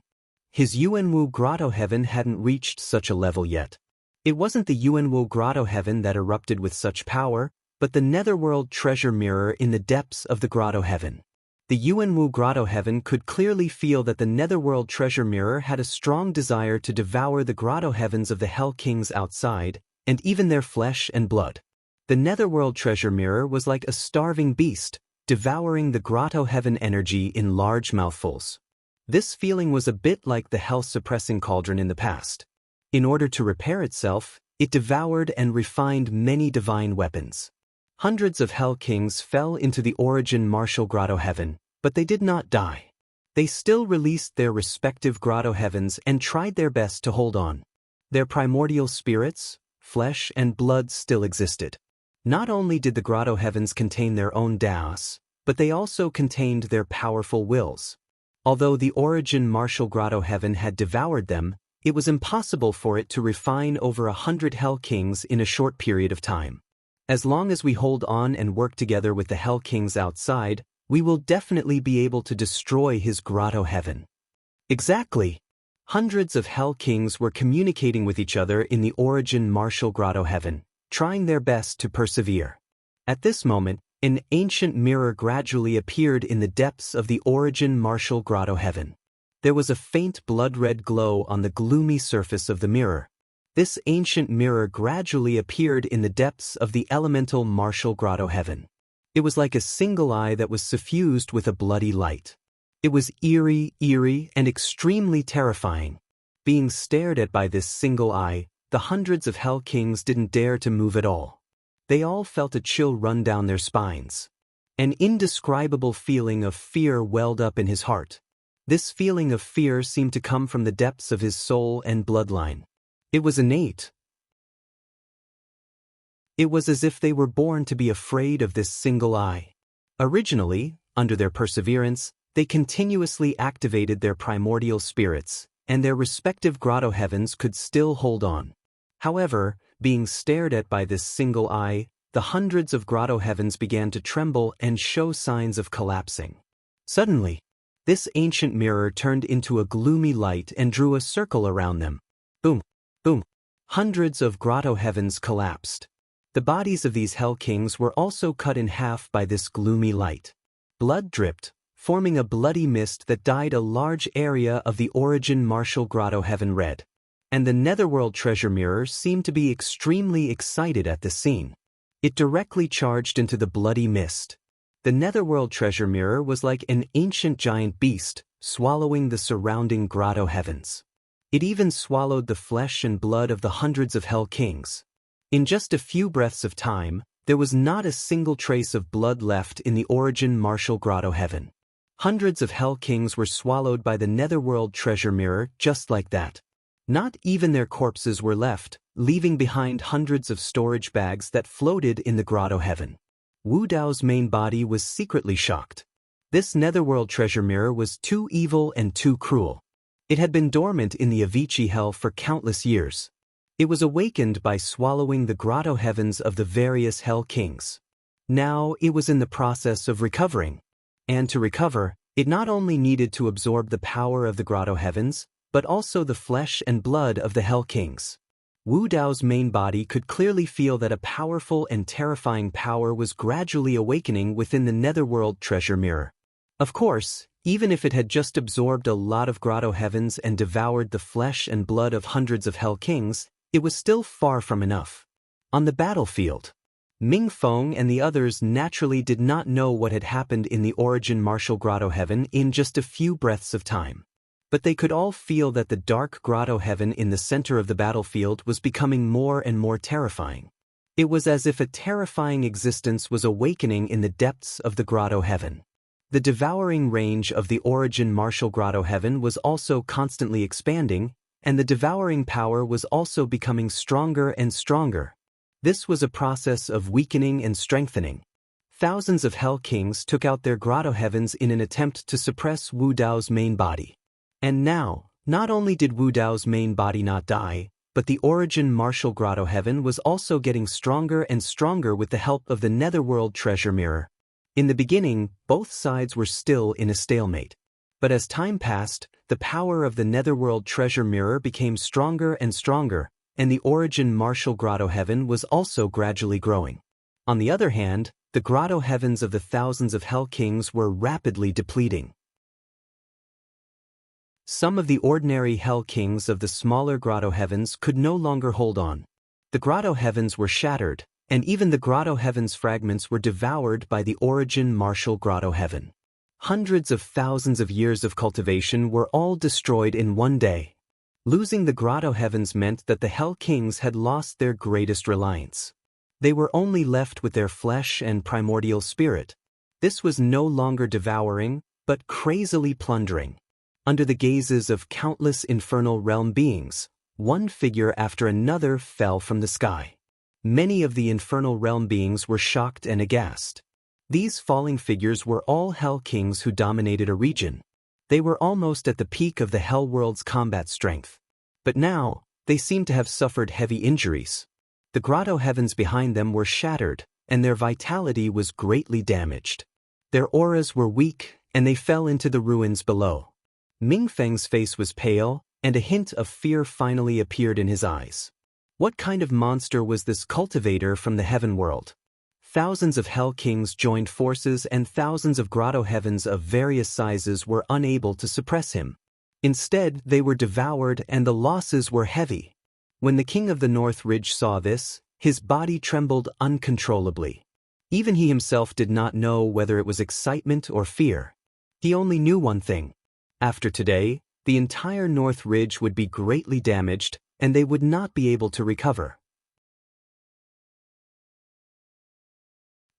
His Yuanwu grotto heaven hadn't reached such a level yet. It wasn't the Yuanwu grotto heaven that erupted with such power, but the netherworld treasure mirror in the depths of the grotto heaven. The Yuanwu grotto heaven could clearly feel that the netherworld treasure mirror had a strong desire to devour the grotto heavens of the Hell Kings outside, and even their flesh and blood. The netherworld treasure mirror was like a starving beast, devouring the grotto heaven energy in large mouthfuls. This feeling was a bit like the hell-suppressing cauldron in the past. In order to repair itself, it devoured and refined many divine weapons. Hundreds of Hell Kings fell into the origin martial grotto heaven, but they did not die. They still released their respective grotto heavens and tried their best to hold on. Their primordial spirits, flesh and blood still existed. Not only did the grotto heavens contain their own Daos, but they also contained their powerful wills. Although the origin martial grotto heaven had devoured them, it was impossible for it to refine over 100 Hell Kings in a short period of time. As long as we hold on and work together with the Hell Kings outside, we will definitely be able to destroy his grotto heaven. Exactly. Hundreds of Hell Kings were communicating with each other in the origin martial grotto heaven, trying their best to persevere. At this moment, an ancient mirror gradually appeared in the depths of the origin martial grotto heaven. There was a faint blood-red glow on the gloomy surface of the mirror. This ancient mirror gradually appeared in the depths of the elemental martial grotto heaven. It was like a single eye that was suffused with a bloody light. It was eerie, and extremely terrifying. Being stared at by this single eye, the hundreds of Hell Kings didn't dare to move at all. They all felt a chill run down their spines. An indescribable feeling of fear welled up in his heart. This feeling of fear seemed to come from the depths of his soul and bloodline. It was innate. It was as if they were born to be afraid of this single eye. Originally, under their perseverance, they continuously activated their primordial spirits, and their respective grotto heavens could still hold on. However, being stared at by this single eye, the hundreds of grotto heavens began to tremble and show signs of collapsing. Suddenly, this ancient mirror turned into a gloomy light and drew a circle around them. Boom, boom. Hundreds of grotto heavens collapsed. The bodies of these Hell Kings were also cut in half by this gloomy light. Blood dripped, forming a bloody mist that dyed a large area of the origin martial grotto heaven red. And the netherworld treasure mirror seemed to be extremely excited at this scene. It directly charged into the bloody mist. The netherworld treasure mirror was like an ancient giant beast, swallowing the surrounding grotto heavens. It even swallowed the flesh and blood of the hundreds of Hell Kings. In just a few breaths of time, there was not a single trace of blood left in the origin martial grotto heaven. Hundreds of Hell Kings were swallowed by the netherworld treasure mirror just like that. Not even their corpses were left, leaving behind hundreds of storage bags that floated in the grotto heaven. Wu Dao's main body was secretly shocked. This netherworld treasure mirror was too evil and too cruel. It had been dormant in the Avicii hell for countless years. It was awakened by swallowing the grotto heavens of the various Hell Kings. Now it was in the process of recovering. And to recover, it not only needed to absorb the power of the grotto heavens, but also the flesh and blood of the Hell Kings. Wu Dao's main body could clearly feel that a powerful and terrifying power was gradually awakening within the netherworld treasure mirror. Of course, even if it had just absorbed a lot of grotto heavens and devoured the flesh and blood of hundreds of Hell Kings, it was still far from enough. On the battlefield, Ming Feng and the others naturally did not know what had happened in the origin martial grotto heaven in just a few breaths of time. But they could all feel that the dark grotto heaven in the center of the battlefield was becoming more and more terrifying. It was as if a terrifying existence was awakening in the depths of the grotto heaven. The devouring range of the origin martial grotto heaven was also constantly expanding, and the devouring power was also becoming stronger and stronger. This was a process of weakening and strengthening. Thousands of Hell Kings took out their grotto heavens in an attempt to suppress Wu Dao's main body. And now, not only did Wu Dao's main body not die, but the origin martial grotto heaven was also getting stronger and stronger with the help of the netherworld treasure mirror. In the beginning, both sides were still in a stalemate. But as time passed, the power of the netherworld treasure mirror became stronger and stronger, and the origin martial grotto heaven was also gradually growing. On the other hand, the grotto heavens of the thousands of Hell Kings were rapidly depleting. Some of the ordinary Hell Kings of the smaller grotto heavens could no longer hold on. The grotto heavens were shattered, and even the grotto heavens fragments were devoured by the origin martial grotto heaven. Hundreds of thousands of years of cultivation were all destroyed in one day. Losing the grotto heavens meant that the Hell Kings had lost their greatest reliance. They were only left with their flesh and primordial spirit. This was no longer devouring, but crazily plundering. Under the gazes of countless infernal realm beings, one figure after another fell from the sky. Many of the infernal realm beings were shocked and aghast. These falling figures were all Hell Kings who dominated a region. They were almost at the peak of the Hell World's combat strength. But now, they seemed to have suffered heavy injuries. The grotto heavens behind them were shattered, and their vitality was greatly damaged. Their auras were weak, and they fell into the ruins below. Ming Feng's face was pale, and a hint of fear finally appeared in his eyes. What kind of monster was this cultivator from the heaven world? Thousands of Hell Kings joined forces, and thousands of grotto heavens of various sizes were unable to suppress him. Instead, they were devoured, and the losses were heavy. When the king of the North Ridge saw this, his body trembled uncontrollably. Even he himself did not know whether it was excitement or fear. He only knew one thing. After today, the entire North Ridge would be greatly damaged, and they would not be able to recover.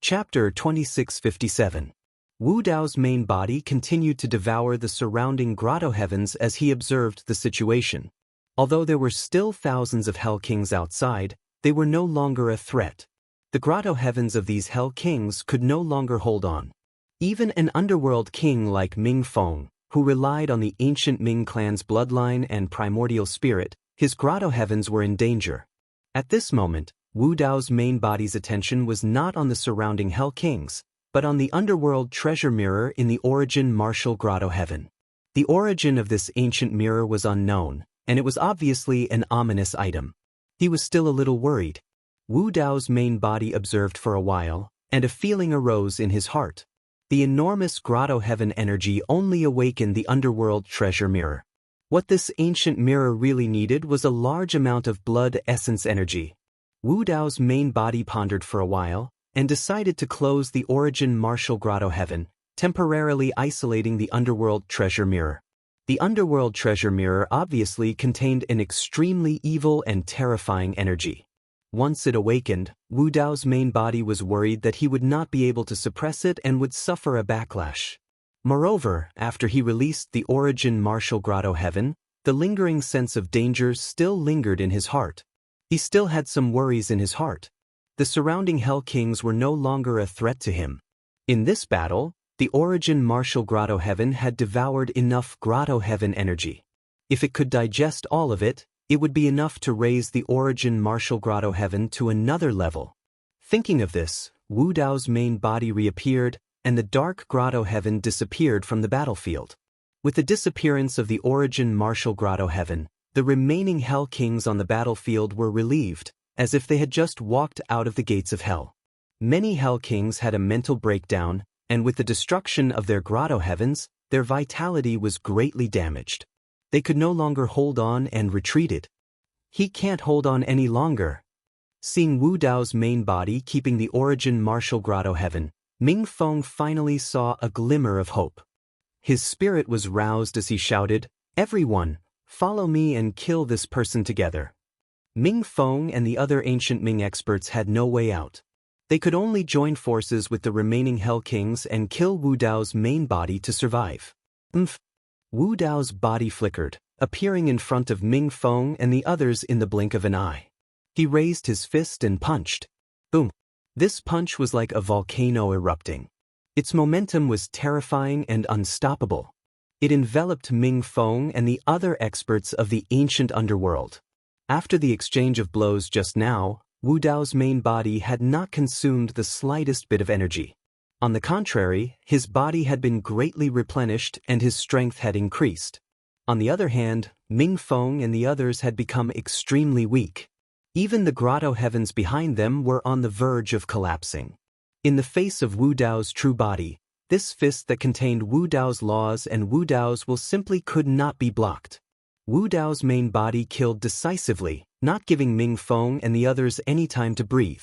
Chapter 2657. Wu Dao's main body continued to devour the surrounding grotto heavens as he observed the situation. Although there were still thousands of Hell Kings outside, they were no longer a threat. The grotto heavens of these Hell Kings could no longer hold on. Even an underworld king like Ming Feng, who relied on the ancient Ming clan's bloodline and primordial spirit, his grotto heavens were in danger. At this moment, Wu Dao's main body's attention was not on the surrounding Hell Kings, but on the underworld treasure mirror in the origin martial grotto heaven. The origin of this ancient mirror was unknown, and it was obviously an ominous item. He was still a little worried. Wu Dao's main body observed for a while, and a feeling arose in his heart. The enormous grotto heaven energy only awakened the underworld treasure mirror. What this ancient mirror really needed was a large amount of blood essence energy. Wu Dao's main body pondered for a while, and decided to close the origin martial grotto heaven, temporarily isolating the underworld treasure mirror. The underworld treasure mirror obviously contained an extremely evil and terrifying energy. Once it awakened, Wu Dao's main body was worried that he would not be able to suppress it and would suffer a backlash. Moreover, after he released the origin martial grotto heaven, the lingering sense of danger still lingered in his heart. He still had some worries in his heart. The surrounding Hell Kings were no longer a threat to him. In this battle, the origin martial grotto heaven had devoured enough grotto heaven energy. If it could digest all of it, it would be enough to raise the origin martial grotto heaven to another level. Thinking of this, Wu Dao's main body reappeared, and the dark grotto heaven disappeared from the battlefield. With the disappearance of the origin martial grotto heaven, the remaining Hell Kings on the battlefield were relieved, as if they had just walked out of the gates of hell. Many Hell Kings had a mental breakdown, and with the destruction of their grotto heavens, their vitality was greatly damaged. They could no longer hold on and retreated. He can't hold on any longer. Seeing Wu Dao's main body keeping the origin martial grotto heaven, Ming Feng finally saw a glimmer of hope. His spirit was roused as he shouted, "Everyone, follow me and kill this person together." Ming Feng and the other ancient Ming experts had no way out. They could only join forces with the remaining Hell Kings and kill Wu Dao's main body to survive. Wu Dao's body flickered, appearing in front of Ming Feng and the others in the blink of an eye. He raised his fist and punched. Boom! This punch was like a volcano erupting. Its momentum was terrifying and unstoppable. It enveloped Ming Feng and the other experts of the ancient underworld. After the exchange of blows just now, Wu Dao's main body had not consumed the slightest bit of energy. On the contrary, his body had been greatly replenished and his strength had increased. On the other hand, Ming Feng and the others had become extremely weak. Even the grotto heavens behind them were on the verge of collapsing. In the face of Wu Dao's true body, this fist that contained Wu Dao's laws and Wu Dao's will simply could not be blocked. Wu Dao's main body killed decisively, not giving Ming Feng and the others any time to breathe.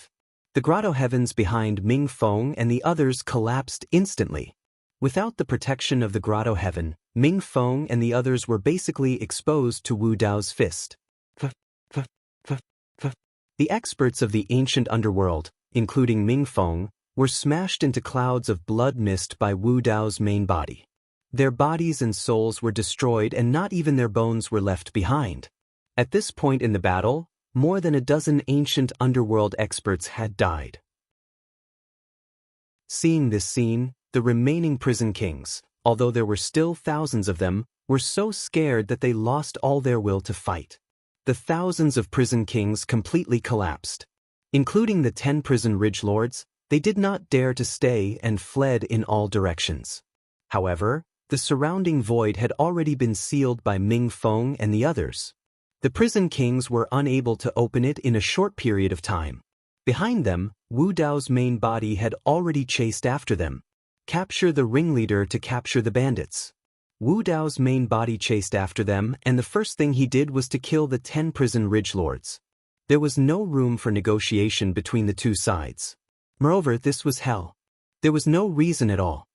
The grotto heavens behind Ming Feng and the others collapsed instantly. Without the protection of the grotto heaven, Ming Feng and the others were basically exposed to Wu Dao's fist. The experts of the ancient underworld, including Ming Feng, were smashed into clouds of blood mist by Wu Dao's main body. Their bodies and souls were destroyed and not even their bones were left behind. At this point in the battle, more than a dozen ancient underworld experts had died. Seeing this scene, the remaining prison kings, although there were still thousands of them, were so scared that they lost all their will to fight. The thousands of prison kings completely collapsed. Including the 10 prison ridge lords, they did not dare to stay and fled in all directions. However, the surrounding void had already been sealed by Ming Feng and the others. The prison kings were unable to open it in a short period of time. Behind them, Wu Dao's main body had already chased after them. Capture the ringleader to capture the bandits. Wu Dao's main body chased after them, and the first thing he did was to kill the 10 prison ridge lords. There was no room for negotiation between the two sides. Moreover, this was hell. There was no reason at all.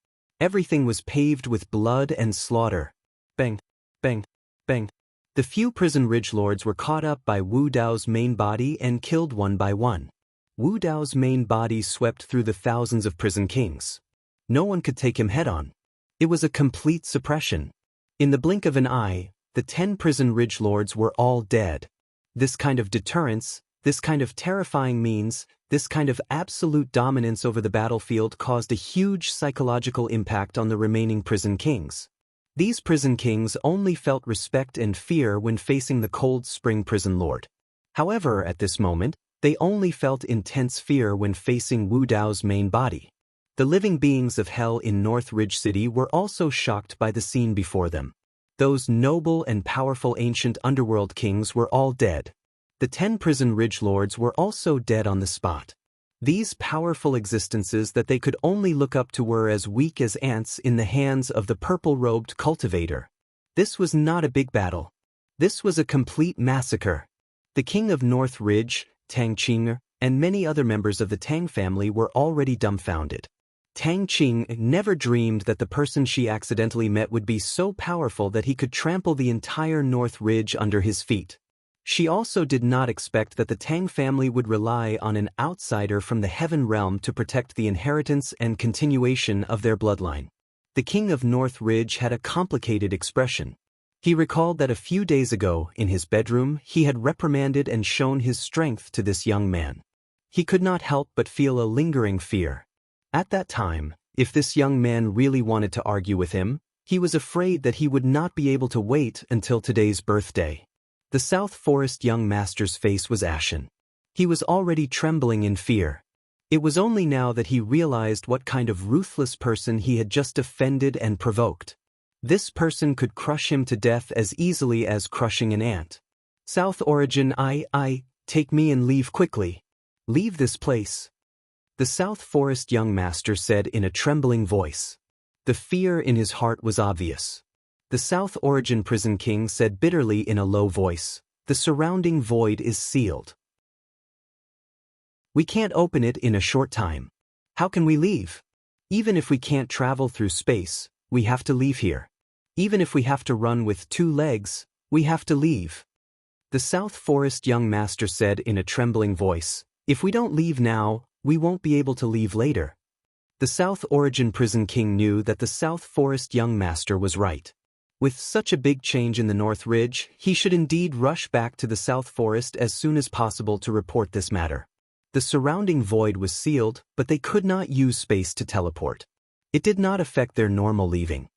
Everything was paved with blood and slaughter. Bang, bang, bang. The few prison ridge lords were caught up by Wu Dao's main body and killed one by one. Wu Dao's main body swept through the thousands of prison kings. No one could take him head-on. It was a complete suppression. In the blink of an eye, the 10 prison ridge lords were all dead. This kind of deterrence, this kind of terrifying means, this kind of absolute dominance over the battlefield caused a huge psychological impact on the remaining prison kings. These prison kings only felt respect and fear when facing the Cold Spring prison lord. However, at this moment, they only felt intense fear when facing Wu Dao's main body. The living beings of hell in North Ridge City were also shocked by the scene before them. Those noble and powerful ancient underworld kings were all dead. The 10 prison ridge lords were also dead on the spot. These powerful existences that they could only look up to were as weak as ants in the hands of the purple-robed cultivator. This was not a big battle. This was a complete massacre. The king of North Ridge, Tang Qing, and many other members of the Tang family were already dumbfounded. Tang Qing never dreamed that the person she accidentally met would be so powerful that he could trample the entire North Ridge under his feet. She also did not expect that the Tang family would rely on an outsider from the heaven realm to protect the inheritance and continuation of their bloodline. The king of North Ridge had a complicated expression. He recalled that a few days ago, in his bedroom, he had reprimanded and shown his strength to this young man. He could not help but feel a lingering fear. At that time, if this young man really wanted to argue with him, he was afraid that he would not be able to wait until today's birthday. The South Forest young master's face was ashen. He was already trembling in fear. It was only now that he realized what kind of ruthless person he had just offended and provoked. This person could crush him to death as easily as crushing an ant. South Origin, take me and leave quickly. Leave this place. The South Forest young master said in a trembling voice. The fear in his heart was obvious. The South Origin prison king said bitterly in a low voice, the surrounding void is sealed. We can't open it in a short time. How can we leave? Even if we can't travel through space, we have to leave here. Even if we have to run with 2 legs, we have to leave. The South Forest young master said in a trembling voice, if we don't leave now, we won't be able to leave later. The South Origin prison king knew that the South Forest young master was right. With such a big change in the North Ridge, he should indeed rush back to the South Forest as soon as possible to report this matter. The surrounding void was sealed, but they could not use space to teleport. It did not affect their normal leaving.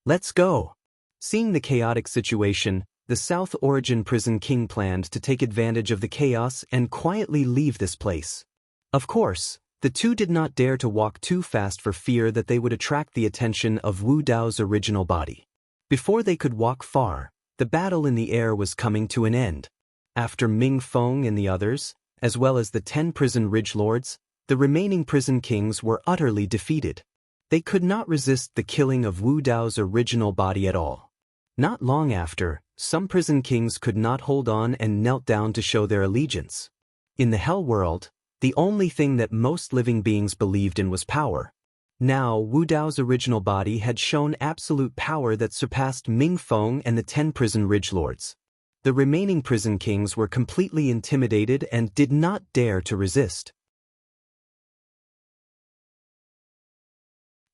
Let's go. Seeing the chaotic situation, the South Origin prison king planned to take advantage of the chaos and quietly leave this place. Of course, the two did not dare to walk too fast for fear that they would attract the attention of Wu Dao's original body. Before they could walk far, the battle in the air was coming to an end. After Ming Feng and the others, as well as the 10 prison ridge lords, the remaining prison kings were utterly defeated. They could not resist the killing of Wu Dao's original body at all. Not long after, some prison kings could not hold on and knelt down to show their allegiance. In the hell world, the only thing that most living beings believed in was power. Now, Wu Dao's original body had shown absolute power that surpassed Ming Feng and the 10 prison ridge lords. The remaining prison kings were completely intimidated and did not dare to resist.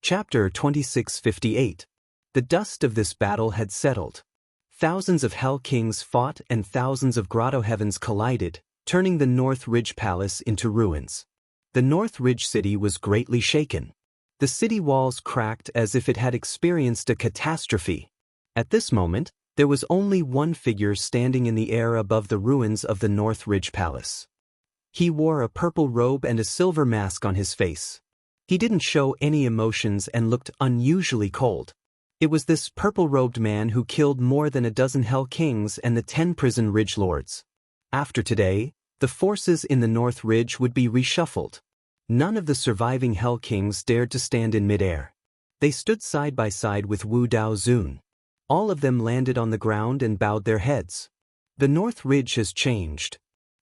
Chapter 2658. The dust of this battle had settled. Thousands of Hell Kings fought and thousands of Grotto Heavens collided, turning the North Ridge Palace into ruins. The North Ridge city was greatly shaken. The city walls cracked as if it had experienced a catastrophe. At this moment, there was only one figure standing in the air above the ruins of the North Ridge Palace. He wore a purple robe and a silver mask on his face. He didn't show any emotions and looked unusually cold. It was this purple-robed man who killed more than a dozen Hell Kings and the 10 prison ridge lords. After today, the forces in the North Ridge would be reshuffled. None of the surviving Hell Kings dared to stand in midair. They stood side by side with Wu Dao Zun. All of them landed on the ground and bowed their heads. The North Ridge has changed.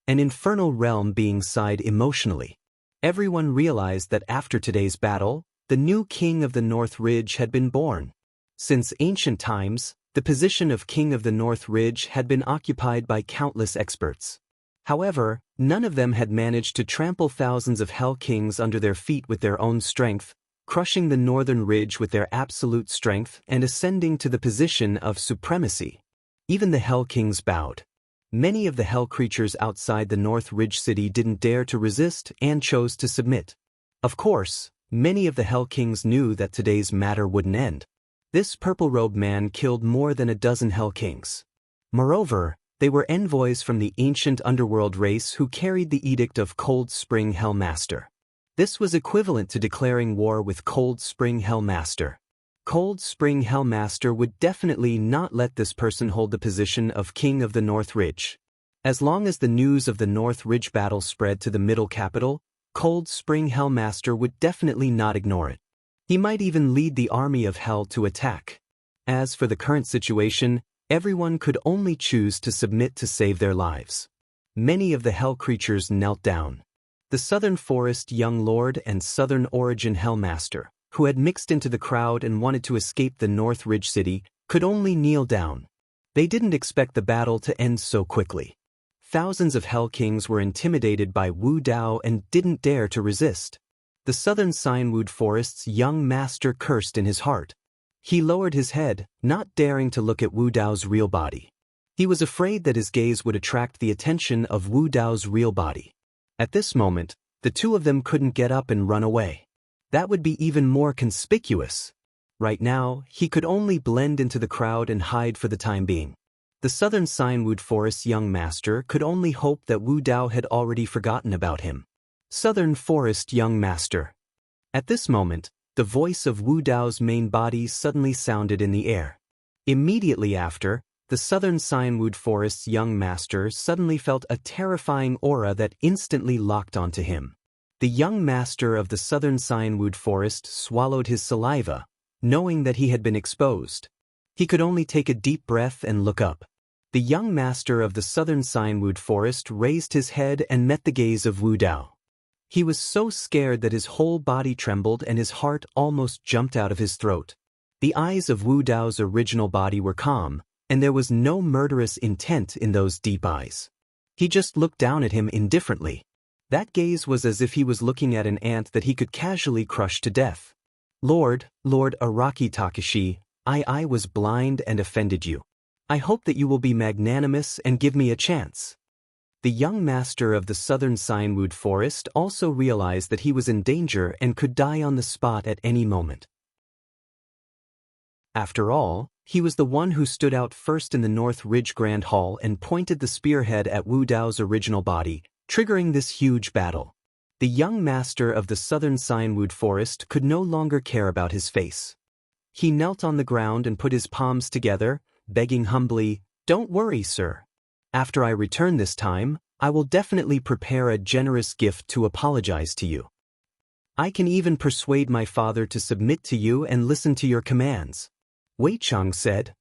An infernal realm being sighed emotionally. Everyone realized that after today's battle, the new king of the North Ridge had been born. Since ancient times, the position of king of the North Ridge had been occupied by countless experts. However, none of them had managed to trample thousands of Hell Kings under their feet with their own strength, crushing the Northern Ridge with their absolute strength and ascending to the position of supremacy. Even the Hell Kings bowed. Many of the Hell creatures outside the North Ridge city didn't dare to resist and chose to submit. Of course, many of the Hell Kings knew that today's matter wouldn't end. This purple-robed man killed more than a dozen Hell Kings. Moreover, they were envoys from the ancient underworld race who carried the edict of Cold Spring Hell Master. This was equivalent to declaring war with Cold Spring Hell Master. Cold Spring Hell Master would definitely not let this person hold the position of King of the North Ridge. As long as the news of the North Ridge battle spread to the Middle Capital, Cold Spring Hellmaster would definitely not ignore it. He might even lead the army of Hell to attack. As for the current situation, everyone could only choose to submit to save their lives. Many of the Hell creatures knelt down. The Southern Forest Young Lord and Southern Origin Hellmaster, who had mixed into the crowd and wanted to escape the North Ridge City, could only kneel down. They didn't expect the battle to end so quickly. Thousands of Hell Kings were intimidated by Wu Dao and didn't dare to resist. The Southern Signwood Forest's young master cursed in his heart. He lowered his head, not daring to look at Wu Dao's real body. He was afraid that his gaze would attract the attention of Wu Dao's real body. At this moment, the two of them couldn't get up and run away. That would be even more conspicuous. Right now, he could only blend into the crowd and hide for the time being. The Southern Signwood Forest's young master could only hope that Wu Dao had already forgotten about him. Southern Forest Young Master. At this moment, the voice of Wu Dao's main body suddenly sounded in the air. Immediately after, the Southern Signwood Forest's young master suddenly felt a terrifying aura that instantly locked onto him. The young master of the Southern Signwood Forest swallowed his saliva, knowing that he had been exposed. He could only take a deep breath and look up. The young master of the Southern Signwood Forest raised his head and met the gaze of Wu Dao. He was so scared that his whole body trembled and his heart almost jumped out of his throat. The eyes of Wu Dao's original body were calm, and there was no murderous intent in those deep eyes. He just looked down at him indifferently. That gaze was as if he was looking at an ant that he could casually crush to death. Lord Araki Takashi, I was blind and offended you. I hope that you will be magnanimous and give me a chance. The young master of the Southern Signwood Forest also realized that he was in danger and could die on the spot at any moment. After all, he was the one who stood out first in the North Ridge Grand Hall and pointed the spearhead at Wu Dao's original body, triggering this huge battle. The young master of the Southern Signwood Forest could no longer care about his face. He knelt on the ground and put his palms together, begging humbly, "Don't worry, sir. After I return this time, I will definitely prepare a generous gift to apologize to you. I can even persuade my father to submit to you and listen to your commands." Wei Cheng said,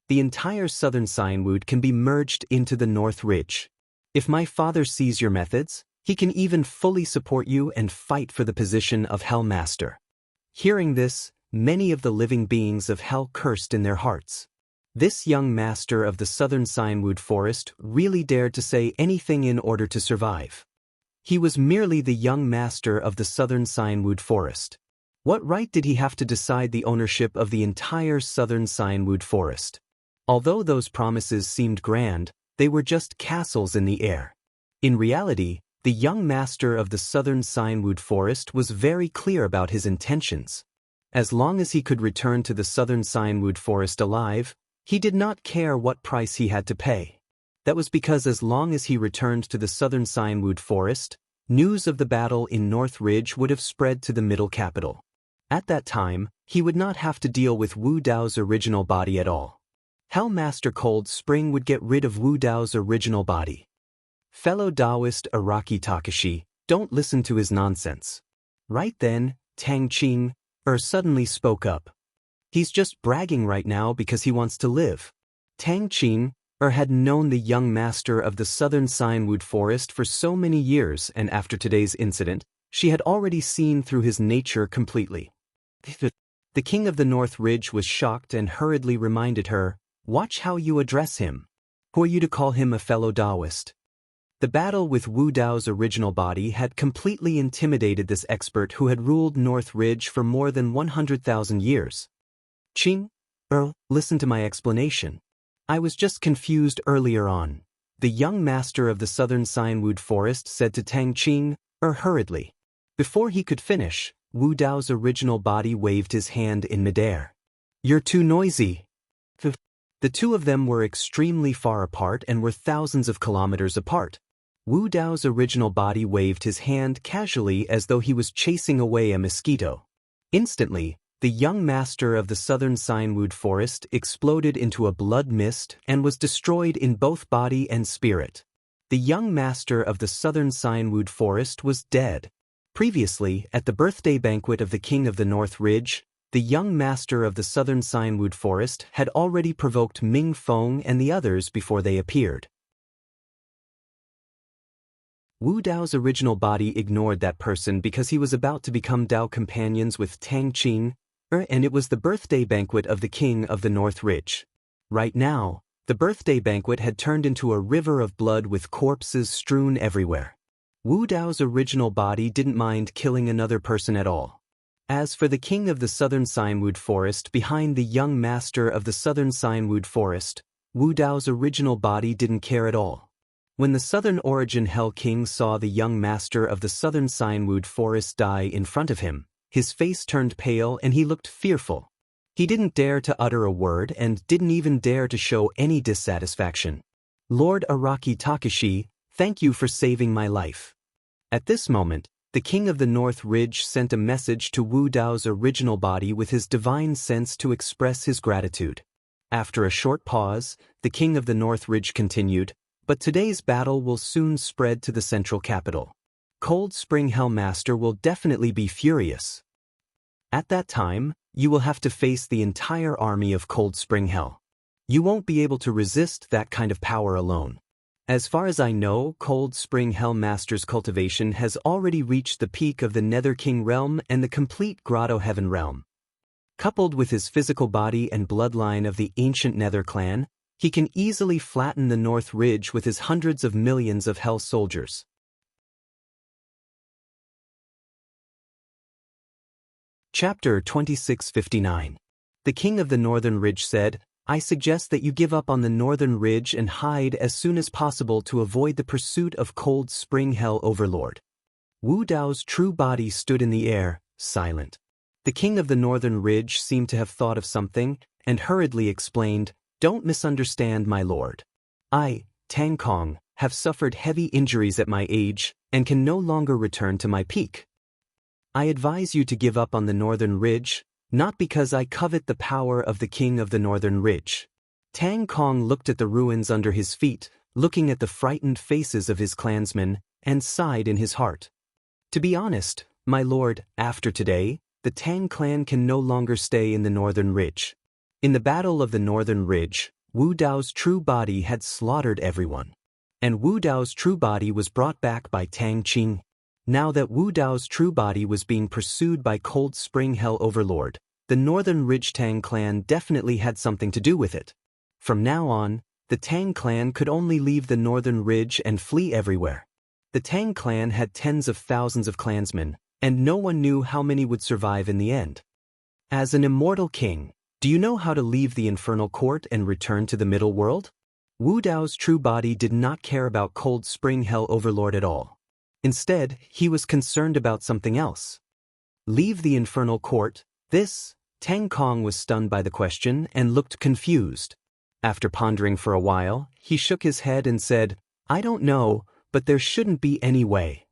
"The entire Southern Signwood can be merged into the North Ridge. If my father sees your methods, he can even fully support you and fight for the position of Hell Master." Hearing this, many of the living beings of Hell cursed in their hearts. This young master of the Southern Signwood Forest really dared to say anything in order to survive. He was merely the young master of the Southern Signwood Forest. What right did he have to decide the ownership of the entire Southern Signwood Forest? Although those promises seemed grand, they were just castles in the air. In reality, the young master of the Southern Signwood Forest was very clear about his intentions. As long as he could return to the Southern Signwood Forest alive, he did not care what price he had to pay. That was because as long as he returned to the Southern Signwood Forest, news of the battle in North Ridge would have spread to the middle capital. At that time, he would not have to deal with Wu Dao's original body at all. Hellmaster Cold Spring would get rid of Wu Dao's original body. Fellow Taoist Araki Takashi, don't listen to his nonsense. Right then, Tang Qing suddenly spoke up. He's just bragging right now because he wants to live. Tang Qing had known the young master of the Southern Signwood Forest for so many years, and after today's incident, she had already seen through his nature completely. The king of the North Ridge was shocked and hurriedly reminded her, "Watch how you address him. Who are you to call him a fellow Taoist?" The battle with Wu Dao's original body had completely intimidated this expert who had ruled North Ridge for more than 100,000 years. "Qing, listen to my explanation. I was just confused earlier on," the young master of the Southern Signwood Forest said to Tang Qing, hurriedly. Before he could finish, Wu Dao's original body waved his hand in midair. "You're too noisy." The two of them were extremely far apart and were thousands of kilometers apart. Wu Dao's original body waved his hand casually as though he was chasing away a mosquito. Instantly, the young master of the Southern Signwood Forest exploded into a blood mist and was destroyed in both body and spirit. The young master of the Southern Signwood Forest was dead. Previously, at the birthday banquet of the king of the North Ridge, the young master of the southern Cinewood Forest had already provoked Ming Feng and the others before they appeared. Wu Dao's original body ignored that person because he was about to become Dao companions with Tang Qing, and it was the birthday banquet of the king of the North Ridge. Right now, the birthday banquet had turned into a river of blood with corpses strewn everywhere. Wu Dao's original body didn't mind killing another person at all. As for the king of the southern Cinewood Forest behind the young master of the southern Cinewood Forest, Wu Dao's original body didn't care at all. When the Southern Origin Hell King saw the young master of the southern Cinewood Forest die in front of him, his face turned pale and he looked fearful. He didn't dare to utter a word and didn't even dare to show any dissatisfaction. Lord Araki Takashi, thank you for saving my life. At this moment, the king of the North Ridge sent a message to Wu Dao's original body with his divine sense to express his gratitude. After a short pause, the king of the North Ridge continued, but today's battle will soon spread to the central capital. Cold Spring Hellmaster will definitely be furious. At that time, you will have to face the entire army of Cold Spring Hell. You won't be able to resist that kind of power alone. As far as I know, Cold Spring Hellmaster's cultivation has already reached the peak of the Nether King realm and the complete Grotto Heaven realm. Coupled with his physical body and bloodline of the ancient Nether clan, he can easily flatten the North Ridge with his hundreds of millions of Hell soldiers. Chapter 2659. The king of the Northern Ridge said, I suggest that you give up on the Northern Ridge and hide as soon as possible to avoid the pursuit of Cold Spring Hell Overlord. Wu Dao's true body stood in the air, silent. The king of the Northern Ridge seemed to have thought of something, and hurriedly explained, Don't misunderstand, my lord. I, Tang Kong, have suffered heavy injuries at my age, and can no longer return to my peak. I advise you to give up on the Northern Ridge, not because I covet the power of the king of the Northern Ridge. Tang Kong looked at the ruins under his feet, looking at the frightened faces of his clansmen, and sighed in his heart. To be honest, my lord, after today, the Tang clan can no longer stay in the Northern Ridge. In the Battle of the Northern Ridge, Wu Dao's true body had slaughtered everyone. And Wu Dao's true body was brought back by Tang Qing. Now that Wu Dao's true body was being pursued by Cold Spring Hell Overlord, the Northern Ridge Tang clan definitely had something to do with it. From now on, the Tang clan could only leave the Northern Ridge and flee everywhere. The Tang clan had tens of thousands of clansmen, and no one knew how many would survive in the end. As an immortal king, do you know how to leave the infernal court and return to the middle world? Wu Dao's true body did not care about Cold Spring Hell Overlord at all. Instead, he was concerned about something else. Leave the infernal court? This? Tang Kong was stunned by the question and looked confused. After pondering for a while, he shook his head and said, I don't know, but there shouldn't be any way.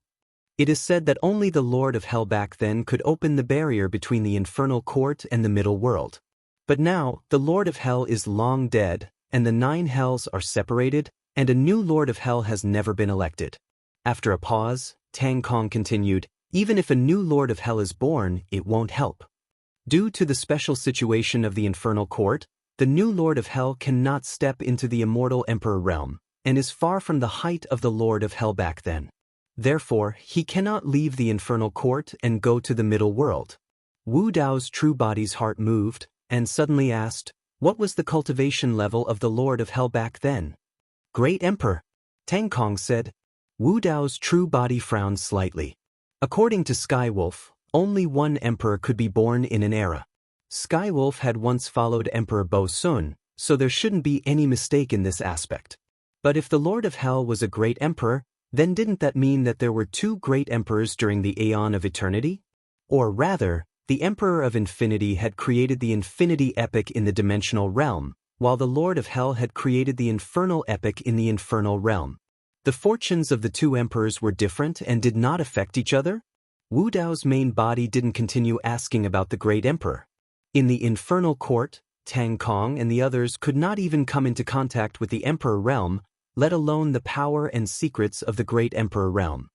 It is said that only the Lord of Hell back then could open the barrier between the infernal court and the middle world. But now, the Lord of Hell is long dead, and the 9 hells are separated, and a new Lord of Hell has never been elected. After a pause, Tang Kong continued, even if a new Lord of Hell is born, it won't help. Due to the special situation of the infernal court, the new Lord of Hell cannot step into the immortal Emperor realm, and is far from the height of the Lord of Hell back then. Therefore, he cannot leave the infernal court and go to the middle world. Wu Dao's true body's heart moved, and suddenly asked, what was the cultivation level of the Lord of Hell back then? Great Emperor, Tang Kong said. Wu Dao's true body frowned slightly. According to Skywolf, only one emperor could be born in an era. Skywolf had once followed Emperor Bo Sun, so there shouldn't be any mistake in this aspect. But if the Lord of Hell was a great emperor, then didn't that mean that there were 2 great emperors during the Aeon of Eternity? Or rather, the Emperor of Infinity had created the Infinity Epic in the dimensional realm, while the Lord of Hell had created the Infernal Epic in the infernal realm. The fortunes of the 2 emperors were different and did not affect each other? Wu Dao's main body didn't continue asking about the great emperor. In the infernal court, Tang Kong and the others could not even come into contact with the emperor realm, let alone the power and secrets of the great emperor realm.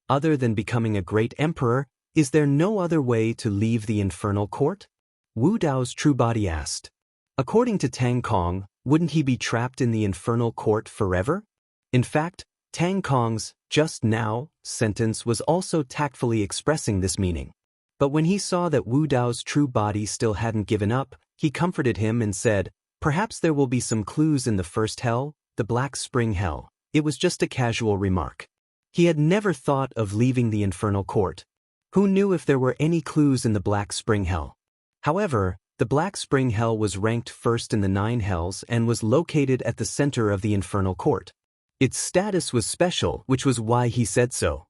Other than becoming a great emperor, is there no other way to leave the infernal court? Wu Dao's true body asked. According to Tang Kong, wouldn't he be trapped in the infernal court forever? In fact, Tang Kong's "just now" sentence was also tactfully expressing this meaning. But when he saw that Wu Dao's true body still hadn't given up, he comforted him and said, "Perhaps there will be some clues in the first hell, the Black Spring Hell." It was just a casual remark. He had never thought of leaving the infernal court. Who knew if there were any clues in the Black Spring Hell? However, the Black Spring Hell was ranked first in the 9 hells and was located at the center of the infernal court. Its status was special, which was why he said so.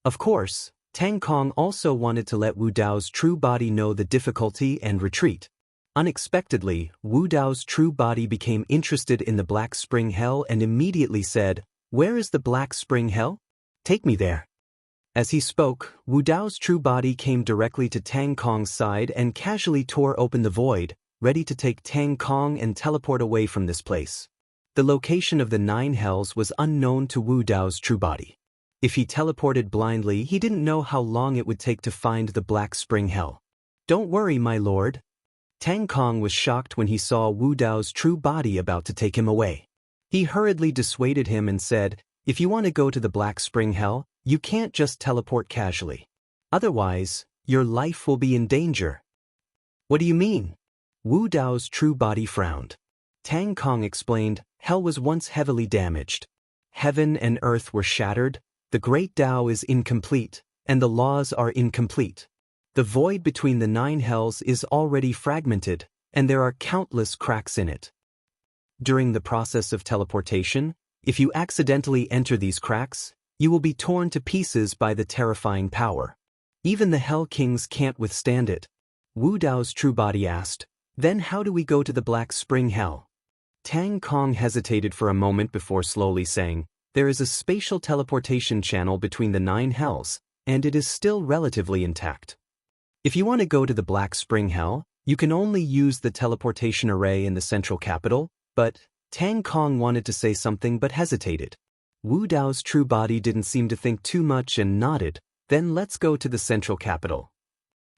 Of course, Tang Kong also wanted to let Wu Dao's true body know the difficulty and retreat. Unexpectedly, Wu Dao's true body became interested in the Black Spring Hell and immediately said, "Where is the Black Spring Hell? Take me there." As he spoke, Wu Dao's true body came directly to Tang Kong's side and casually tore open the void, ready to take Tang Kong and teleport away from this place. The location of the 9 hells was unknown to Wu Dao's true body. If he teleported blindly, he didn't know how long it would take to find the Black Spring Hell. "Don't worry, my lord." Tang Kong was shocked when he saw Wu Dao's true body about to take him away. He hurriedly dissuaded him and said, "If you want to go to the Black Spring Hell, you can't just teleport casually. Otherwise, your life will be in danger." "What do you mean?" Wu Dao's true body frowned. Tang Kong explained, "Hell was once heavily damaged. Heaven and earth were shattered, the great Tao is incomplete, and the laws are incomplete. The void between the 9 hells is already fragmented, and there are countless cracks in it. During the process of teleportation, if you accidentally enter these cracks, you will be torn to pieces by the terrifying power. Even the Hell Kings can't withstand it." Wu Dao's true body asked, "Then how do we go to the Black Spring Hell?" Tang Kong hesitated for a moment before slowly saying, "There is a spatial teleportation channel between the 9 hells, and it is still relatively intact. If you want to go to the Black Spring Hell, you can only use the teleportation array in the central capital," but Tang Kong wanted to say something but hesitated. Wu Dao's true body didn't seem to think too much and nodded, "Then let's go to the central capital."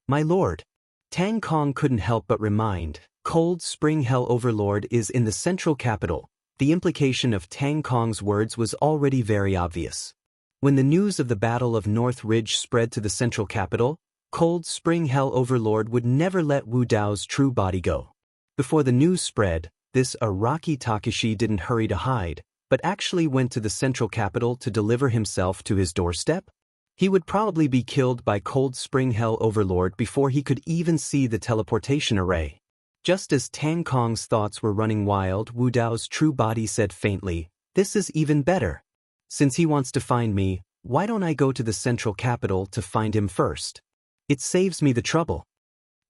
"My lord." Tang Kong couldn't help but remind, Cold Spring Hell Overlord is in the central capital. The implication of Tang Kong's words was already very obvious. When the news of the Battle of North Ridge spread to the central capital, Cold Spring Hell Overlord would never let Wu Dao's true body go. Before the news spread, this Araki Takashi didn't hurry to hide, but actually went to the central capital to deliver himself to his doorstep. He would probably be killed by Cold Spring Hell Overlord before he could even see the teleportation array. Just as Tang Kong's thoughts were running wild, Wu Dao's true body said faintly, "This is even better. Since he wants to find me, why don't I go to the central capital to find him first? It saves me the trouble."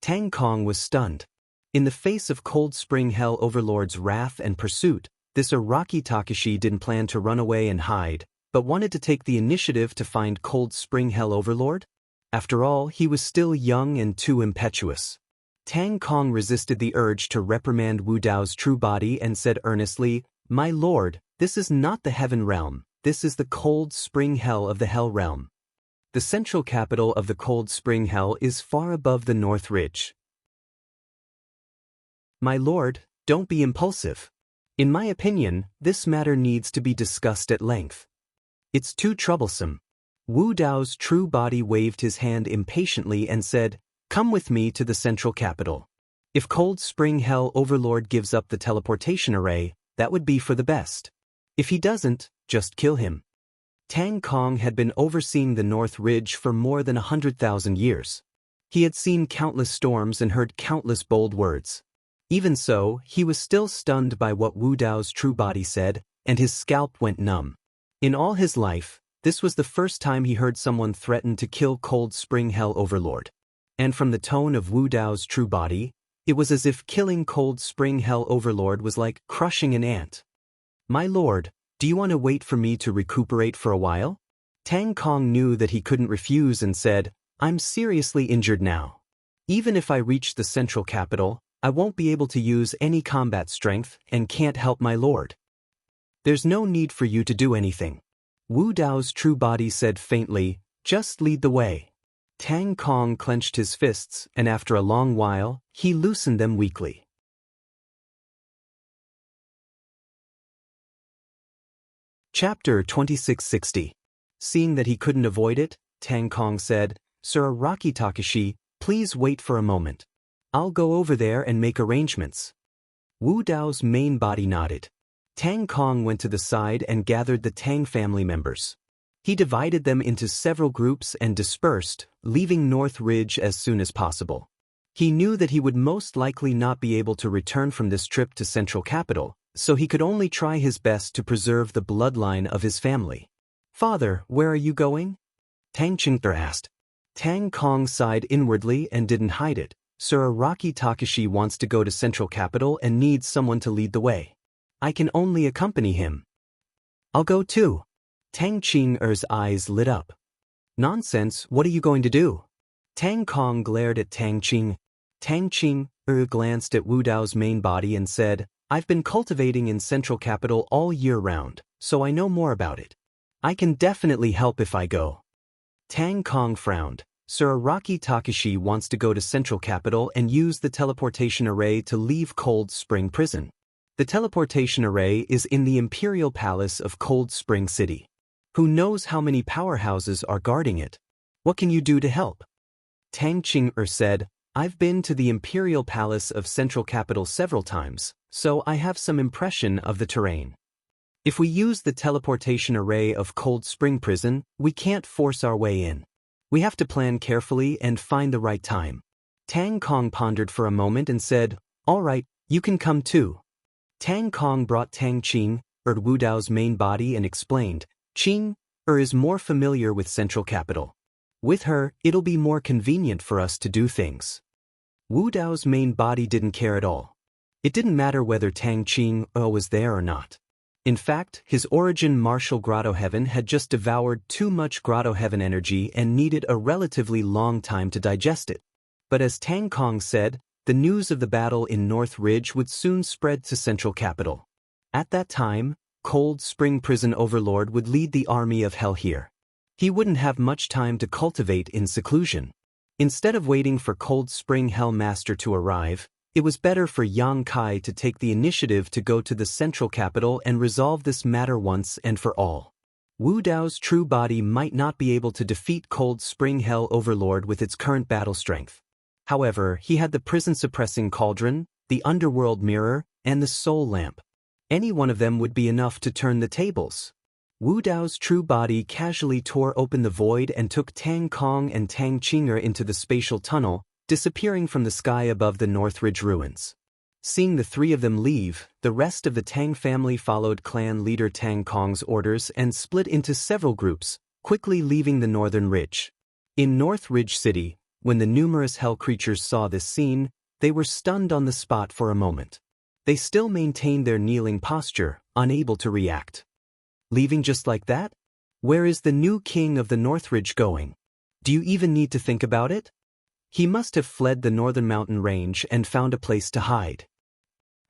Tang Kong was stunned. In the face of Cold Spring Hell Overlord's wrath and pursuit, this Araki Takashi didn't plan to run away and hide, but wanted to take the initiative to find Cold Spring Hell Overlord? After all, he was still young and too impetuous. Tang Kong resisted the urge to reprimand Wu Dao's true body and said earnestly, "My lord, this is not the heaven realm, this is the Cold Spring Hell of the Hell realm. The central capital of the Cold Spring Hell is far above the North Ridge. My lord, don't be impulsive. In my opinion, this matter needs to be discussed at length. It's too troublesome." Wu Dao's true body waved his hand impatiently and said, "Come with me to the central capital. If Cold Spring Hell Overlord gives up the teleportation array, that would be for the best. If he doesn't, just kill him." Tang Kong had been overseeing the North Ridge for more than 100,000 years. He had seen countless storms and heard countless bold words. Even so, he was still stunned by what Wu Dao's true body said, and his scalp went numb. In all his life, this was the first time he heard someone threaten to kill Cold Spring Hell Overlord. And from the tone of Wu Dao's true body, it was as if killing Cold Spring Hell Overlord was like crushing an ant. "My lord, do you want to wait for me to recuperate for a while?" Tang Kong knew that he couldn't refuse and said, "I'm seriously injured now. Even if I reach the central capital, I won't be able to use any combat strength and can't help my lord. There's no need for you to do anything. Wu Dao's true body said faintly, "Just lead the way." Tang Kong clenched his fists, and after a long while, he loosened them weakly. Chapter 2660. Seeing that he couldn't avoid it, Tang Kong said, "Sir Araki Takashi, please wait for a moment. I'll go over there and make arrangements." Wu Dao's main body nodded. Tang Kong went to the side and gathered the Tang family members. He divided them into several groups and dispersed, leaving North Ridge as soon as possible. He knew that he would most likely not be able to return from this trip to Central Capital, so he could only try his best to preserve the bloodline of his family. "Father, where are you going?" Tang Qing'er asked. Tang Kong sighed inwardly and didn't hide it. "Sir Araki Takashi wants to go to Central Capital and needs someone to lead the way. I can only accompany him." "I'll go too." Tang Qing'er's eyes lit up. "Nonsense, what are you going to do?" Tang Kong glared at Tang Qing. Tang Qing'er glanced at Wu Dao's main body and said, "I've been cultivating in Central Capital all year round, so I know more about it. I can definitely help if I go." Tang Kong frowned. "Sir Araki Takashi wants to go to Central Capital and use the teleportation array to leave Cold Spring Prison. The teleportation array is in the Imperial Palace of Cold Spring City. Who knows how many powerhouses are guarding it? What can you do to help?" Tang Qing'er said, "I've been to the Imperial Palace of Central Capital several times, so I have some impression of the terrain. If we use the teleportation array of Cold Spring Prison, we can't force our way in. We have to plan carefully and find the right time." Tang Kong pondered for a moment and said, "All right, you can come too." Tang Kong brought Tang Qing'er Wu Dao's main body and explained, "Qing'er is more familiar with Central Capital. With her, it'll be more convenient for us to do things." Wu Dao's main body didn't care at all. It didn't matter whether Tang Qing'er was there or not. In fact, his origin martial Grotto Heaven had just devoured too much Grotto Heaven energy and needed a relatively long time to digest it. But as Tang Kong said, the news of the battle in North Ridge would soon spread to Central Capital. At that time, Cold Spring Prison Overlord would lead the army of hell here. He wouldn't have much time to cultivate in seclusion. Instead of waiting for Cold Spring Hell Master to arrive, it was better for Yang Kai to take the initiative to go to the Central Capital and resolve this matter once and for all. Wu Dao's true body might not be able to defeat Cold Spring Hell Overlord with its current battle strength. However, he had the prison-suppressing cauldron, the underworld mirror, and the soul lamp. Any one of them would be enough to turn the tables. Wu Dao's true body casually tore open the void and took Tang Kong and Tang Qing'er into the spatial tunnel, disappearing from the sky above the Northridge ruins. Seeing the three of them leave, the rest of the Tang family followed clan leader Tang Kong's orders and split into several groups, quickly leaving the northern ridge. In North Ridge City, when the numerous hell creatures saw this scene, they were stunned on the spot for a moment. They still maintained their kneeling posture, unable to react. Leaving just like that? Where is the new king of the Northridge going? Do you even need to think about it? He must have fled the northern mountain range and found a place to hide.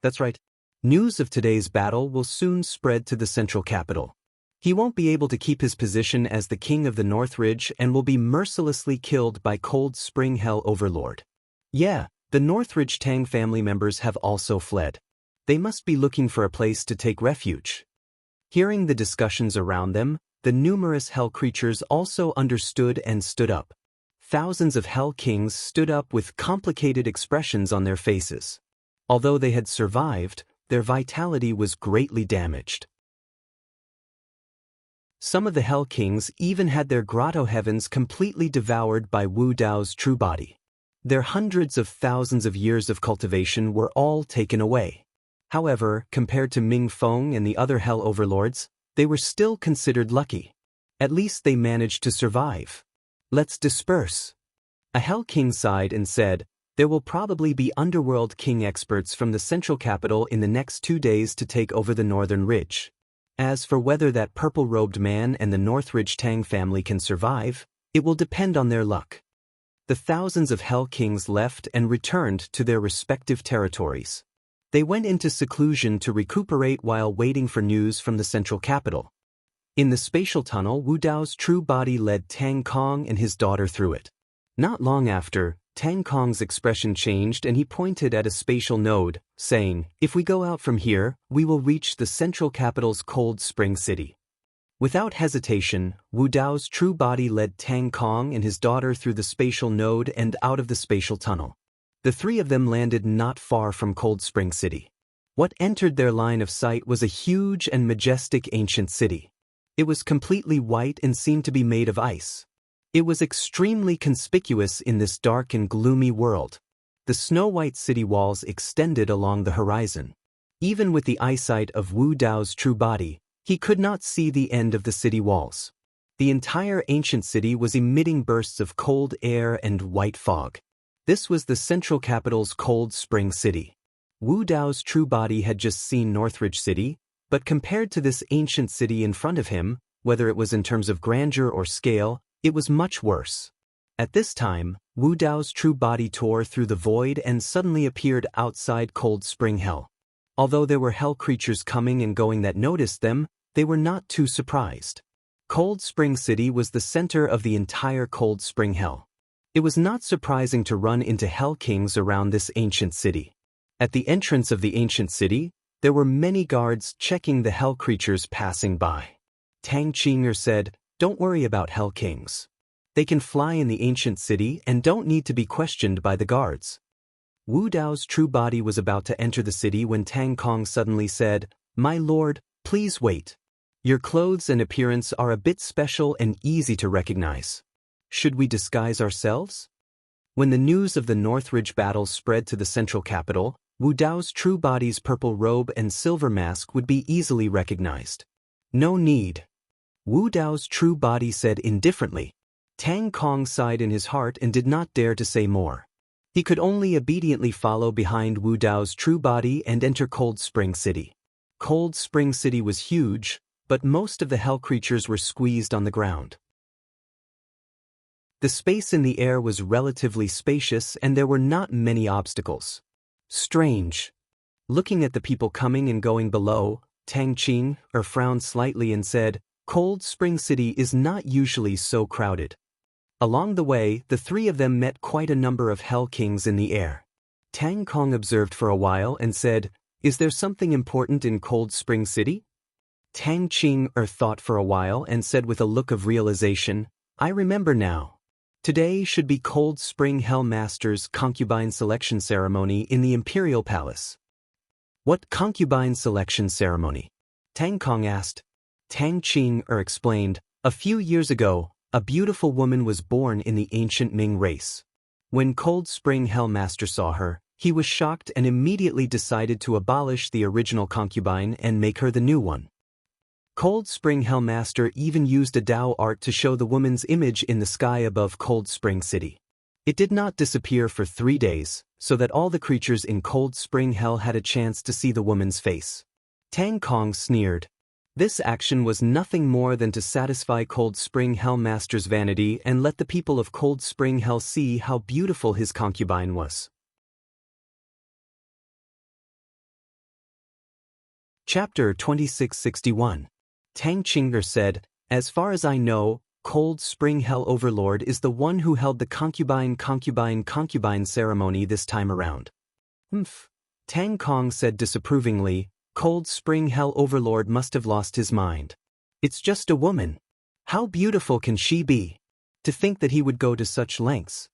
That's right. News of today's battle will soon spread to the Central Capital. He won't be able to keep his position as the king of the Northridge and will be mercilessly killed by Cold Spring Hell Overlord. Yeah, the Northridge Tang family members have also fled. They must be looking for a place to take refuge. Hearing the discussions around them, the numerous hell creatures also understood and stood up. Thousands of hell kings stood up with complicated expressions on their faces. Although they had survived, their vitality was greatly damaged. Some of the Hell Kings even had their grotto heavens completely devoured by Wu Dao's true body. Their hundreds of thousands of years of cultivation were all taken away. However, compared to Ming Feng and the other Hell Overlords, they were still considered lucky. At least they managed to survive. Let's disperse. A Hell King sighed and said, "There will probably be Underworld King experts from the Central Capital in the next 2 days to take over the Northern Ridge. As for whether that purple-robed man and the Northridge Tang family can survive, it will depend on their luck." The thousands of Hell Kings left and returned to their respective territories. They went into seclusion to recuperate while waiting for news from the Central Capital. In the spatial tunnel, Wu Dao's true body led Tang Kong and his daughter through it. Not long after, Tang Kong's expression changed and he pointed at a spatial node, saying, "If we go out from here, we will reach the central capital's cold spring city." Without hesitation, Wu Dao's true body led Tang Kong and his daughter through the spatial node and out of the spatial tunnel. The three of them landed not far from Cold Spring City. What entered their line of sight was a huge and majestic ancient city. It was completely white and seemed to be made of ice. It was extremely conspicuous in this dark and gloomy world. The snow-white city walls extended along the horizon. Even with the eyesight of Wu Dao's true body, he could not see the end of the city walls. The entire ancient city was emitting bursts of cold air and white fog. This was the central capital's Cold Spring City. Wu Dao's true body had just seen Northridge City, but compared to this ancient city in front of him, whether it was in terms of grandeur or scale, it was much worse. At this time, Wu Dao's true body tore through the void and suddenly appeared outside Cold Spring Hell. Although there were hell creatures coming and going that noticed them, they were not too surprised. Cold Spring City was the center of the entire Cold Spring Hell. It was not surprising to run into hell kings around this ancient city. At the entrance of the ancient city, there were many guards checking the hell creatures passing by. Tang Qing'er said, "Don't worry about hell kings. They can fly in the ancient city and don't need to be questioned by the guards." Wu Dao's true body was about to enter the city when Tang Kong suddenly said, "My lord, please wait. Your clothes and appearance are a bit special and easy to recognize. Should we disguise ourselves?" When the news of the Northridge battle spread to the central capital, Wu Dao's true body's purple robe and silver mask would be easily recognized. "No need," Wu Dao's true body said indifferently. Tang Kong sighed in his heart and did not dare to say more. He could only obediently follow behind Wu Dao's true body and enter Cold Spring City. Cold Spring City was huge, but most of the hell creatures were squeezed on the ground. The space in the air was relatively spacious and there were not many obstacles. Strange. Looking at the people coming and going below, Tang Qing'er frowned slightly and said, "Cold Spring City is not usually so crowded." Along the way, the three of them met quite a number of hell kings in the air. Tang Kong observed for a while and said, "Is there something important in Cold Spring City?" Tang Qing'er thought for a while and said with a look of realization, "I remember now. Today should be Cold Spring Hell Master's concubine selection ceremony in the Imperial Palace." "What concubine selection ceremony?" Tang Kong asked. Tang Qing'er explained, "A few years ago, a beautiful woman was born in the ancient Ming race. When Cold Spring Hell Master saw her, he was shocked and immediately decided to abolish the original concubine and make her the new one. Cold Spring Hell Master even used a Dao art to show the woman's image in the sky above Cold Spring City. It did not disappear for 3 days, so that all the creatures in Cold Spring Hell had a chance to see the woman's face." Tang Kong sneered. This action was nothing more than to satisfy Cold Spring Hell Master's vanity and let the people of Cold Spring Hell see how beautiful his concubine was. Chapter 2661. Tang Qing'er said, "As far as I know, Cold Spring Hell Overlord is the one who held the concubine ceremony this time around." Tang Kong said disapprovingly, "Cold Spring Hell Overlord must have lost his mind. It's just a woman. How beautiful can she be? To think that he would go to such lengths."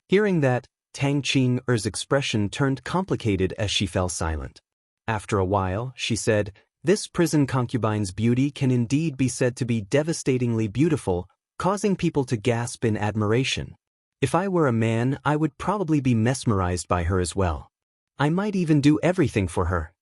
Hearing that, Tang Qing'er's expression turned complicated as she fell silent. After a while, she said, "This prison concubine's beauty can indeed be said to be devastatingly beautiful, causing people to gasp in admiration. If I were a man, I would probably be mesmerized by her as well. I might even do everything for her."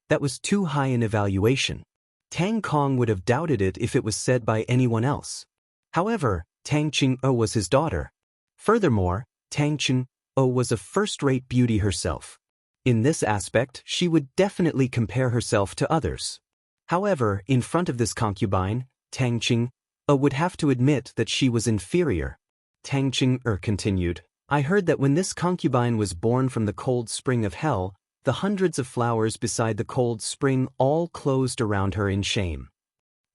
That was too high an evaluation. Tang Kong would have doubted it if it was said by anyone else. However, Tang Qing'er was his daughter. Furthermore, Tang Qing'er was a first-rate beauty herself. In this aspect, she would definitely compare herself to others. However, in front of this concubine, Tang Qing'er would have to admit that she was inferior. Tang Qing'er continued, "I heard that when this concubine was born from the cold spring of hell, the hundreds of flowers beside the cold spring all closed around her in shame.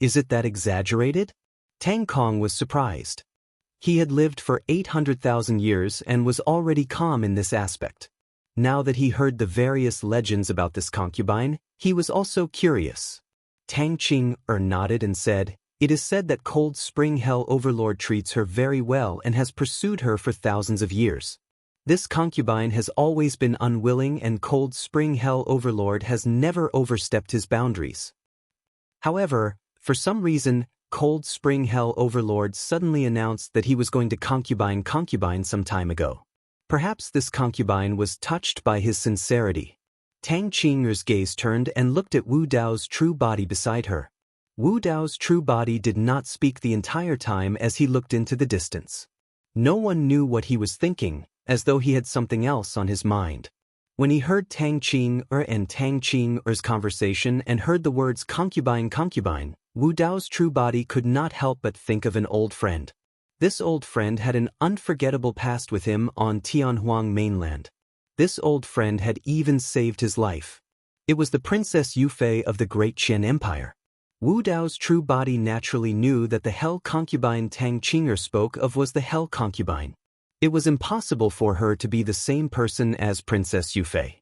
Is it that exaggerated? Tang Kong was surprised. He had lived for 800,000 years and was already calm in this aspect. Now that he heard the various legends about this concubine, he was also curious. Tang Qing nodded and said, "It is said that Cold Spring Hell Overlord treats her very well and has pursued her for thousands of years. This concubine has always been unwilling and Cold Spring Hell Overlord has never overstepped his boundaries. However, for some reason, Cold Spring Hell Overlord suddenly announced that he was going to concubine some time ago. Perhaps this concubine was touched by his sincerity." Tang Qing'er's gaze turned and looked at Wu Dao's true body beside her. Wu Dao's true body did not speak the entire time as he looked into the distance. No one knew what he was thinking, as though he had something else on his mind. When he heard Tang Qing'er and Tang Qing'er's conversation and heard the words concubine, Wu Dao's true body could not help but think of an old friend. This old friend had an unforgettable past with him on Tianhuang mainland. This old friend had even saved his life. It was the Princess Yufei of the Great Qian Empire. Wu Dao's true body naturally knew that the hell concubine Tang Qing'er spoke of was the hell concubine. It was impossible for her to be the same person as Princess Yufei.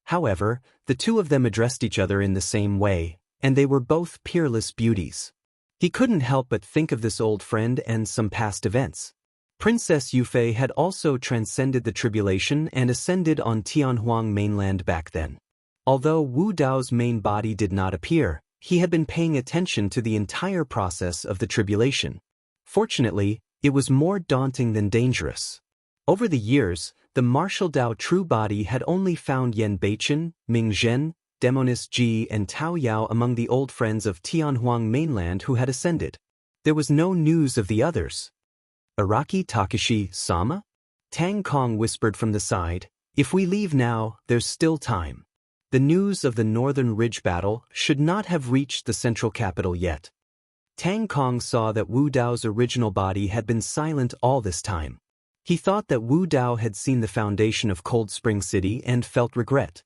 However, the two of them addressed each other in the same way, and they were both peerless beauties. He couldn't help but think of this old friend and some past events. Princess Yufei had also transcended the tribulation and ascended on Tianhuang mainland back then. Although Wu Dao's main body did not appear, he had been paying attention to the entire process of the tribulation. Fortunately, it was more daunting than dangerous. Over the years, the martial Dao true body had only found Yan Beichen, Ming Zhen, Demonis Ji and Tao Yao among the old friends of Tianhuang mainland who had ascended. There was no news of the others. "Araki Takashi-sama?" Tang Kong whispered from the side, "If we leave now, there's still time." The news of the Northern Ridge battle should not have reached the central capital yet. Tang Kong saw that Wu Dao's original body had been silent all this time. He thought that Wu Dao had seen the foundation of Cold Spring City and felt regret.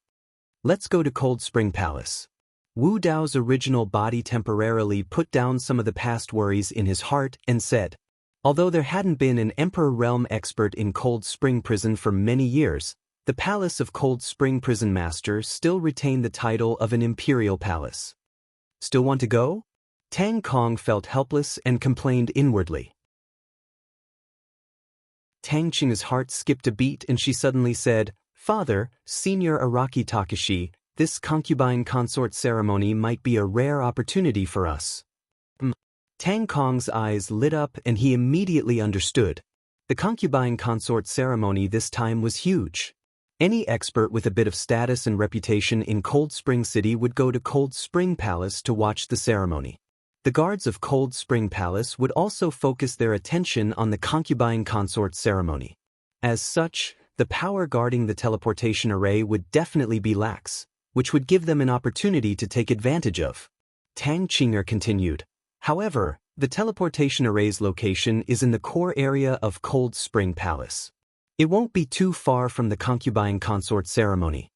"Let's go to Cold Spring Palace." Wu Dao's original body temporarily put down some of the past worries in his heart and said, although there hadn't been an Emperor Realm expert in Cold Spring Prison for many years, the Palace of Cold Spring Prison Master still retained the title of an imperial palace. "Still want to go?" Tang Kong felt helpless and complained inwardly. Tang Qing's heart skipped a beat and she suddenly said, "Father, Senior Araki Takashi, this concubine consort ceremony might be a rare opportunity for us." Tang Kong's eyes lit up and he immediately understood. The concubine consort ceremony this time was huge. Any expert with a bit of status and reputation in Cold Spring City would go to Cold Spring Palace to watch the ceremony. The guards of Cold Spring Palace would also focus their attention on the concubine consort ceremony. As such, the power guarding the teleportation array would definitely be lax, which would give them an opportunity to take advantage of. Tang Qing'er continued, "However, the teleportation array's location is in the core area of Cold Spring Palace. It won't be too far from the concubine consort ceremony.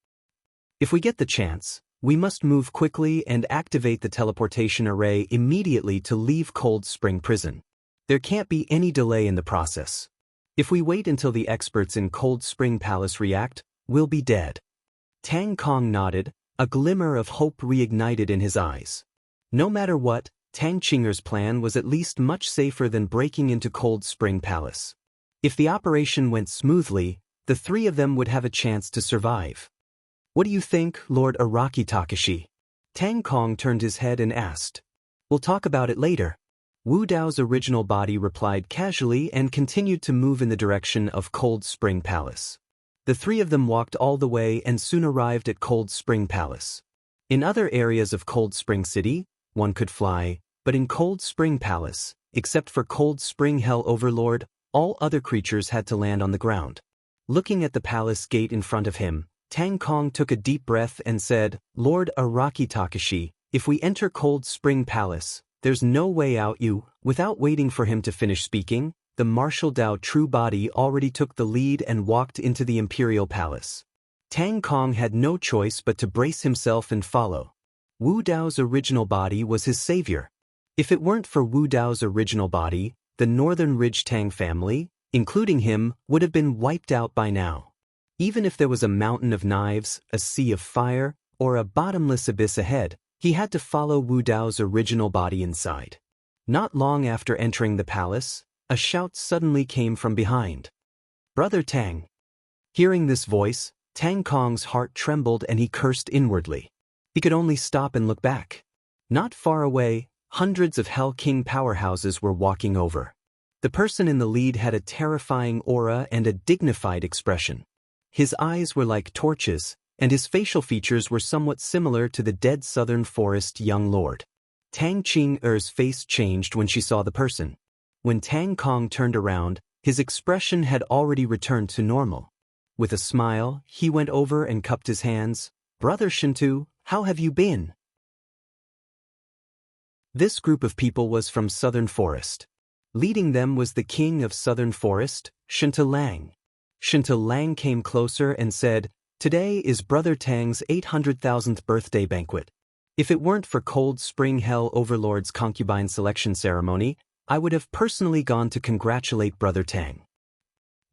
If we get the chance, we must move quickly and activate the teleportation array immediately to leave Cold Spring Prison. There can't be any delay in the process. If we wait until the experts in Cold Spring Palace react, we'll be dead." Tang Kong nodded, a glimmer of hope reignited in his eyes. No matter what, Tang Qing'er's plan was at least much safer than breaking into Cold Spring Palace. If the operation went smoothly, the three of them would have a chance to survive. "What do you think, Lord Araki Takashi?" Tang Kong turned his head and asked. "We'll talk about it later." Wu Dao's original body replied casually and continued to move in the direction of Cold Spring Palace. The three of them walked all the way and soon arrived at Cold Spring Palace. In other areas of Cold Spring City, one could fly, but in Cold Spring Palace, except for Cold Spring Hell Overlord, all other creatures had to land on the ground. Looking at the palace gate in front of him, Tang Kong took a deep breath and said, "Lord Araki Takashi, if we enter Cold Spring Palace, there's no way out. Without waiting for him to finish speaking, the martial Dao true body already took the lead and walked into the imperial palace. Tang Kong had no choice but to brace himself and follow. Wu Dao's original body was his savior. If it weren't for Wu Dao's original body, the Northern Ridge Tang family, including him, would have been wiped out by now. Even if there was a mountain of knives, a sea of fire, or a bottomless abyss ahead, he had to follow Wu Dao's original body inside. Not long after entering the palace, a shout suddenly came from behind. "Brother Tang!" Hearing this voice, Tang Kong's heart trembled and he cursed inwardly. He could only stop and look back. Not far away, hundreds of Hell King powerhouses were walking over. The person in the lead had a terrifying aura and a dignified expression. His eyes were like torches, and his facial features were somewhat similar to the dead Southern Forest young lord. Tang Qing-er's face changed when she saw the person. When Tang Kong turned around, his expression had already returned to normal. With a smile, he went over and cupped his hands. "Brother Shintu, how have you been?" This group of people was from Southern Forest. Leading them was the king of Southern Forest, Shinta Lang. Shinta Lang came closer and said, "Today is Brother Tang's 800,000th birthday banquet. If it weren't for Cold Spring Hell Overlord's concubine selection ceremony, I would have personally gone to congratulate Brother Tang."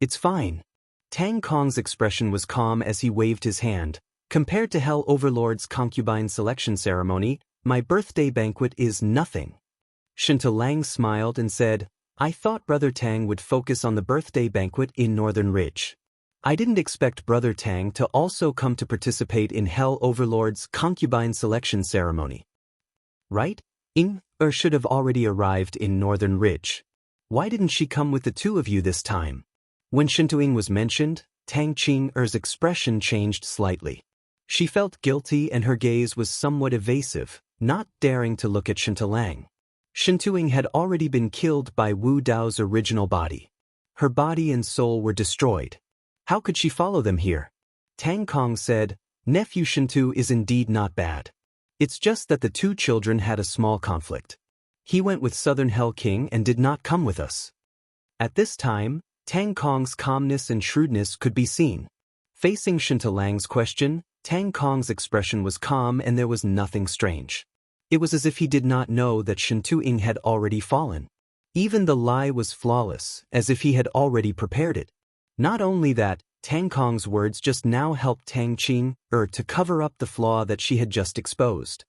"It's fine." Tang Kong's expression was calm as he waved his hand. "Compared to Hell Overlord's concubine selection ceremony, my birthday banquet is nothing." Shinta Lang smiled and said, "I thought Brother Tang would focus on the birthday banquet in Northern Ridge. I didn't expect Brother Tang to also come to participate in Hell Overlord's concubine selection ceremony. Right? Or should have already arrived in Northern Ridge. Why didn't she come with the two of you this time?" When Shintuing was mentioned, Tang Qing-er's expression changed slightly. She felt guilty and her gaze was somewhat evasive, not daring to look at Shinta Lang. Shintuing had already been killed by Wu Dao's original body. Her body and soul were destroyed. How could she follow them here? Tang Kong said, "Nephew Shintu is indeed not bad. It's just that the two children had a small conflict. He went with Southern Hell King and did not come with us." At this time, Tang Kong's calmness and shrewdness could be seen. Facing Shinta Lang's question, Tang Kong's expression was calm and there was nothing strange. It was as if he did not know that Shintuing had already fallen. Even the lie was flawless, as if he had already prepared it. Not only that, Tang Kong's words just now helped Tang Qing-er to cover up the flaw that she had just exposed.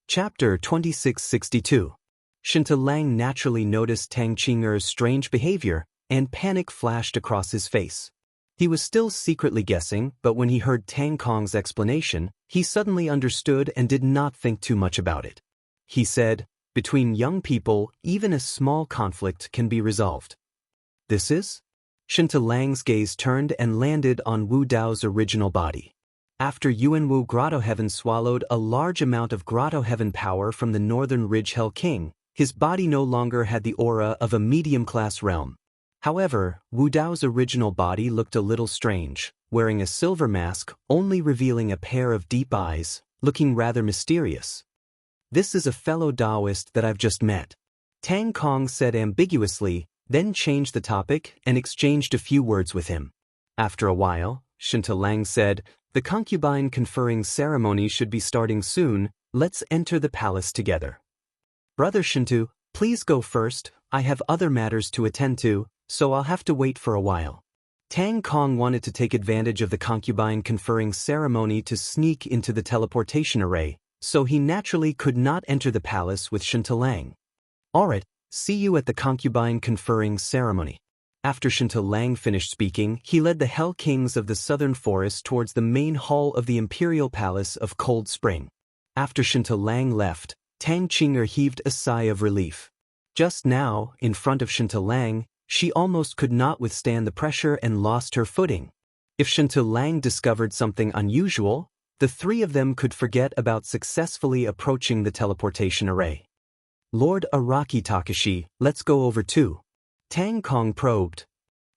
Chapter 2662. Shinta Lang naturally noticed Tang Qing-er's strange behavior, and panic flashed across his face. He was still secretly guessing, but when he heard Tang Kong's explanation, he suddenly understood and did not think too much about it. He said, "Between young people, even a small conflict can be resolved." "This is?" Shinta Lang's gaze turned and landed on Wu Dao's original body. After Yuanwu Grotto Heaven swallowed a large amount of Grotto Heaven power from the Northern Ridge Hell King, his body no longer had the aura of a medium-class realm. However, Wu Dao's original body looked a little strange, wearing a silver mask, only revealing a pair of deep eyes, looking rather mysterious. "This is a fellow Taoist that I've just met," Tang Kong said ambiguously, then changed the topic and exchanged a few words with him. After a while, Shinta Lang said, "The concubine conferring ceremony should be starting soon. Let's enter the palace together." "Brother Shintu, please go first. I have other matters to attend to, so I'll have to wait for a while." Tang Kong wanted to take advantage of the concubine conferring ceremony to sneak into the teleportation array, so he naturally could not enter the palace with Shinta Lang. "Alright, see you at the concubine conferring ceremony." After Shinta Lang finished speaking, he led the Hell Kings of the Southern Forest towards the main hall of the Imperial Palace of Cold Spring. After Shinta Lang left, Tang Qing-er heaved a sigh of relief. Just now, in front of Shinta Lang, she almost could not withstand the pressure and lost her footing. If Shinta Lang discovered something unusual, the three of them could forget about successfully approaching the teleportation array. "Lord Araki Takashi, let's go over too." Tang Kong probed.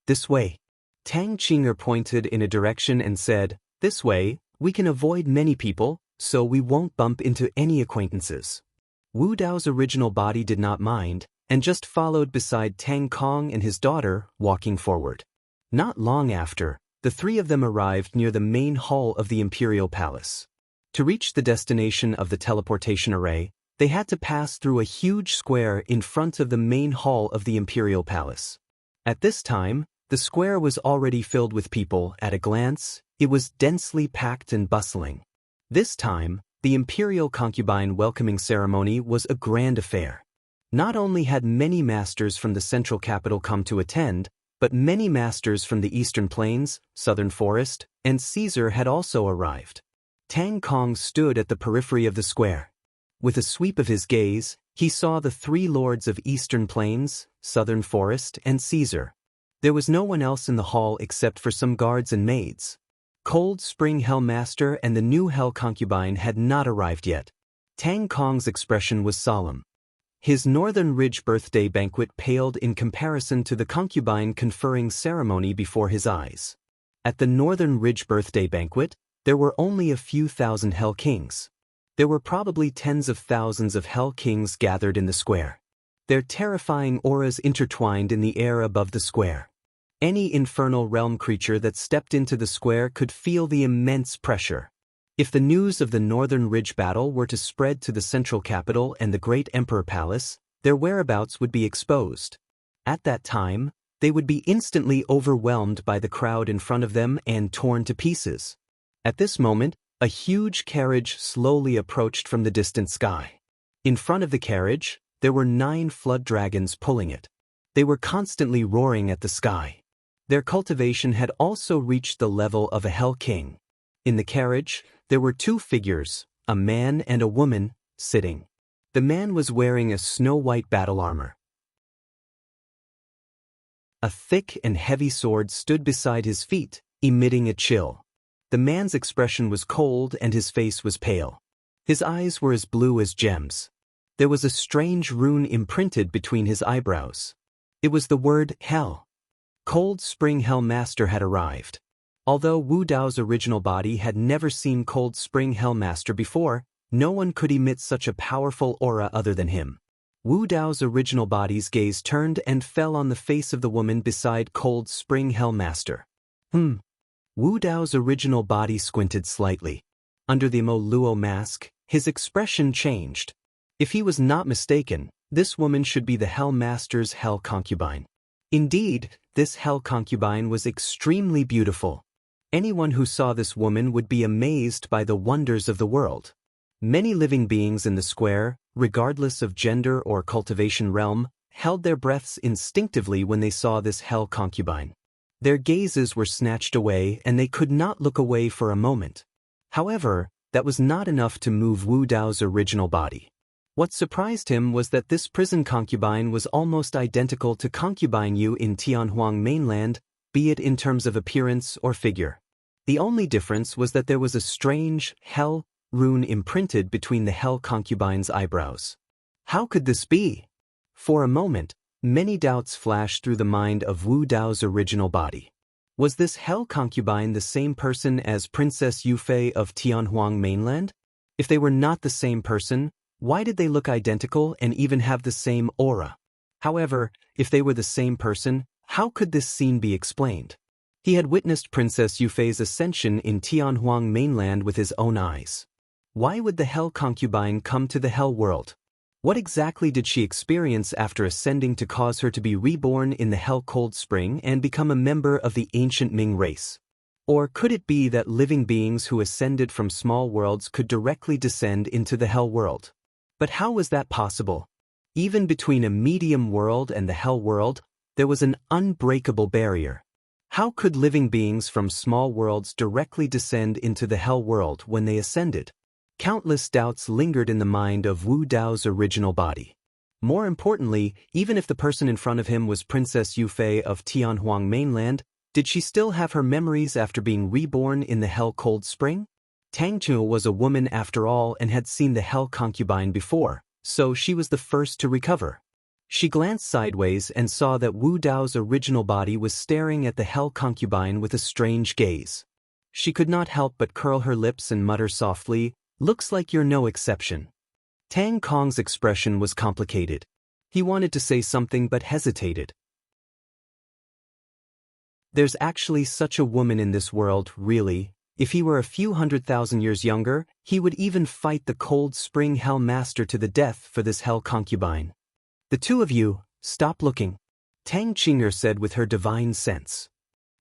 "This way." Tang Qing-er pointed in a direction and said, "This way, we can avoid many people, so we won't bump into any acquaintances." Wu Dao's original body did not mind, and just followed beside Tang Kong and his daughter, walking forward. Not long after, the three of them arrived near the main hall of the Imperial Palace. To reach the destination of the teleportation array, they had to pass through a huge square in front of the main hall of the imperial palace. At this time, the square was already filled with people. At a glance, it was densely packed and bustling. This time, the imperial concubine welcoming ceremony was a grand affair. Not only had many masters from the central capital come to attend, but many masters from the eastern plains, southern forest, and Caesar had also arrived. Tang Kong stood at the periphery of the square. With a sweep of his gaze, he saw the three lords of eastern plains, southern forest, and Caesar. There was no one else in the hall except for some guards and maids. Cold Spring Hell Master and the new Hell Concubine had not arrived yet. Tang Kong's expression was solemn. His Northern Ridge birthday banquet paled in comparison to the concubine conferring ceremony before his eyes. At the Northern Ridge birthday banquet, there were only a few thousand Hell Kings. There were probably tens of thousands of Hell Kings gathered in the square. Their terrifying auras intertwined in the air above the square. Any infernal realm creature that stepped into the square could feel the immense pressure. If the news of the Northern Ridge battle were to spread to the central capital and the Great Emperor Palace, their whereabouts would be exposed. At that time, they would be instantly overwhelmed by the crowd in front of them and torn to pieces. At this moment, a huge carriage slowly approached from the distant sky. In front of the carriage, there were 9 flood dragons pulling it. They were constantly roaring at the sky. Their cultivation had also reached the level of a Hell King. In the carriage, there were 2 figures, a man and a woman, sitting. The man was wearing a snow-white battle armor. A thick and heavy sword stood beside his feet, emitting a chill. The man's expression was cold and his face was pale. His eyes were as blue as gems. There was a strange rune imprinted between his eyebrows. It was the word Hell. Cold Spring Hell Master had arrived. Although Wu Dao's original body had never seen Cold Spring Hell Master before, no one could emit such a powerful aura other than him. Wu Dao's original body's gaze turned and fell on the face of the woman beside Cold Spring Hell Master. Wu Dao's original body squinted slightly. Under the Mo Luo mask, his expression changed. If he was not mistaken, this woman should be the Hell Master's Hell Concubine. Indeed, this Hell Concubine was extremely beautiful. Anyone who saw this woman would be amazed by the wonders of the world. Many living beings in the square, regardless of gender or cultivation realm, held their breaths instinctively when they saw this Hell Concubine. Their gazes were snatched away and they could not look away for a moment. However, that was not enough to move Wu Dao's original body. What surprised him was that this prison concubine was almost identical to Concubine Yu in Tianhuang mainland, be it in terms of appearance or figure. The only difference was that there was a strange, Hell, rune imprinted between the Hell Concubine's eyebrows. How could this be? For a moment, many doubts flashed through the mind of Wu Dao's original body. Was this Hell Concubine the same person as Princess Yufei of Tianhuang mainland? If they were not the same person, why did they look identical and even have the same aura? However, if they were the same person, how could this scene be explained? He had witnessed Princess Yufei's ascension in Tianhuang mainland with his own eyes. Why would the Hell Concubine come to the Hell world? What exactly did she experience after ascending to cause her to be reborn in the Hell Cold Spring and become a member of the ancient Ming race? Or could it be that living beings who ascended from small worlds could directly descend into the Hell world? But how was that possible? Even between a medium world and the Hell world, there was an unbreakable barrier. How could living beings from small worlds directly descend into the Hell world when they ascended? Countless doubts lingered in the mind of Wu Dao's original body. More importantly, even if the person in front of him was Princess Yufei of Tianhuang mainland, did she still have her memories after being reborn in the Hell Cold Spring? Tang Chu was a woman after all and had seen the Hell Concubine before, so she was the first to recover. She glanced sideways and saw that Wu Dao's original body was staring at the Hell Concubine with a strange gaze. She could not help but curl her lips and mutter softly, "Looks like you're no exception." Tang Kong's expression was complicated. He wanted to say something but hesitated. There's actually such a woman in this world, really, If he were a few 100,000 years younger, he would even fight the Cold Spring Hell Master to the death for this hell concubine. The two of you, stop looking, Tang Qing'er said with her divine sense.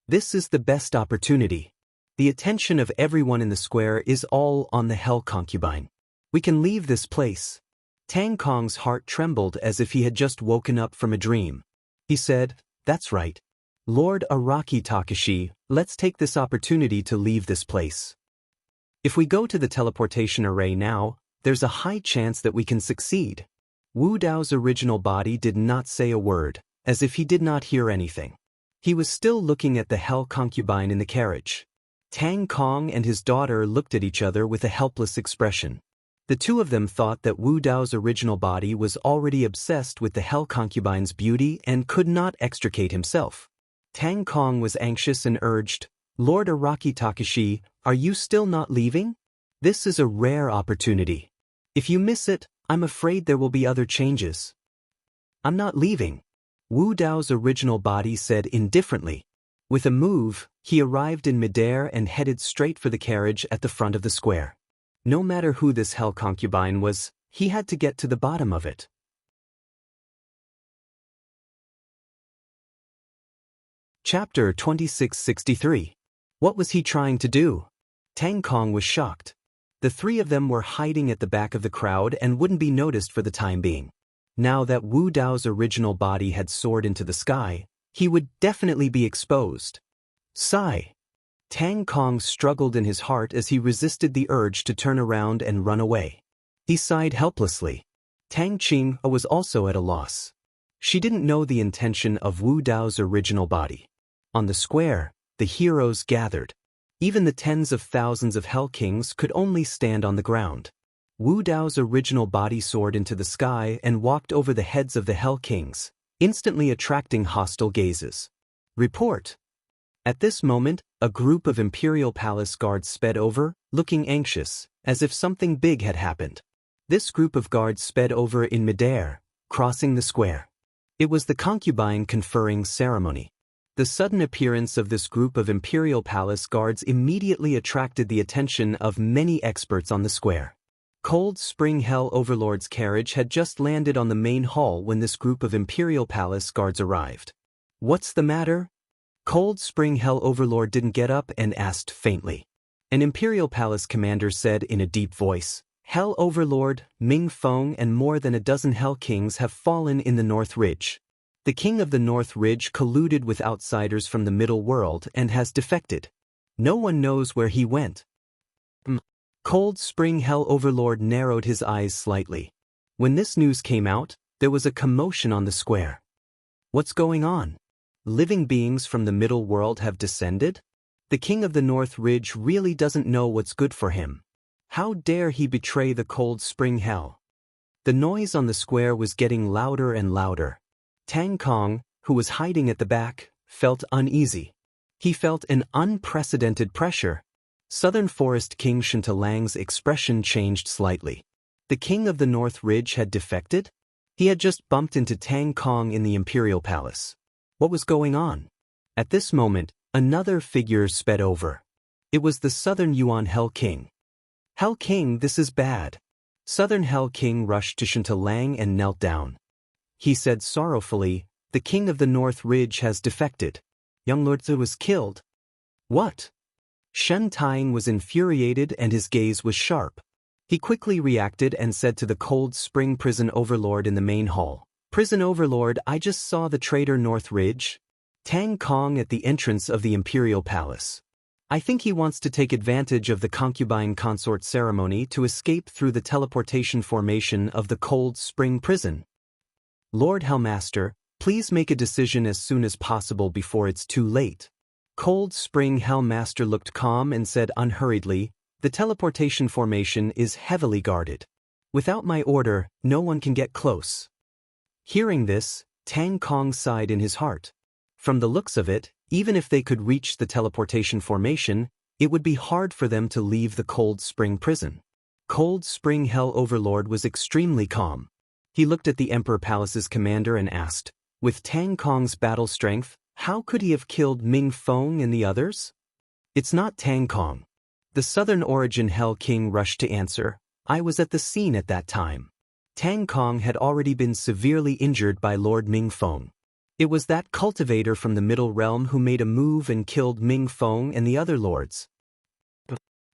This is the best opportunity. The attention of everyone in the square is all on the hell concubine. We can leave this place. Tang Kong's heart trembled as if he had just woken up from a dream. He said, "That's right. Lord Araki Takashi, let's take this opportunity to leave this place. If we go to the teleportation array now, there's a high chance that we can succeed." Wu Dao's original body did not say a word, as if he did not hear anything. He was still looking at the hell concubine in the carriage. Tang Kong and his daughter looked at each other with a helpless expression. The two of them thought that Wu Dao's original body was already obsessed with the hell concubine's beauty and could not extricate himself. Tang Kong was anxious and urged, "Lord Araki Takashi, are you still not leaving? This is a rare opportunity. If you miss it, I'm afraid there will be other changes." "I'm not leaving," Wu Dao's original body said indifferently. With a move, he arrived in midair and headed straight for the carriage at the front of the square. No matter who this hell concubine was, he had to get to the bottom of it. Chapter 2663. What was he trying to do? Tang Kong was shocked. The three of them were hiding at the back of the crowd and wouldn't be noticed for the time being. Now that Wu Dao's original body had soared into the sky, he would definitely be exposed. Sigh. Tang Kong struggled in his heart as he resisted the urge to turn around and run away. He sighed helplessly. Tang Qing was also at a loss. She didn't know the intention of Wu Dao's original body. On the square, the heroes gathered. Even the tens of thousands of Hell Kings could only stand on the ground. Wu Dao's original body soared into the sky and walked over the heads of the Hell Kings, instantly attracting hostile gazes. Report. At this moment, a group of Imperial Palace guards sped over, looking anxious, as if something big had happened. This group of guards sped over in midair, crossing the square. It was the concubine conferring ceremony. The sudden appearance of this group of Imperial Palace guards immediately attracted the attention of many experts on the square. Cold Spring Hell Overlord's carriage had just landed on the main hall when this group of Imperial Palace guards arrived. "What's the matter?" Cold Spring Hell Overlord didn't get up and asked faintly. An Imperial Palace commander said in a deep voice, "Hell Overlord, Ming Feng and more than a dozen Hell Kings have fallen in the North Ridge. The King of the North Ridge colluded with outsiders from the Middle World and has defected. No one knows where he went." Cold Spring Hell Overlord narrowed his eyes slightly. When this news came out, there was a commotion on the square. What's going on? Living beings from the Middle World have descended? The King of the North Ridge really doesn't know what's good for him. How dare he betray the Cold Spring Hell? The noise on the square was getting louder and louder. Tang Kong, who was hiding at the back, felt uneasy. He felt an unprecedented pressure. Southern Forest King Shintalang's expression changed slightly. The King of the North Ridge had defected? He had just bumped into Tang Kong in the Imperial Palace. What was going on? At this moment, another figure sped over. It was the Southern Yuan Hell King. "Hell King, this is bad." Southern Hell King rushed to Shintalang and knelt down. He said sorrowfully, "The King of the North Ridge has defected. Young Lord Zhu was killed." "What?" Shen Taing was infuriated and his gaze was sharp. He quickly reacted and said to the Cold Spring Prison Overlord in the main hall, "Prison Overlord, I just saw the traitor North Ridge Tang Kong at the entrance of the Imperial Palace. I think he wants to take advantage of the concubine consort ceremony to escape through the teleportation formation of the Cold Spring Prison. Lord Hellmaster, please make a decision as soon as possible before it's too late." Cold Spring Hellmaster looked calm and said unhurriedly, "The teleportation formation is heavily guarded. Without my order, no one can get close." Hearing this, Tang Kong sighed in his heart. From the looks of it, even if they could reach the teleportation formation, it would be hard for them to leave the Cold Spring Prison. Cold Spring Hell Overlord was extremely calm. He looked at the Emperor Palace's commander and asked, "With Tang Kong's battle strength, how could he have killed Ming Feng and the others?" "It's not Tang Kong. The Southern Origin Hell King rushed to answer, "I was at the scene at that time. Tang Kong had already been severely injured by Lord Ming Feng. It was that cultivator from the Middle Realm who made a move and killed Ming Feng and the other lords."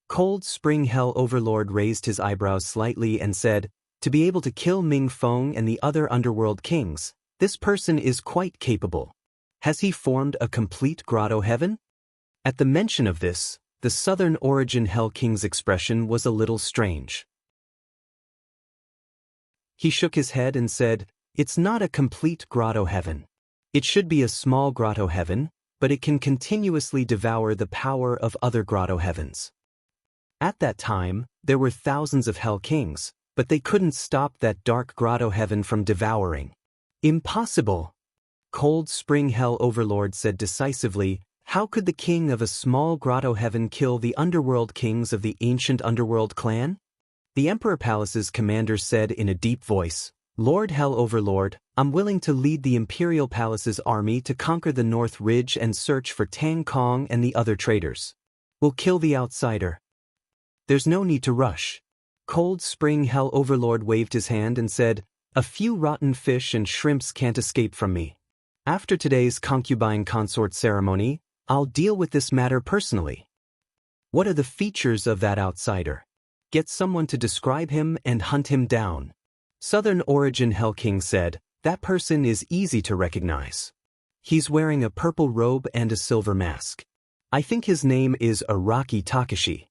Cold Spring Hell Overlord raised his eyebrows slightly and said, "To be able to kill Ming Feng and the other underworld kings, this person is quite capable. Has he formed a complete grotto heaven?" At the mention of this, the Southern Origin Hell King's expression was a little strange. He shook his head and said, "It's not a complete grotto heaven. It should be a small grotto heaven, but it can continuously devour the power of other grotto heavens." At that time, there were thousands of Hell Kings, but they couldn't stop that dark grotto heaven from devouring. "Impossible!" Cold Spring Hell Overlord said decisively, "How could the king of a small grotto heaven kill the underworld kings of the ancient underworld clan?" The Emperor Palace's commander said in a deep voice, "Lord Hell Overlord, I'm willing to lead the Imperial Palace's army to conquer the North Ridge and search for Tang Kong and the other traitors. We'll kill the outsider. There's no need to rush." Cold Spring Hell Overlord waved his hand and said, "A few rotten fish and shrimps can't escape from me. After today's concubine consort ceremony, I'll deal with this matter personally." "What are the features of that outsider? Get someone to describe him and hunt him down." Southern Origin Hell King said, "That person is easy to recognize. He's wearing a purple robe and a silver mask. I think his name is Araki Takashi."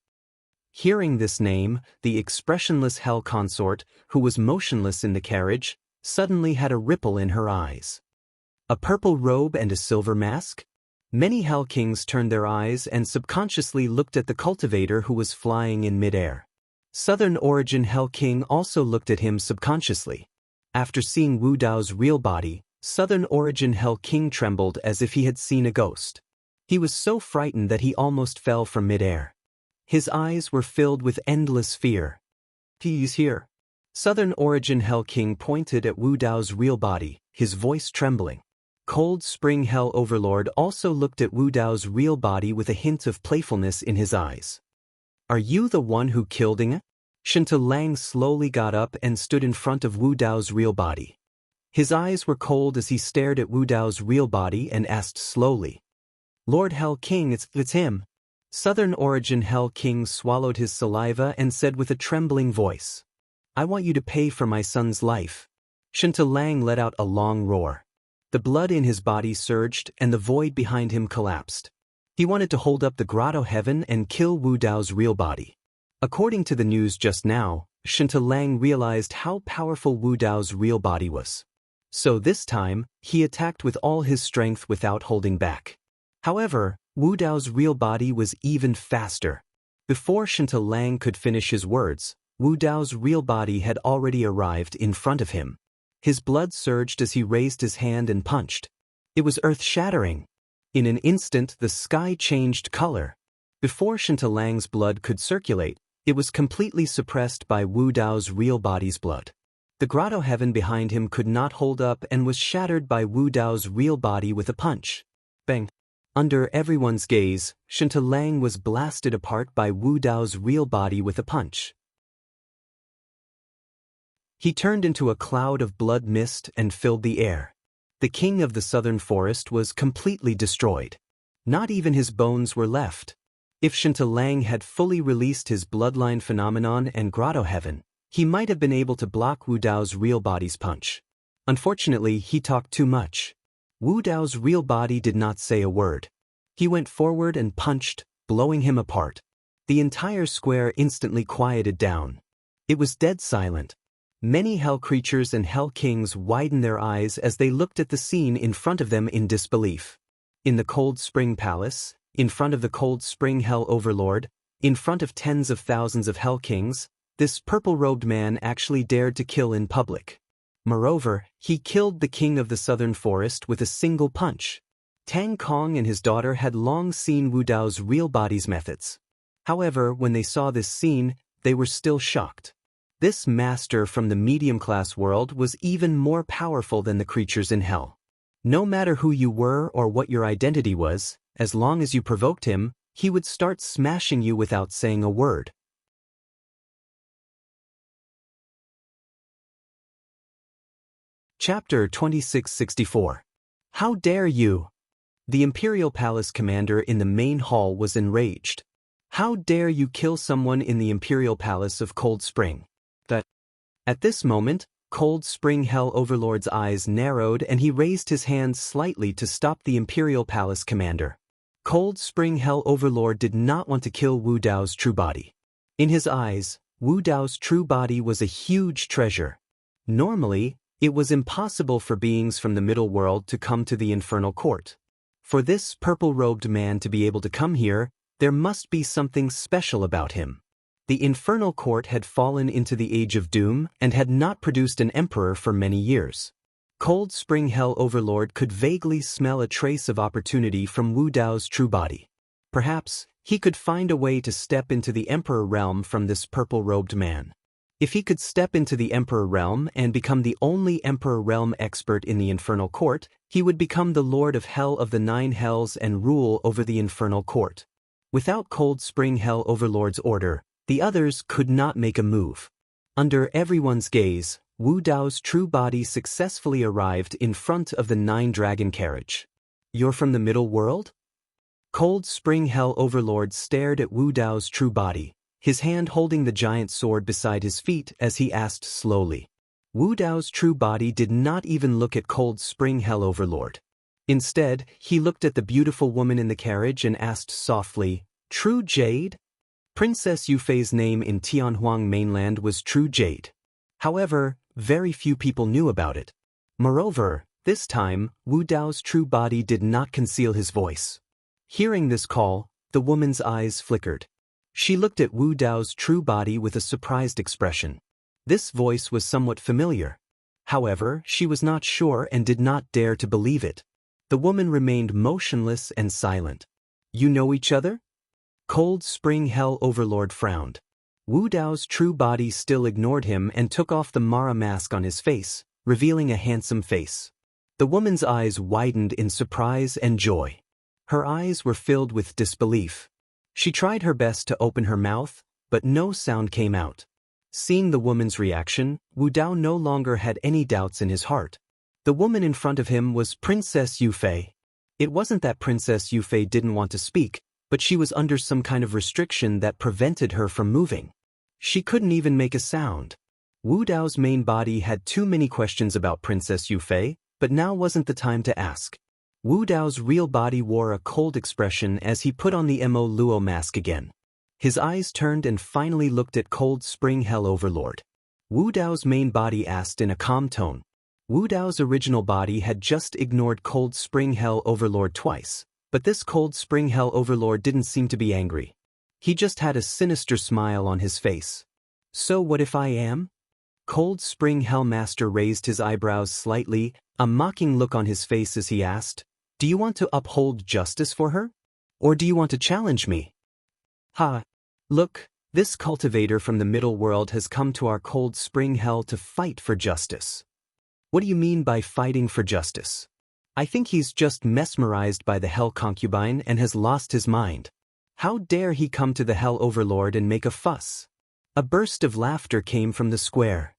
Hearing this name, the expressionless Hell Consort, who was motionless in the carriage, suddenly had a ripple in her eyes. A purple robe and a silver mask? Many Hell Kings turned their eyes and subconsciously looked at the cultivator who was flying in midair. Southern Origin Hell King also looked at him subconsciously. After seeing Wu Dao's real body, Southern Origin Hell King trembled as if he had seen a ghost. He was so frightened that he almost fell from midair. His eyes were filled with endless fear. "He's here." Southern Origin Hell King pointed at Wu Dao's real body, his voice trembling. Cold Spring Hell Overlord also looked at Wu Dao's real body with a hint of playfulness in his eyes. "Are you the one who killed Inga?" Shinta Lang slowly got up and stood in front of Wu Dao's real body. His eyes were cold as he stared at Wu Dao's real body and asked slowly, "Lord Hell King, it's him." Southern Origin Hell King swallowed his saliva and said with a trembling voice, "I want you to pay for my son's life." Shinta Lang let out a long roar. The blood in his body surged and the void behind him collapsed. He wanted to hold up the grotto heaven and kill Wu Dao's real body. According to the news just now, Shinta Lang realized how powerful Wu Dao's real body was. So this time, he attacked with all his strength without holding back. However, Wu Dao's real body was even faster. Before Shinta Lang could finish his words, Wu Dao's real body had already arrived in front of him. His blood surged as he raised his hand and punched. It was earth-shattering. In an instant, the sky changed color. Before Shinta Lang's blood could circulate, it was completely suppressed by Wu Dao's real body's blood. The grotto heaven behind him could not hold up and was shattered by Wu Dao's real body with a punch. Bang! Under everyone's gaze, Shinta Lang was blasted apart by Wu Dao's real body with a punch. He turned into a cloud of blood mist and filled the air. The king of the southern forest was completely destroyed. Not even his bones were left. If Shinta Lang had fully released his bloodline phenomenon and grotto heaven, he might have been able to block Wu Dao's real body's punch. Unfortunately, he talked too much. Wu Dao's real body did not say a word. He went forward and punched, blowing him apart. The entire square instantly quieted down. It was dead silent. Many hell creatures and hell kings widened their eyes as they looked at the scene in front of them in disbelief. In the Cold Spring Palace, in front of the Cold Spring Hell Overlord, in front of tens of thousands of hell kings, this purple-robed man actually dared to kill in public. Moreover, he killed the king of the southern forest with a single punch. Tang Kong and his daughter had long seen Wu Dao's real body's methods. However, when they saw this scene, they were still shocked. This master from the medium-class world was even more powerful than the creatures in hell. No matter who you were or what your identity was, as long as you provoked him, he would start smashing you without saying a word. Chapter 2664. How dare you! The Imperial Palace commander in the main hall was enraged. How dare you kill someone in the Imperial Palace of Cold Spring? At this moment, Cold Spring Hell Overlord's eyes narrowed and he raised his hands slightly to stop the Imperial Palace commander. Cold Spring Hell Overlord did not want to kill Wu Dao's true body. In his eyes, Wu Dao's true body was a huge treasure. Normally, it was impossible for beings from the middle world to come to the infernal court. For this purple-robed man to be able to come here, there must be something special about him. The infernal court had fallen into the Age of Doom and had not produced an emperor for many years. Cold Spring Hell Overlord could vaguely smell a trace of opportunity from Wu Dao's true body. Perhaps he could find a way to step into the Emperor realm from this purple-robed man. If he could step into the Emperor realm and become the only Emperor realm expert in the infernal court, he would become the Lord of Hell of the Nine Hells and rule over the infernal court. Without Cold Spring Hell Overlord's order, the others could not make a move. Under everyone's gaze, Wu Dao's true body successfully arrived in front of the Nine-Dragon carriage. You're from the middle world? Cold Spring Hell Overlord stared at Wu Dao's true body, his hand holding the giant sword beside his feet as he asked slowly. Wu Dao's true body did not even look at Cold Spring Hell Overlord. Instead, he looked at the beautiful woman in the carriage and asked softly, "True Jade?" Princess Yufei's name in Tianhuang mainland was True Jade. However, very few people knew about it. Moreover, this time, Wu Dao's true body did not conceal his voice. Hearing this call, the woman's eyes flickered. She looked at Wu Dao's true body with a surprised expression. This voice was somewhat familiar. However, she was not sure and did not dare to believe it. The woman remained motionless and silent. You know each other? Cold Spring Hell Overlord frowned. Wu Dao's true body still ignored him and took off the Mara mask on his face, revealing a handsome face. The woman's eyes widened in surprise and joy. Her eyes were filled with disbelief. She tried her best to open her mouth, but no sound came out. Seeing the woman's reaction, Wu Dao no longer had any doubts in his heart. The woman in front of him was Princess Yufei. It wasn't that Princess Yufei didn't want to speak, but she was under some kind of restriction that prevented her from moving. She couldn't even make a sound. Wu Dao's main body had too many questions about Princess Yufei, but now wasn't the time to ask. Wu Dao's real body wore a cold expression as he put on the Mo Luo mask again. His eyes turned and finally looked at Cold Spring Hell Overlord. Wu Dao's main body asked in a calm tone. Wu Dao's original body had just ignored Cold Spring Hell Overlord twice, but this Cold Spring Hell Overlord didn't seem to be angry. He just had a sinister smile on his face. So what if I am? Cold Spring Hell Master raised his eyebrows slightly, a mocking look on his face as he asked, "Do you want to uphold justice for her? Or do you want to challenge me?" Ha! Look, this cultivator from the middle world has come to our Cold Spring Hell to fight for justice. What do you mean by fighting for justice? I think he's just mesmerized by the Hell concubine and has lost his mind. How dare he come to the Hell Overlord and make a fuss? A burst of laughter came from the square.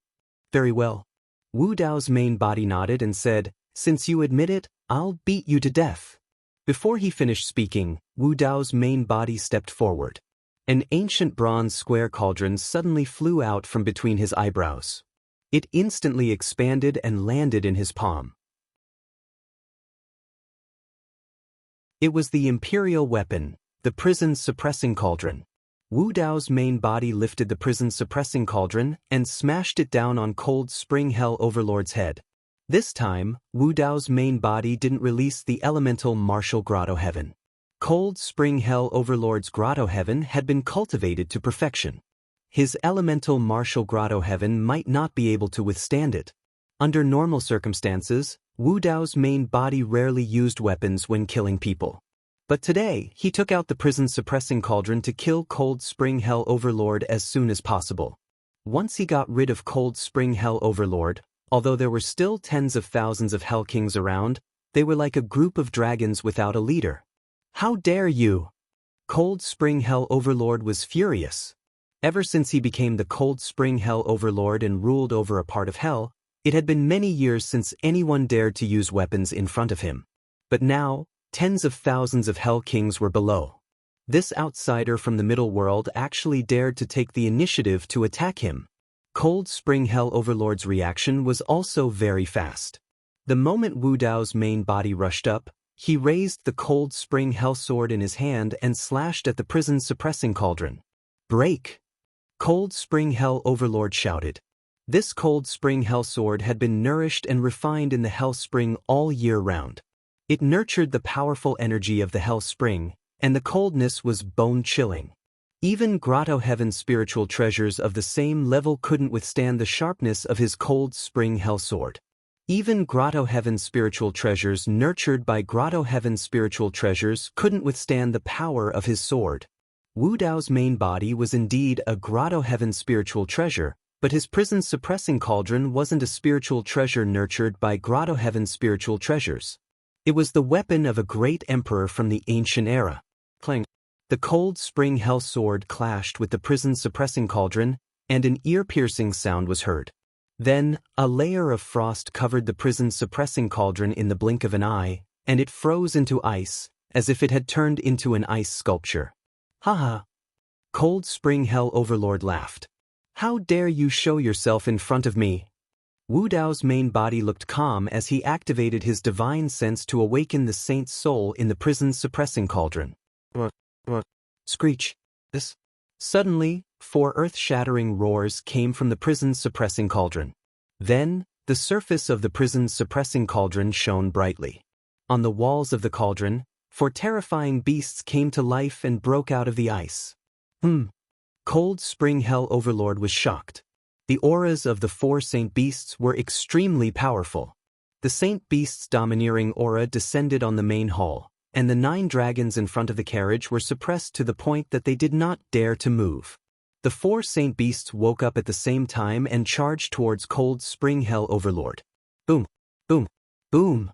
Very well. Wu Dao's main body nodded and said, "Since you admit it, I'll beat you to death." Before he finished speaking, Wu Dao's main body stepped forward. An ancient bronze square cauldron suddenly flew out from between his eyebrows. It instantly expanded and landed in his palm. It was the imperial weapon, the prison-suppressing cauldron. Wu Dao's main body lifted the prison-suppressing cauldron and smashed it down on Cold Spring Hell Overlord's head. This time, Wu Dao's main body didn't release the elemental martial grotto heaven. Cold Spring Hell Overlord's grotto heaven had been cultivated to perfection. His elemental martial grotto heaven might not be able to withstand it. Under normal circumstances, Wu Dao's main body rarely used weapons when killing people. But today, he took out the prison-suppressing cauldron to kill Cold Spring Hell Overlord as soon as possible. Once he got rid of Cold Spring Hell Overlord, although there were still tens of thousands of Hell Kings around, they were like a group of dragons without a leader. How dare you! Cold Spring Hell Overlord was furious. Ever since he became the Cold Spring Hell Overlord and ruled over a part of Hell, it had been many years since anyone dared to use weapons in front of him. But now, tens of thousands of Hell Kings were below. This outsider from the middle world actually dared to take the initiative to attack him. Cold Spring Hell Overlord's reaction was also very fast. The moment Wu Dao's main body rushed up, he raised the Cold Spring Hell Sword in his hand and slashed at the prison's suppressing cauldron. "Break!" Cold Spring Hell Overlord shouted. This Cold Spring Hell Sword had been nourished and refined in the Hell Spring all year round. It nurtured the powerful energy of the Hell Spring, and the coldness was bone-chilling. Even Grotto Heaven's spiritual treasures of the same level couldn't withstand the sharpness of his Cold Spring Hell Sword. Even Grotto Heaven's spiritual treasures nurtured by Grotto Heaven's spiritual treasures couldn't withstand the power of his sword. Wu Dao's main body was indeed a Grotto Heaven spiritual treasure, but his prison's suppressing cauldron wasn't a spiritual treasure nurtured by Grotto Heaven's spiritual treasures. It was the weapon of a great emperor from the ancient era. Clang! The Cold Spring Hell Sword clashed with the prison's suppressing cauldron, and an ear-piercing sound was heard. Then, a layer of frost covered the prison's suppressing cauldron in the blink of an eye, and it froze into ice, as if it had turned into an ice sculpture. "Haha!" Cold Spring Hell Overlord laughed. "How dare you show yourself in front of me?" Wu Dao's main body looked calm as he activated his divine sense to awaken the saint's soul in the prison's suppressing cauldron. Screech! This. Suddenly, 4 earth-shattering roars came from the prison's suppressing cauldron. Then, the surface of the prison's suppressing cauldron shone brightly. On the walls of the cauldron, 4 terrifying beasts came to life and broke out of the ice. Cold Spring Hell Overlord was shocked. The auras of the 4 saint beasts were extremely powerful. The saint beast's domineering aura descended on the main hall, and the 9 dragons in front of the carriage were suppressed to the point that they did not dare to move. The 4 saint beasts woke up at the same time and charged towards Cold Spring Hell Overlord. Boom! Boom! Boom!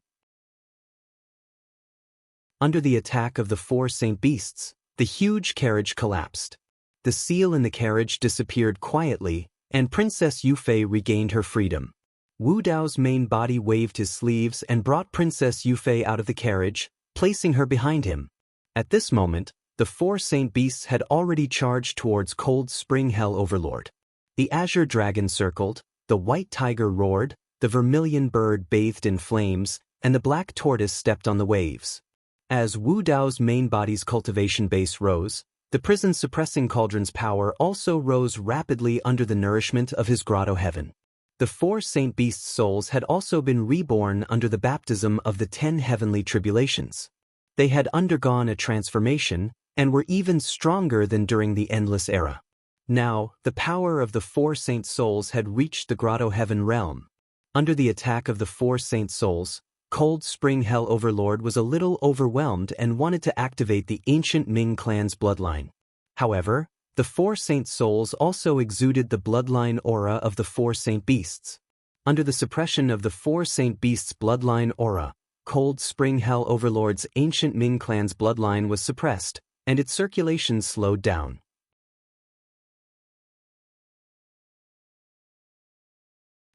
Under the attack of the 4 saint beasts, the huge carriage collapsed. The seal in the carriage disappeared quietly, and Princess Yufei regained her freedom. Wu Dao's main body waved his sleeves and brought Princess Yufei out of the carriage, placing her behind him. At this moment, the 4 saint beasts had already charged towards Cold Spring Hell Overlord. The azure dragon circled, the white tiger roared, the vermilion bird bathed in flames, and the black tortoise stepped on the waves. As Wu Dao's main body's cultivation base rose, the prison's suppressing cauldron's power also rose rapidly under the nourishment of his Grotto Heaven. The 4 saint beasts' souls had also been reborn under the baptism of the 10 heavenly tribulations. They had undergone a transformation, and were even stronger than during the Endless Era. Now, the power of the 4 saint souls had reached the Grotto Heaven realm. Under the attack of the 4 saint souls, Cold Spring Hell Overlord was a little overwhelmed and wanted to activate the ancient Ming clan's bloodline. However, the 4 saint souls also exuded the bloodline aura of the 4 saint beasts. Under the suppression of the 4 saint beasts' bloodline aura, Cold Spring Hell Overlord's ancient Ming clan's bloodline was suppressed, and its circulation slowed down.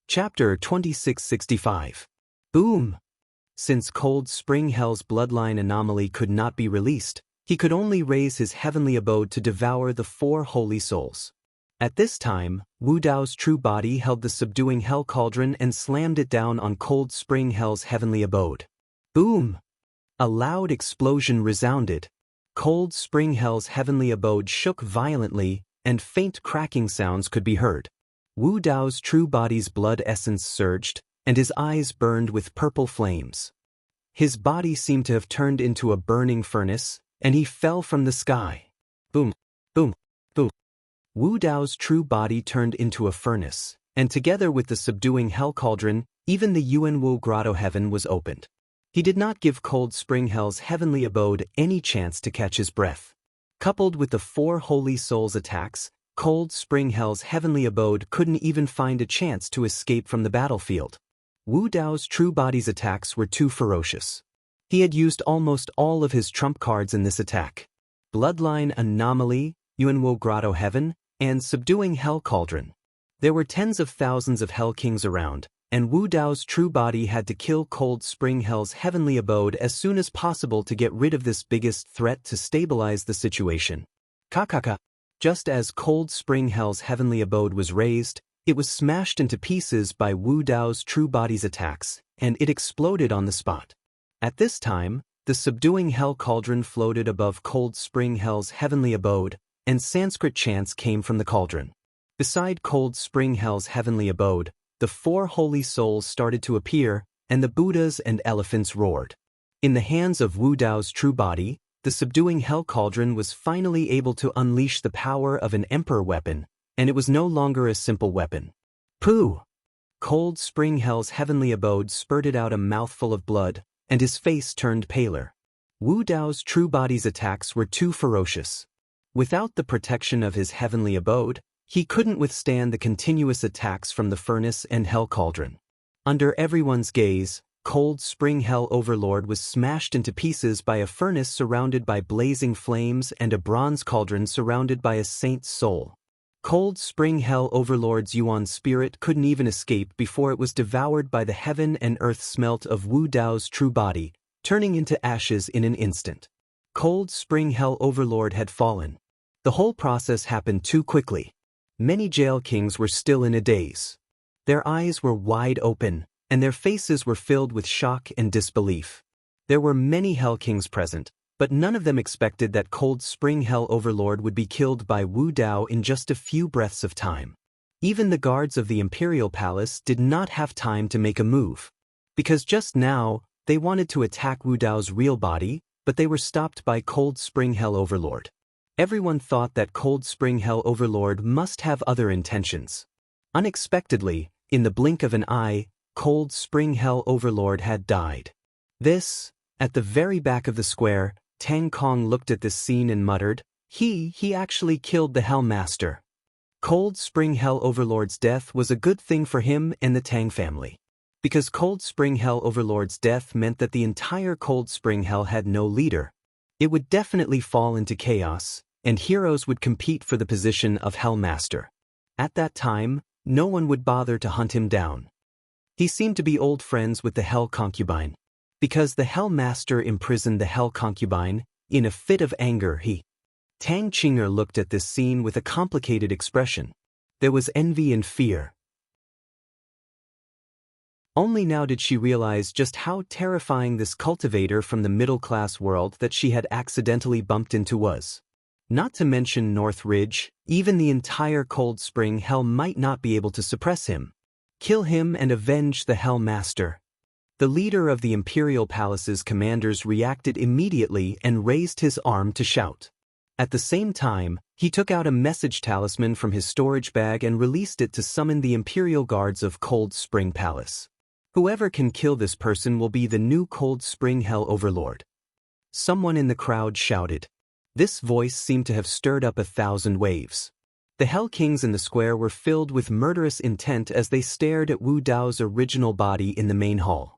Chapter 2665. Boom! Since Cold Spring Hell's bloodline anomaly could not be released, he could only raise his heavenly abode to devour the 4 holy souls. At this time, Wu Dao's true body held the subduing Hell Cauldron and slammed it down on Cold Spring Hell's heavenly abode. Boom! A loud explosion resounded. Cold Spring Hell's heavenly abode shook violently, and faint cracking sounds could be heard. Wu Dao's true body's blood essence surged, and his eyes burned with purple flames. His body seemed to have turned into a burning furnace, and he fell from the sky. Boom! Boom! Boom! Wu Dao's true body turned into a furnace, and together with the subduing Hell Cauldron, even the Yuanwu Grotto Heaven was opened. He did not give Cold Spring Hell's heavenly abode any chance to catch his breath. Coupled with the 4 holy souls' attacks, Cold Spring Hell's heavenly abode couldn't even find a chance to escape from the battlefield. Wu Dao's true body's attacks were too ferocious. He had used almost all of his trump cards in this attack. Bloodline Anomaly, Yuanwo Grotto Heaven, and Subduing Hell Cauldron. There were tens of thousands of Hell Kings around, and Wu Dao's true body had to kill Cold Spring Hell's heavenly abode as soon as possible to get rid of this biggest threat to stabilize the situation. Kakaka. Just as Cold Spring Hell's heavenly abode was razed, it was smashed into pieces by Wu Dao's true body's attacks, and it exploded on the spot. At this time, the Subduing Hell Cauldron floated above Cold Spring Hell's heavenly abode, and Sanskrit chants came from the cauldron. Beside Cold Spring Hell's heavenly abode, the four holy souls started to appear, and the Buddhas and elephants roared. In the hands of Wu Dao's true body, the Subduing Hell Cauldron was finally able to unleash the power of an emperor weapon, and it was no longer a simple weapon. Pooh! Cold Spring Hell's heavenly abode spurted out a mouthful of blood, and his face turned paler. Wu Dao's true body's attacks were too ferocious. Without the protection of his heavenly abode, he couldn't withstand the continuous attacks from the furnace and Hell Cauldron. Under everyone's gaze, Cold Spring Hell Overlord was smashed into pieces by a furnace surrounded by blazing flames and a bronze cauldron surrounded by a saint's soul. Cold Spring Hell Overlord's Yuan spirit couldn't even escape before it was devoured by the heaven and earth smelt of Wu Dao's true body, turning into ashes in an instant. Cold Spring Hell Overlord had fallen. The whole process happened too quickly. Many jail kings were still in a daze. Their eyes were wide open, and their faces were filled with shock and disbelief. There were many Hell Kings present, but none of them expected that Cold Spring Hell Overlord would be killed by Wu Dao in just a few breaths of time. Even the guards of the Imperial Palace did not have time to make a move. Because just now, they wanted to attack Wu Dao's real body, but they were stopped by Cold Spring Hell Overlord. Everyone thought that Cold Spring Hell Overlord must have other intentions. Unexpectedly, in the blink of an eye, Cold Spring Hell Overlord had died. At the very back of the square, Tang Kong looked at this scene and muttered, He actually killed the Hell Master. Cold Spring Hell Overlord's death was a good thing for him and the Tang family. Because Cold Spring Hell Overlord's death meant that the entire Cold Spring Hell had no leader. It would definitely fall into chaos, and heroes would compete for the position of Hell Master. At that time, no one would bother to hunt him down. He seemed to be old friends with the Hell Concubine. Because the Hell Master imprisoned the Hell Concubine, in a fit of anger Tang Qinger looked at this scene with a complicated expression. There was envy and fear. Only now did she realize just how terrifying this cultivator from the middle-class world that she had accidentally bumped into was. Not to mention North Ridge, even the entire Cold Spring Hell might not be able to suppress him. Kill him and avenge the Hell Master. The leader of the Imperial Palace's commanders reacted immediately and raised his arm to shout. At the same time, he took out a message talisman from his storage bag and released it to summon the Imperial Guards of Cold Spring Palace. Whoever can kill this person will be the new Cold Spring Hell Overlord. Someone in the crowd shouted. This voice seemed to have stirred up 1,000 waves. The Hell Kings in the square were filled with murderous intent as they stared at Wu Dao's original body in the main hall.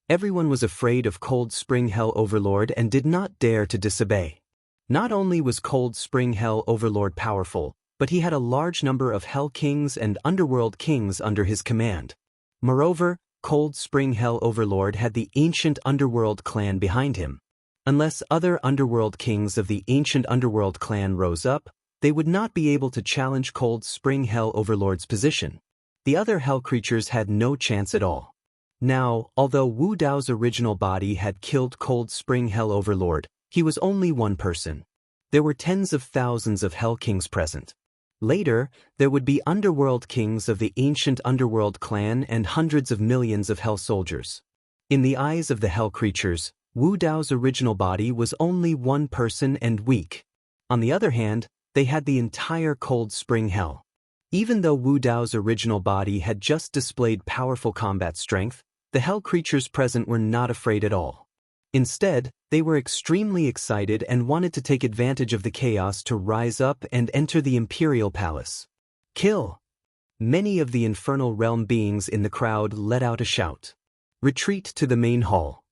Everyone was afraid of Cold Spring Hell Overlord and did not dare to disobey. Not only was Cold Spring Hell Overlord powerful, but he had a large number of Hell Kings and Underworld Kings under his command. Moreover, Cold Spring Hell Overlord had the ancient Underworld clan behind him. Unless other Underworld Kings of the ancient Underworld clan rose up, they would not be able to challenge Cold Spring Hell Overlord's position. The other Hell creatures had no chance at all. Now, although Wu Dao's original body had killed Cold Spring Hell Overlord, he was only one person. There were tens of thousands of Hell Kings present. Later, there would be Underworld Kings of the ancient Underworld clan and hundreds of millions of Hell soldiers. In the eyes of the Hell creatures, Wu Dao's original body was only one person and weak. On the other hand, they had the entire Cold Spring Hell. Even though Wu Dao's original body had just displayed powerful combat strength, the Hell creatures present were not afraid at all. Instead, they were extremely excited and wanted to take advantage of the chaos to rise up and enter the Imperial Palace. Kill! Many of the Infernal Realm beings in the crowd let out a shout. Retreat to the main hall.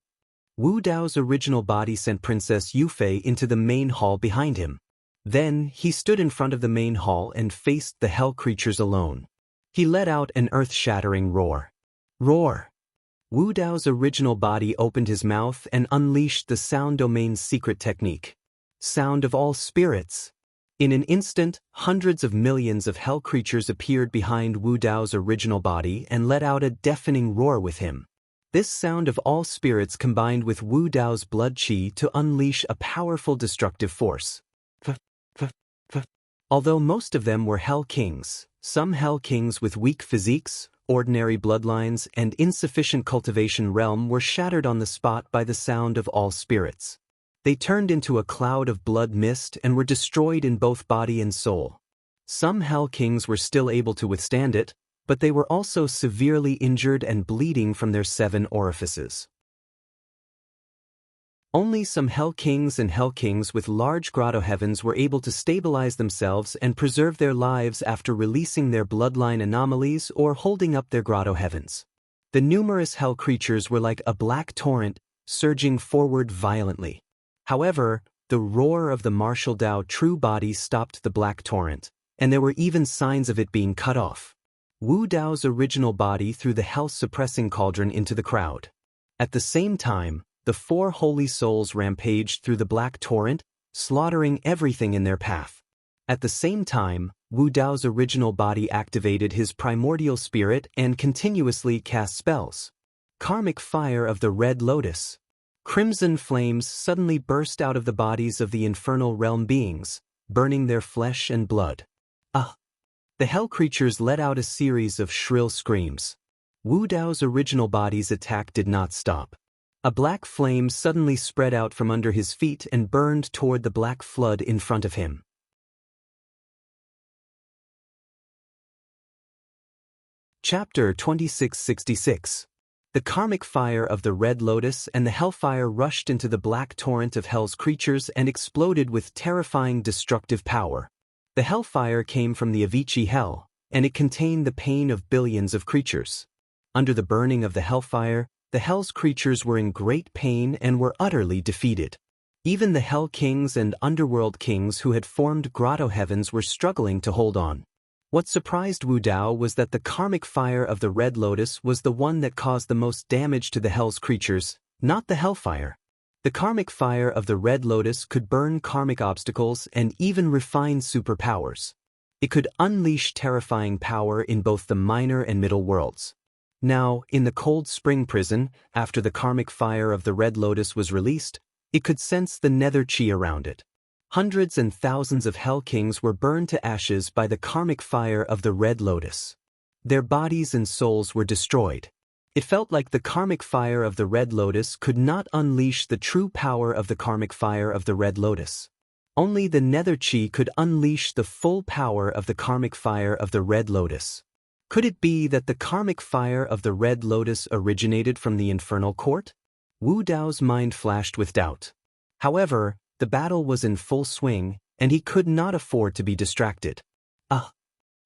Wu Dao's original body sent Princess Yufei into the main hall behind him. Then, he stood in front of the main hall and faced the hell creatures alone. He let out an earth-shattering roar. Roar! Wu Dao's original body opened his mouth and unleashed the sound domain's secret technique. Sound of all spirits. In an instant, hundreds of millions of hell creatures appeared behind Wu Dao's original body and let out a deafening roar with him. This sound of all spirits combined with Wu Dao's blood qi to unleash a powerful destructive force. Although most of them were Hell Kings, some Hell Kings with weak physiques, ordinary bloodlines, and insufficient cultivation realm were shattered on the spot by the sound of all spirits. They turned into a cloud of blood mist and were destroyed in both body and soul. Some Hell Kings were still able to withstand it, but they were also severely injured and bleeding from their 7 orifices. Only some Hell Kings and Hell Kings with large grotto heavens were able to stabilize themselves and preserve their lives after releasing their bloodline anomalies or holding up their grotto heavens. The numerous Hell creatures were like a black torrent, surging forward violently. However, the roar of the martial Dao true body stopped the black torrent, and there were even signs of it being cut off. Wu Dao's original body threw the health-suppressing cauldron into the crowd. At the same time, the 4 holy souls rampaged through the black torrent, slaughtering everything in their path. At the same time, Wu Dao's original body activated his primordial spirit and continuously cast spells. Karmic fire of the Red Lotus. Crimson flames suddenly burst out of the bodies of the infernal realm beings, burning their flesh and blood. The hell creatures let out a series of shrill screams. Wu Dao's original body's attack did not stop. A black flame suddenly spread out from under his feet and burned toward the black flood in front of him. Chapter 2666. The karmic fire of the Red Lotus and the hellfire rushed into the black torrent of hell's creatures and exploded with terrifying destructive power. The hellfire came from the Avicii hell, and it contained the pain of billions of creatures. Under the burning of the hellfire, the hell's creatures were in great pain and were utterly defeated. Even the Hell Kings and Underworld Kings who had formed grotto heavens were struggling to hold on. What surprised Wu Dao was that the karmic fire of the Red Lotus was the one that caused the most damage to the hell's creatures, not the hellfire. The karmic fire of the Red Lotus could burn karmic obstacles and even refine superpowers. It could unleash terrifying power in both the minor and middle worlds. Now, in the cold spring prison, after the karmic fire of the Red Lotus was released, it could sense the nether chi around it. Hundreds and thousands of Hell Kings were burned to ashes by the karmic fire of the Red Lotus. Their bodies and souls were destroyed. It felt like the karmic fire of the Red Lotus could not unleash the true power of the karmic fire of the Red Lotus. Only the nether chi could unleash the full power of the karmic fire of the Red Lotus. Could it be that the karmic fire of the Red Lotus originated from the infernal court? Wu Dao's mind flashed with doubt. However, the battle was in full swing, and he could not afford to be distracted.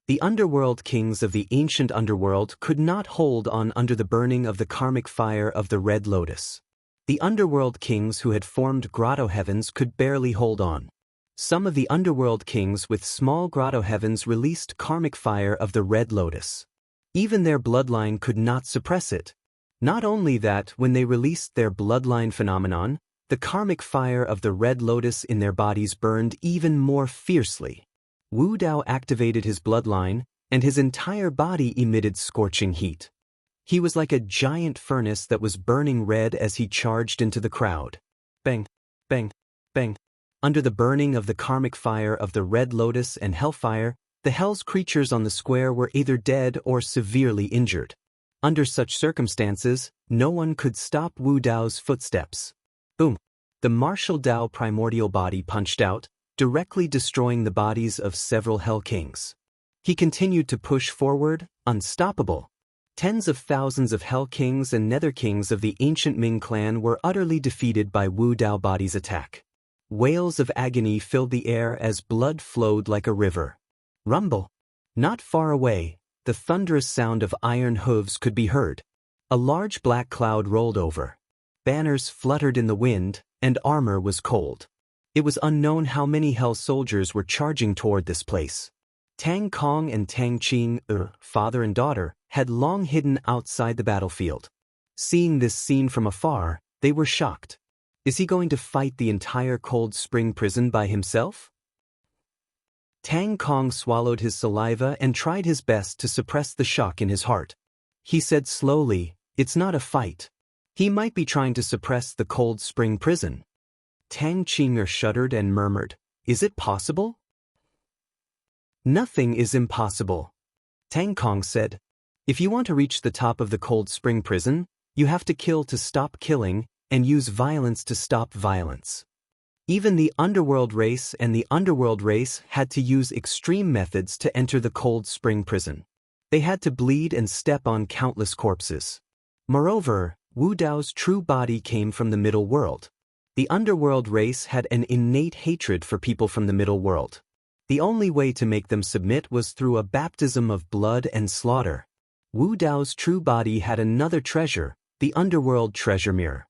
The underworld kings of the ancient underworld could not hold on under the burning of the karmic fire of the Red Lotus. The underworld kings who had formed grotto heavens could barely hold on. Some of the underworld kings with small grotto heavens released karmic fire of the Red Lotus. Even their bloodline could not suppress it. Not only that, when they released their bloodline phenomenon, the karmic fire of the Red Lotus in their bodies burned even more fiercely. Wu Dao activated his bloodline, and his entire body emitted scorching heat. He was like a giant furnace that was burning red as he charged into the crowd. Bang, bang, bang. Under the burning of the karmic fire of the Red Lotus and hellfire, the hell's creatures on the square were either dead or severely injured. Under such circumstances, no one could stop Wu Dao's footsteps. Boom! The martial Dao primordial body punched out, directly destroying the bodies of several Hell Kings. He continued to push forward, unstoppable. Tens of thousands of Hell Kings and Nether Kings of the ancient Ming clan were utterly defeated by Wu Dao body's attack. Wails of agony filled the air as blood flowed like a river. Rumble! Not far away, the thunderous sound of iron hooves could be heard. A large black cloud rolled over. banners fluttered in the wind, and armor was cold. It was unknown how many Hell soldiers were charging toward this place. Tang Kong and Tang Qing, father and daughter, had long hidden outside the battlefield. Seeing this scene from afar, they were shocked. Is he going to fight the entire Cold Spring prison by himself? Tang Kong swallowed his saliva and tried his best to suppress the shock in his heart. He said slowly, "It's not a fight." He might be trying to suppress the Cold Spring prison. Tang Qing shuddered and murmured, "Is it possible?" "Nothing is impossible," Tang Kong said. "If you want to reach the top of the Cold Spring prison, you have to kill to stop killing, and use violence to stop violence. Even the underworld race and the underworld race had to use extreme methods to enter the Cold Spring prison. They had to bleed and step on countless corpses. Moreover, Wu Dao's true body came from the middle world. The underworld race had an innate hatred for people from the middle world. The only way to make them submit was through a baptism of blood and slaughter. Wu Dao's true body had another treasure, the underworld treasure mirror.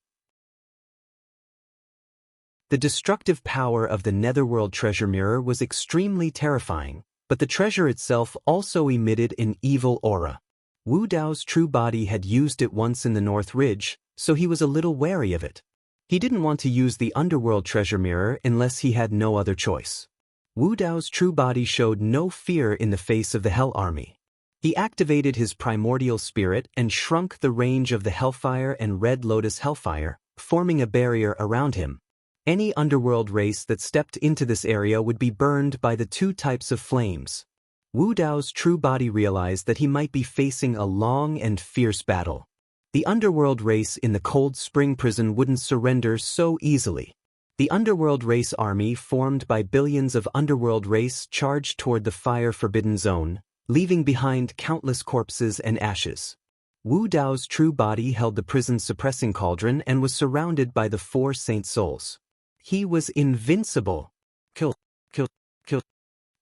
The destructive power of the netherworld treasure mirror was extremely terrifying, but the treasure itself also emitted an evil aura. Wu Dao's true body had used it once in the North Ridge, so he was a little wary of it. He didn't want to use the underworld treasure mirror unless he had no other choice. Wu Dao's true body showed no fear in the face of the Hell Army. He activated his primordial spirit and shrunk the range of the Hellfire and Red Lotus Hellfire, forming a barrier around him. Any underworld race that stepped into this area would be burned by the two types of flames. Wu Dao's true body realized that he might be facing a long and fierce battle. The underworld race in the Cold Spring prison wouldn't surrender so easily. The underworld race army formed by billions of underworld race charged toward the fire-forbidden zone, leaving behind countless corpses and ashes. Wu Dao's true body held the prison's suppressing cauldron and was surrounded by the four saint souls. He was invincible. Kill, kill, kill.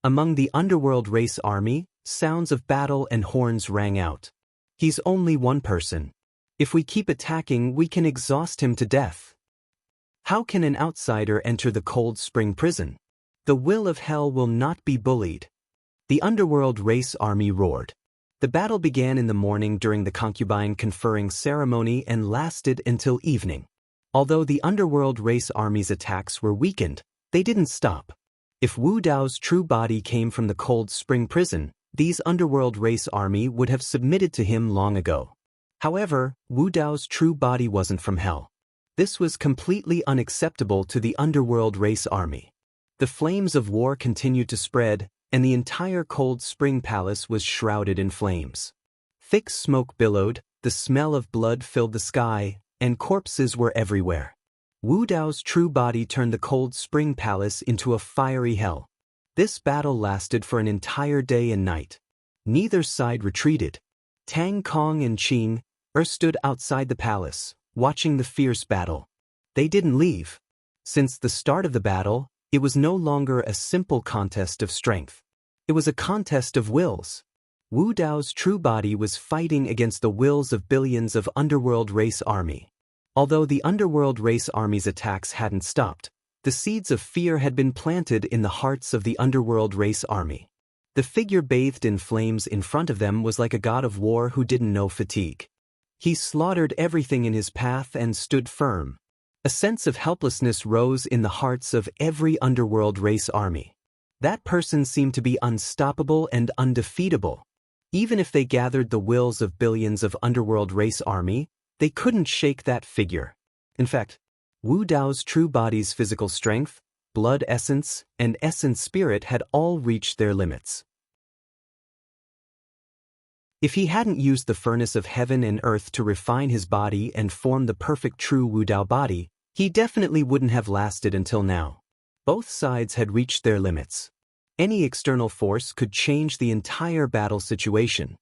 Among the underworld race army, sounds of battle and horns rang out. He's only one person. If we keep attacking, we can exhaust him to death. How can an outsider enter the Cold Spring prison? The will of hell will not be bullied. The underworld race army roared. The battle began in the morning during the concubine conferring ceremony and lasted until evening. Although the underworld race army's attacks were weakened, they didn't stop. If Wu Dao's true body came from the Cold Spring prison, these underworld race army would have submitted to him long ago. However, Wu Dao's true body wasn't from hell. This was completely unacceptable to the underworld race army. The flames of war continued to spread, and the entire Cold Spring palace was shrouded in flames. Thick smoke billowed, the smell of blood filled the sky, and corpses were everywhere. Wu Dao's true body turned the Cold Spring palace into a fiery hell. This battle lasted for an entire day and night. Neither side retreated. Tang Kong and Qing stood outside the palace, watching the fierce battle. They didn't leave. Since the start of the battle, it was no longer a simple contest of strength. It was a contest of wills. Wu Dao's true body was fighting against the wills of billions of underworld race army. Although the underworld race army's attacks hadn't stopped, the seeds of fear had been planted in the hearts of the underworld race army. The figure bathed in flames in front of them was like a god of war who didn't know fatigue. He slaughtered everything in his path and stood firm. A sense of helplessness rose in the hearts of every underworld race army. That person seemed to be unstoppable and undefeatable. Even if they gathered the wills of billions of underworld race army, they couldn't shake that figure. In fact, Wu Dao's true body's physical strength, blood essence, and essence spirit had all reached their limits. If he hadn't used the furnace of heaven and earth to refine his body and form the perfect true Wu Dao body, he definitely wouldn't have lasted until now. Both sides had reached their limits. Any external force could change the entire battle situation.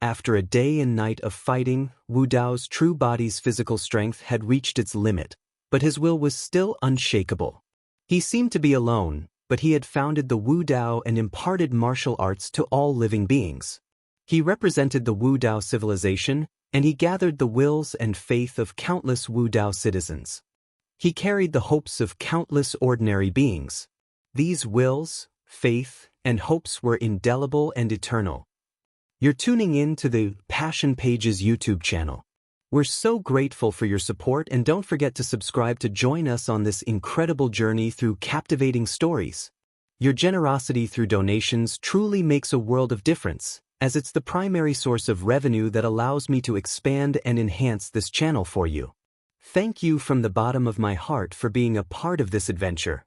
After a day and night of fighting, Wu Dao's true body's physical strength had reached its limit, but his will was still unshakable. He seemed to be alone, but he had founded the Wu Dao and imparted martial arts to all living beings. He represented the Wu Dao civilization, and he gathered the wills and faith of countless Wu Dao citizens. He carried the hopes of countless ordinary beings. These wills, faith, and hopes were indelible and eternal. You're tuning in to the Passion Pages YouTube channel. We're so grateful for your support, and don't forget to subscribe to join us on this incredible journey through captivating stories. Your generosity through donations truly makes a world of difference, as it's the primary source of revenue that allows me to expand and enhance this channel for you. Thank you from the bottom of my heart for being a part of this adventure.